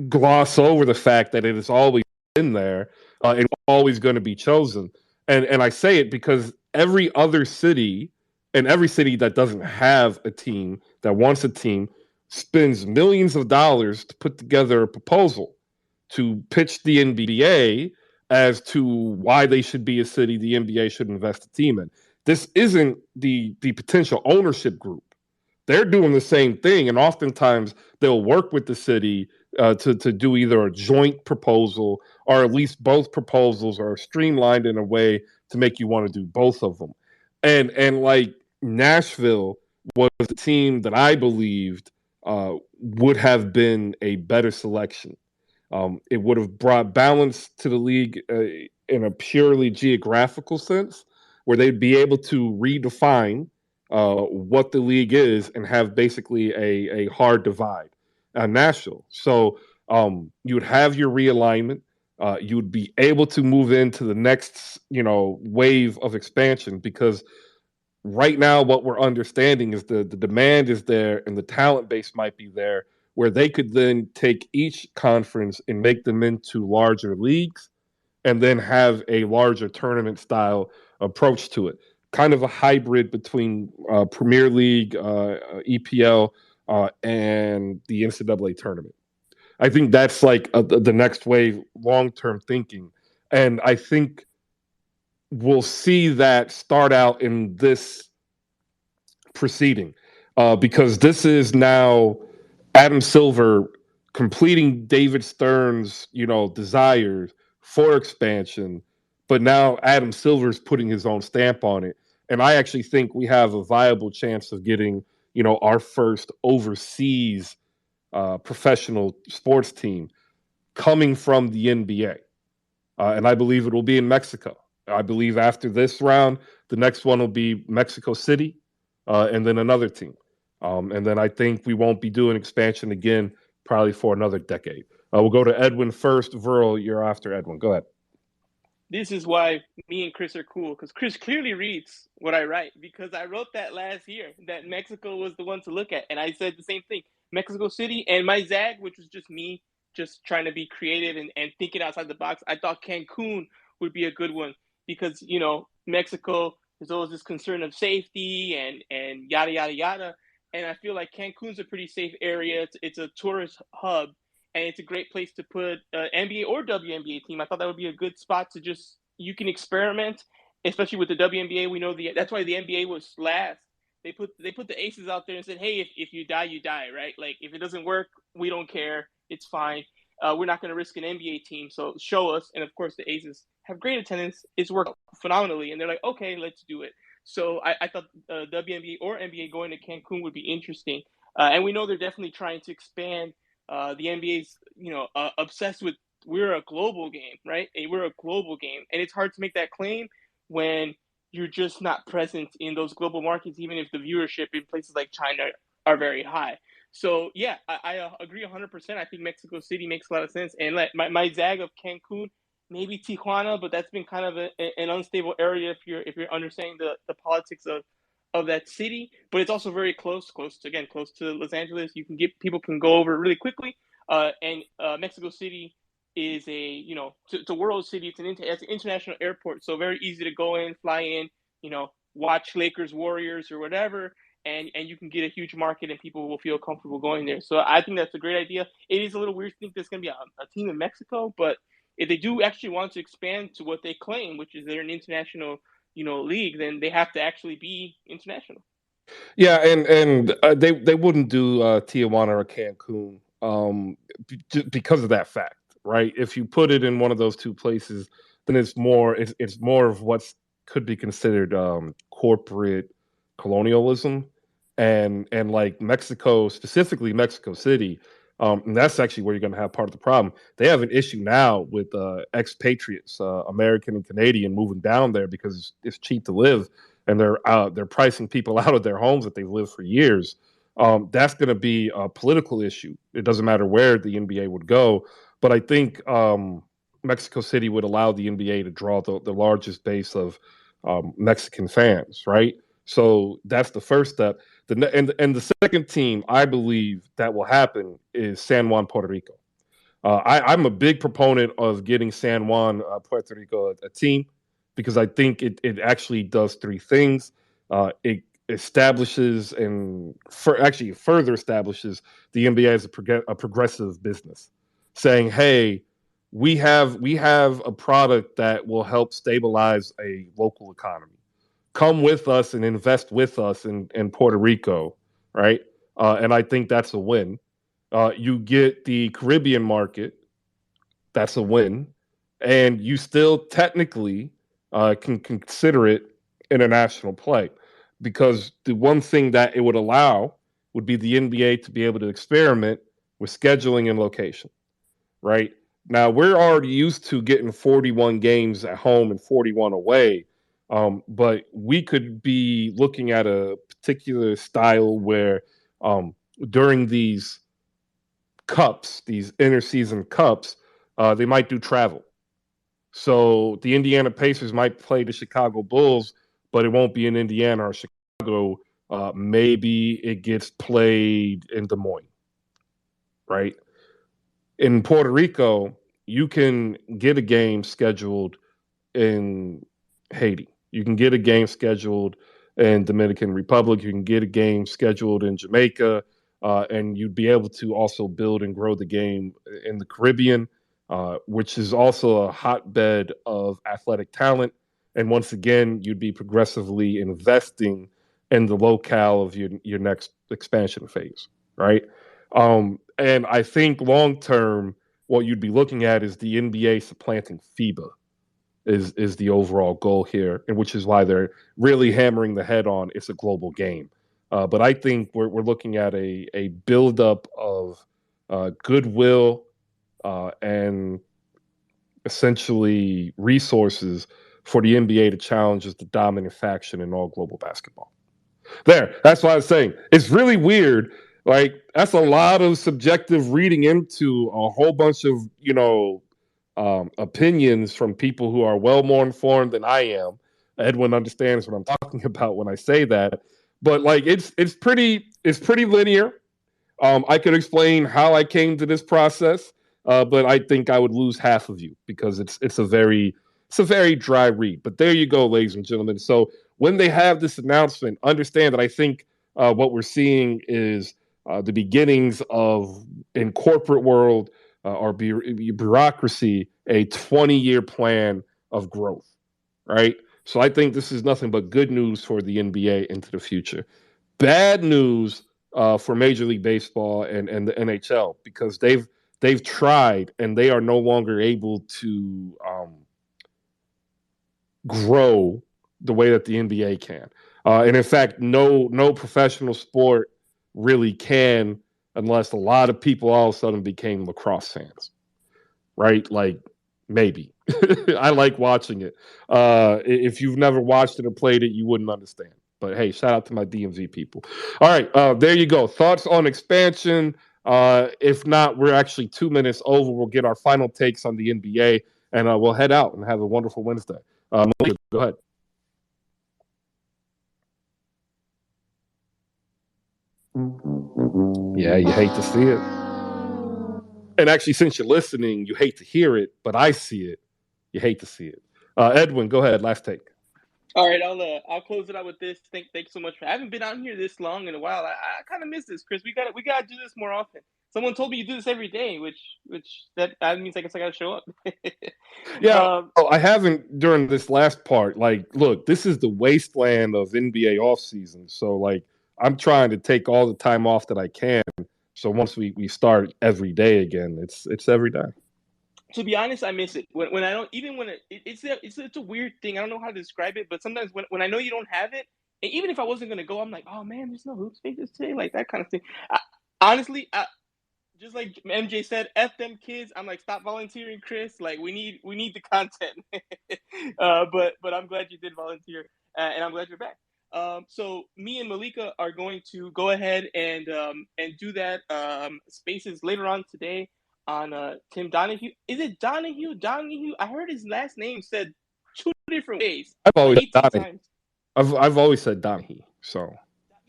gloss over the fact that it has always been there and always going to be chosen. And I say it because every other city and every city that doesn't have a team that wants a team spends millions of dollars to put together a proposal to pitch the NBA as to why they should be a city the NBA should invest a team in. This isn't the potential ownership group. They're doing the same thing, and oftentimes they'll work with the city to do either a joint proposal or at least both proposals are streamlined in a way to make you want to do both of them. And like Nashville was the team that I believed would have been a better selection. It would have brought balance to the league in a purely geographical sense, where they'd be able to redefine what the league is and have basically a hard divide. Nashville. So you would have your realignment. You would be able to move into the next, wave of expansion because right now what we're understanding is the demand is there and the talent base might be there where they could then take each conference and make them into larger leagues and then have a larger tournament style approach to it. Kind of a hybrid between Premier League, EPL, and the NCAA tournament. I think that's like the next wave, long term thinking. And I think will see that start out in this proceeding, because this is now Adam Silver completing David Stern's, desires for expansion, but now Adam Silver's putting his own stamp on it. And I actually think we have a viable chance of getting, our first overseas professional sports team coming from the NBA. And I believe it will be in Mexico. I believe after this round, the next one will be Mexico City, and then another team. And then I think we won't be doing expansion again probably for another decade. We'll go to Edwin first. Verl, you're after Edwin. Go ahead. This is why me and Chris are cool, because Chris clearly reads what I write, because I wrote that last year that Mexico was the one to look at, and I said the same thing. Mexico City, and my zag, which was just me just trying to be creative and thinking outside the box, I thought Cancun would be a good one, because Mexico, there's always this concern of safety and yada yada yada, and I feel like Cancun's a pretty safe area. It's a tourist hub, and it's a great place to put NBA or WNBA team. I thought that would be a good spot to just, you can experiment, especially with the WNBA. We know that's why the NBA was last. They put the aces out there and said, hey, if you die, you die, right? Like, if it doesn't work, we don't care. It's fine. We're not going to risk an NBA team, so show us. And of course, the aces have great attendance. It's worked phenomenally, and they're like, okay, let's do it. So I thought WNBA or NBA going to Cancun would be interesting. And we know they're definitely trying to expand. The NBA's, obsessed with, we're a global game, right? We're a global game, and it's hard to make that claim when you're just not present in those global markets, even if the viewership in places like China are very high. So yeah, I agree 100%. I think Mexico City makes a lot of sense, and my zag of Cancun, maybe Tijuana, but that's been kind of an unstable area if you're understanding the politics of that city. But it's also very close to Los Angeles. You can get, people can go over really quickly. And Mexico City is it's a world city. It's an international airport, so very easy to go in, fly in, watch Lakers, Warriors, or whatever, and you can get a huge market, and people will feel comfortable going there. So I think that's a great idea. It is a little weird to think there's going to be a team in Mexico, but if they do actually want to expand to what they claim, which is they're an international, league, then they have to actually be international. Yeah, and they wouldn't do Tijuana or Cancun, because of that fact, right? If you put it in one of those two places, then it's more of what's could be considered corporate colonialism, and like Mexico, specifically Mexico City. And that's actually where you're going to have part of the problem. They have an issue now with expatriates, American and Canadian, moving down there because it's cheap to live, and they're pricing people out of their homes that they've lived for years. That's going to be a political issue. It doesn't matter where the NBA would go, but I think Mexico City would allow the NBA to draw the largest base of Mexican fans, right? So that's the first step. And the second team I believe that will happen is San Juan, Puerto Rico. I'm a big proponent of getting San Juan, Puerto Rico, a team, because I think it actually does three things. It establishes and actually further establishes the NBA as a progressive business, saying, "Hey, we have a product that will help stabilize a local economy. Come with us and invest with us in Puerto Rico, right?" And I think that's a win. You get the Caribbean market, that's a win, and you still technically can consider it international play, because the one thing that it would allow would be the NBA to be able to experiment with scheduling and location, right? Now, we're already used to getting 41 games at home and 41 away, but we could be looking at a particular style where during these cups, these interseason cups, they might do travel. So the Indiana Pacers might play the Chicago Bulls, but it won't be in Indiana or Chicago. Maybe it gets played in Des Moines, right? In Puerto Rico, you can get a game scheduled in Haiti. You can get a game scheduled in Dominican Republic. You can get a game scheduled in Jamaica, and you'd be able to also build and grow the game in the Caribbean, which is also a hotbed of athletic talent. And once again, you'd be progressively investing in the locale of your next expansion phase, right? And I think long term, what you'd be looking at is the NBA supplanting FIBA is the overall goal here, and which is why they're really hammering the head on it's a global game. But I think we're looking at a buildup of goodwill and essentially resources for the NBA to challenge as the dominant faction in all global basketball. That's why I was saying it's really weird. Like that's a lot of subjective reading into a whole bunch of opinions from people who are well more informed than I am. Edwin understands what I'm talking about when I say that. But like it's pretty linear. I could explain how I came to this process, but I think I would lose half of you because it's a very dry read. But there you go, ladies and gentlemen. So when they have this announcement, understand that I think what we're seeing is the beginnings of in corporate world or bureaucracy a 20-year plan of growth, right? So I think this is nothing but good news for the NBA into the future. Bad news for Major League Baseball and the NHL because they've tried and they are no longer able to grow the way that the NBA can. And in fact, no professional sport really can unless a lot of people all of a sudden became lacrosse fans, right? Like maybe. I like watching it. If you've never watched it or played it, you wouldn't understand. But hey, shout out to my DMV people. All right, there you go. Thoughts on expansion? If not, we're actually 2 minutes over. We'll get our final takes on the NBA, and we'll head out and have a wonderful Wednesday. Malika, go ahead. Yeah, you hate to see it. And actually, since you're listening, you hate to hear it, but I see it. You hate to see it. Edwin, go ahead. Last take. All right, I'll close it out with this. Thanks so much. I haven't been out here this long in a while. I kind of miss this, Chris. We gotta do this more often. Someone told me you do this every day, which that means I guess I gotta show up. Yeah, I haven't during this last part. Like, look, this is the wasteland of NBA offseason. So, like, I'm trying to take all the time off that I can. So once we start every day again, it's every day. To be honest, I miss it. When I don't even when it's a weird thing. I don't know how to describe it, but sometimes when I know you don't have it, and even if I wasn't gonna go, I'm like, oh man, there's no hoop spaces today, like that kind of thing. Honestly, just like MJ said, "F them kids." I'm like, stop volunteering, Chris. Like we need the content. But I'm glad you did volunteer, and I'm glad you're back. So me and Malika are going to go ahead and do that spaces later on today on Tim Donahue. Is it Donahue? Donahue? I heard his last name said two different ways, I've always like 18 said Donahue. times. I've always said Donahue. So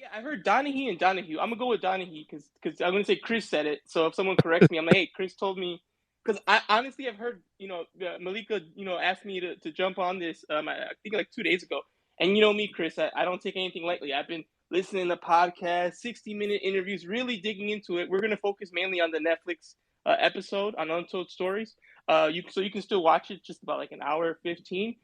Yeah, I heard Donahue and Donahue. I'm gonna go with Donahue because I'm gonna say Chris said it. So if someone corrects me, I'm like, hey, Chris told me. Because I honestly have heard, Malika, asked me to jump on this. I think like 2 days ago. And you know me, Chris, I don't take anything lightly. I've been listening to podcasts, 60-minute interviews, really digging into it. We're gonna focus mainly on the Netflix episode on Untold Stories. You can still watch it just about like an hour 15.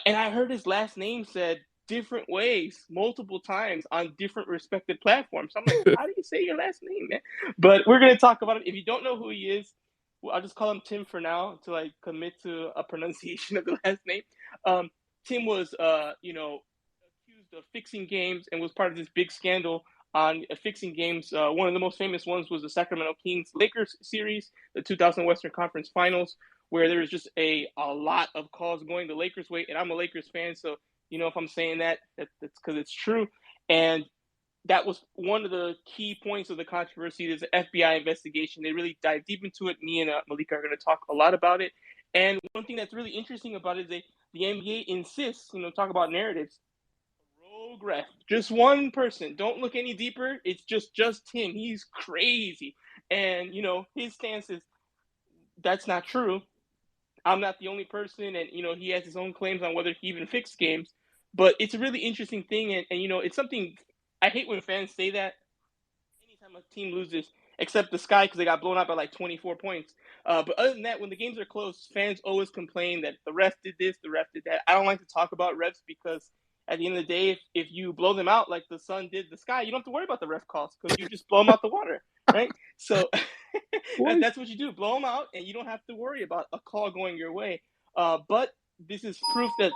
And I heard his last name said different ways multiple times on different respected platforms. So I'm like, how do you say your last name, man? But we're going to talk about it. If you don't know who he is, well, I'll just call him Tim for now until I commit to a pronunciation of the last name. Tim was, accused of fixing games and was part of this big scandal on fixing games. One of the most famous ones was the Sacramento Kings Lakers series, the 2000 Western Conference Finals, where there was just a lot of calls going the Lakers' way. And I'm a Lakers fan, so if I'm saying that's because it's true. And that was one of the key points of the controversy. There's an FBI investigation. They really dive deep into it. Me and Malika are going to talk a lot about it. And one thing that's really interesting about it is the NBA insists, talk about narratives. Rogue ref, just one person. Don't look any deeper. It's just him. He's crazy. And, his stance is that's not true. I'm not the only person. And, he has his own claims on whether he even fixed games. But it's a really interesting thing, and it's something I hate when fans say that. Anytime a team loses, except the Sky because they got blown out by like 24 points. But other than that, when the games are close, fans always complain that the ref did this, the ref did that. I don't like to talk about refs because at the end of the day, if you blow them out like the Sun did the Sky, you don't have to worry about the ref calls because you just blow them out the water, right? So that's what you do. Blow them out, and you don't have to worry about a call going your way. But this is proof that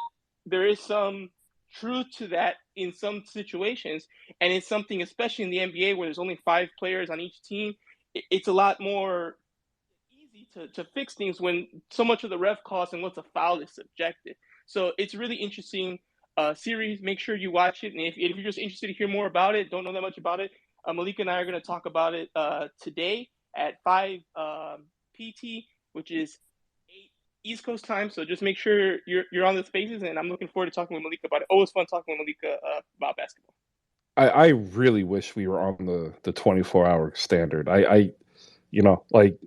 there is some truth to that in some situations, and it's something, especially in the NBA, where there's only 5 players on each team. It's a lot more easy to fix things when so much of the ref calls and what's a foul is subjective. So it's really interesting series. Make sure you watch it, and if you're just interested to hear more about it, don't know that much about it, Malika and I are going to talk about it today at 5 PT, which is 8 East Coast time. So just make sure you're on the spaces, and I'm looking forward to talking with Malika about it. Always fun talking with Malika about basketball. I really wish we were on the 24-hour standard. Like,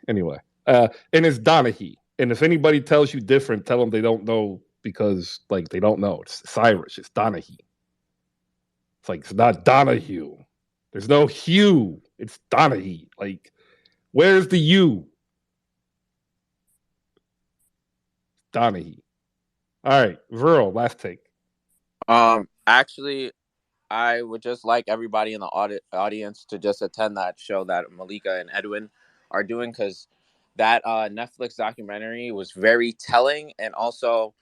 anyway. And it's Donahue. And if anybody tells you different, tell them they don't know because, like, they don't know. It's Irish. It's Donahue. It's like, it's not Donahue. There's no Hugh. It's Donahue. Like, where's the U? Donahue. All right, Virl, last take. Actually, I would just like everybody in the audience to just attend that show that Malika and Edwin are doing, because that Netflix documentary was very telling, and also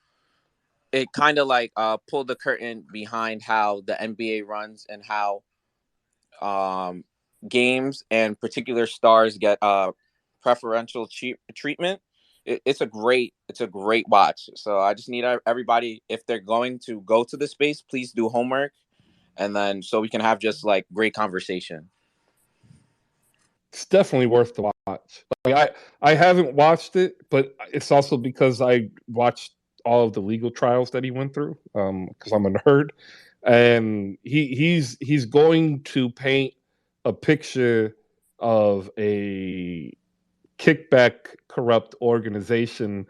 it kind of like pulled the curtain behind how the NBA runs and how games and particular stars get preferential treatment. It's a great watch. So I just need everybody, if they're going to go to the space, please do homework, and then so we can have just like great conversation. It's definitely worth the watch. Like, I haven't watched it, but it's also because I watched all of the legal trials that he went through, because I'm a nerd, and he's going to paint a picture of a kickback corrupt organization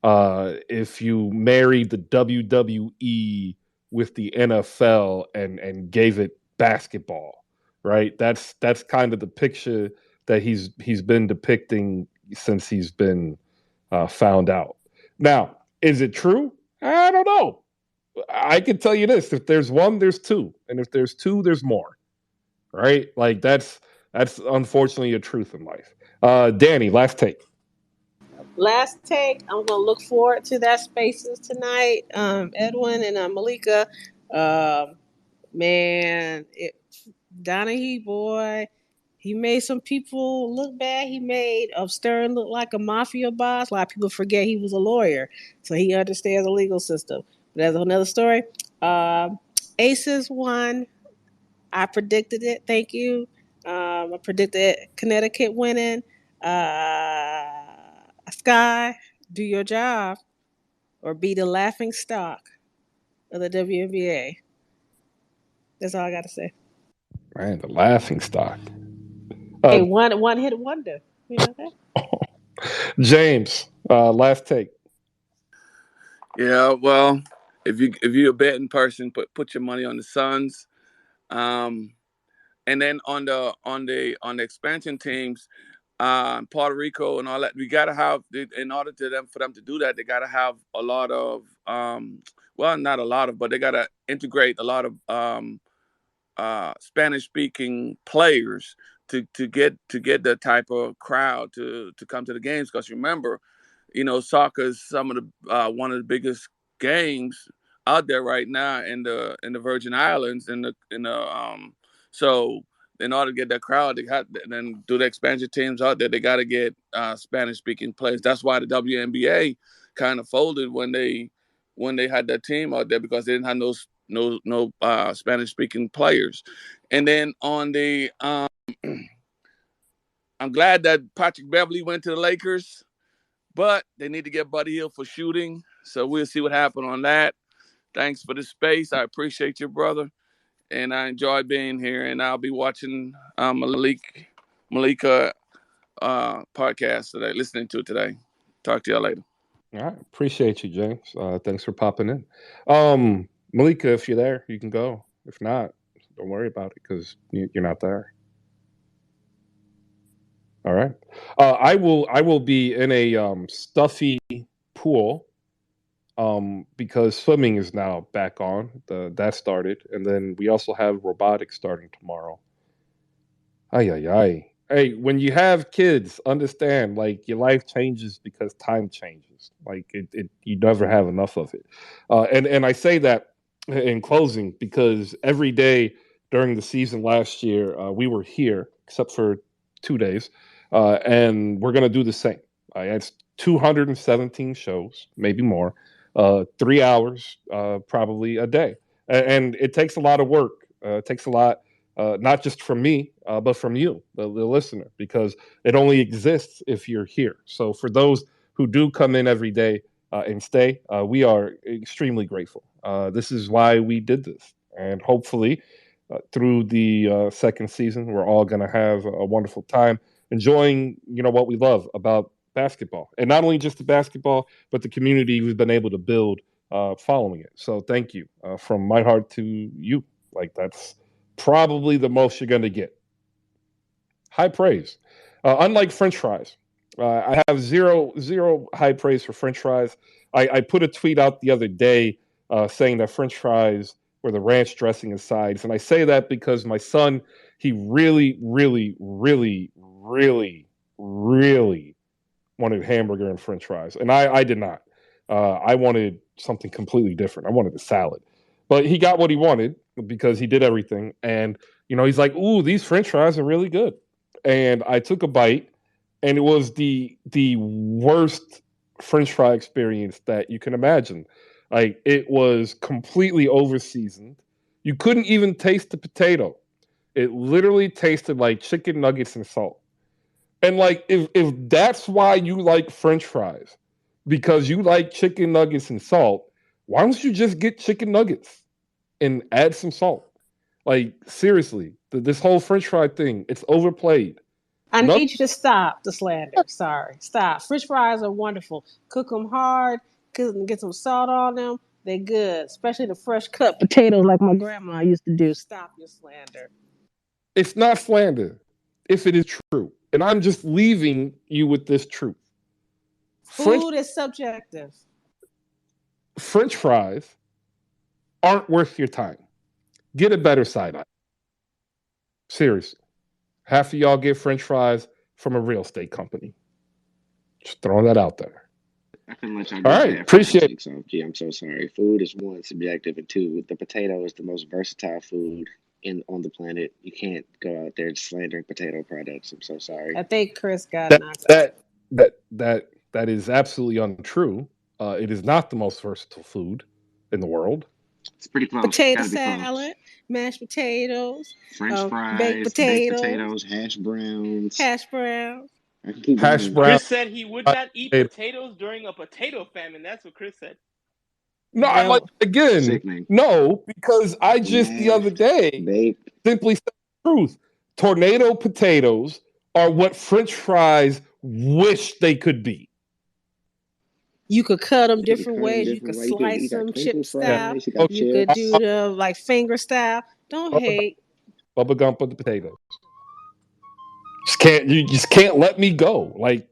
if you married the WWE with the NFL and gave it basketball, right? That's kind of the picture that he's been depicting since he's been found out. Now, is it true? I don't know. I can tell you this: if there's one, there's two, and if there's two, there's more. Right? Like that's unfortunately a truth in life. Danny, last take. Last take. I'm gonna look forward to that spaces tonight. Edwin and Malika. Um, man, Donahue boy, he made some people look bad. He made Stern look like a mafia boss. A lot of people forget he was a lawyer, so he understands the legal system. But that's another story. Aces won. I predicted it. Thank you. I predicted Connecticut winning. Sky, do your job or be the laughing stock of the WNBA. That's all I got to say. Man, the laughing stock. Hey, one hit wonder. You know that? James, last take. Yeah, well, if you're a betting person, put your money on the Suns. And then on the expansion teams, Puerto Rico and all that, we gotta have, in order for them to do that, they gotta have a lot of well, not a lot of, but they gotta integrate a lot of Spanish speaking players to get the type of crowd to come to the games. Because remember, soccer is some of the one of the biggest games out there right now in the Virgin Islands, so in order to get that crowd, they got then do the expansion teams out there. They got to get Spanish speaking players. That's why the WNBA kind of folded when they had that team out there, because they didn't have no Spanish speaking players. And then on the I'm glad that Patrick Beverly went to the Lakers, but they need to get Buddy Hield for shooting. So we'll see what happened on that. Thanks for the space. I appreciate you, brother. And I enjoyed being here. And I'll be watching Malika podcast today, listening to it today. Talk to y'all later. All right, appreciate you, James. Thanks for popping in. Malika, if you're there, you can go. If not, don't worry about it because you're not there. All right. I will be in a stuffy pool because swimming is now back on. That started, and then we also have robotics starting tomorrow. Ay, ay, ay. Hey, when you have kids, understand like your life changes because time changes. Like you never have enough of it. And I say that in closing because every day during the season last year, we were here except for 2 days, and we're gonna do the same. It's 217 shows, maybe more, 3 hours probably a day, and it takes a lot of work. It takes a lot not just from me, but from you, the listener, because it only exists if you're here. So for those who do come in every day and stay, we are extremely grateful. This is why we did this, and hopefully, through the second season, we're all going to have a wonderful time enjoying, what we love about basketball, and not only just the basketball, but the community we've been able to build following it. So thank you from my heart to you. Like that's probably the most you're going to get. High praise. Unlike French fries, I have zero high praise for French fries. I put a tweet out the other day saying that French fries were the ranch dressing and sides, and I say that because my son, he really, really, really, really, really wanted hamburger and French fries, and I did not. I wanted something completely different. I wanted a salad, but he got what he wanted because he did everything. And he's like, "Ooh, these French fries are really good." And I took a bite, and it was the worst French fry experience that you can imagine. Like it was completely over seasoned. You couldn't even taste the potato. It literally tasted like chicken nuggets and salt. And like if that's why you like French fries, because you like chicken nuggets and salt, why don't you just get chicken nuggets and add some salt? Like seriously, this whole French fry thing, it's overplayed. I No, need you to stop the slander. Sorry, stop. French fries are wonderful. Cook them hard. Get some salt on them. They good, especially the fresh cut potatoes like my grandma used to do. Stop your slander. it's not slander if it is true. And I'm just leaving you with this truth. French Food is subjective. French fries aren't worth your time. Get a better side eye. Seriously. Half of y'all get French fries from a real estate company. Just throwing that out there. I couldn't let y'all All get right. that for my Appreciate it. takes off. Gee, I'm so sorry. Food is one subjective, and two, the potato is the most versatile food in on the planet. You can't go out there slandering potato products. I'm so sorry. I think Chris got That knocked out. that that is absolutely untrue. It is not the most versatile food in the world. It's pretty close. Potato Got to be close. salad, mashed potatoes, French baked fries, baked potatoes, potatoes, hash browns. hash browns. I can keep Hash going. brown. Chris said he would mashed not eat potato. potatoes during a potato famine. That's what Chris said. No, I like Well, again. Sickening. No, because I just the other Mashed, day baked. simply said the truth. Tornado potatoes are what French fries wish they could be. you could cut them You can different cut them ways. You could different ways. You slice got them crinkle chip style. fries. You got Okay. You could do chips. them like finger style. Don't Bubba, hate. Bubba Gump of the potatoes. You just can't let me go. Like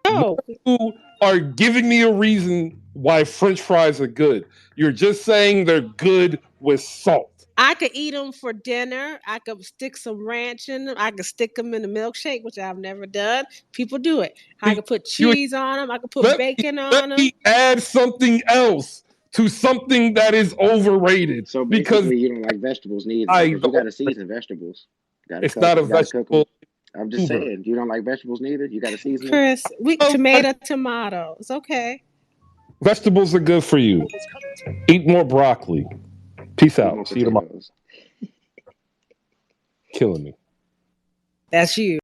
No, you are giving me a reason why French fries are good. You're just saying they're good with salt. I could eat them for dinner. I could stick some ranch in them. I could stick them in a milkshake, which I've never done. People do it. I could put You cheese on them. I could put let me bacon let on them. me add something else to something that is overrated So because basically, you don't like vegetables neither, I because you got don't. to season vegetables. Got to It's cut. not a Got to cook them. vegetable I'm just tuber. saying, you don't like vegetables neither. You got to season them. Chris, we Oh, tomato. It's okay. vegetables are good for you. Eat more broccoli. Peace Eat more out. See you tomorrow. potatoes. Killing me. That's you.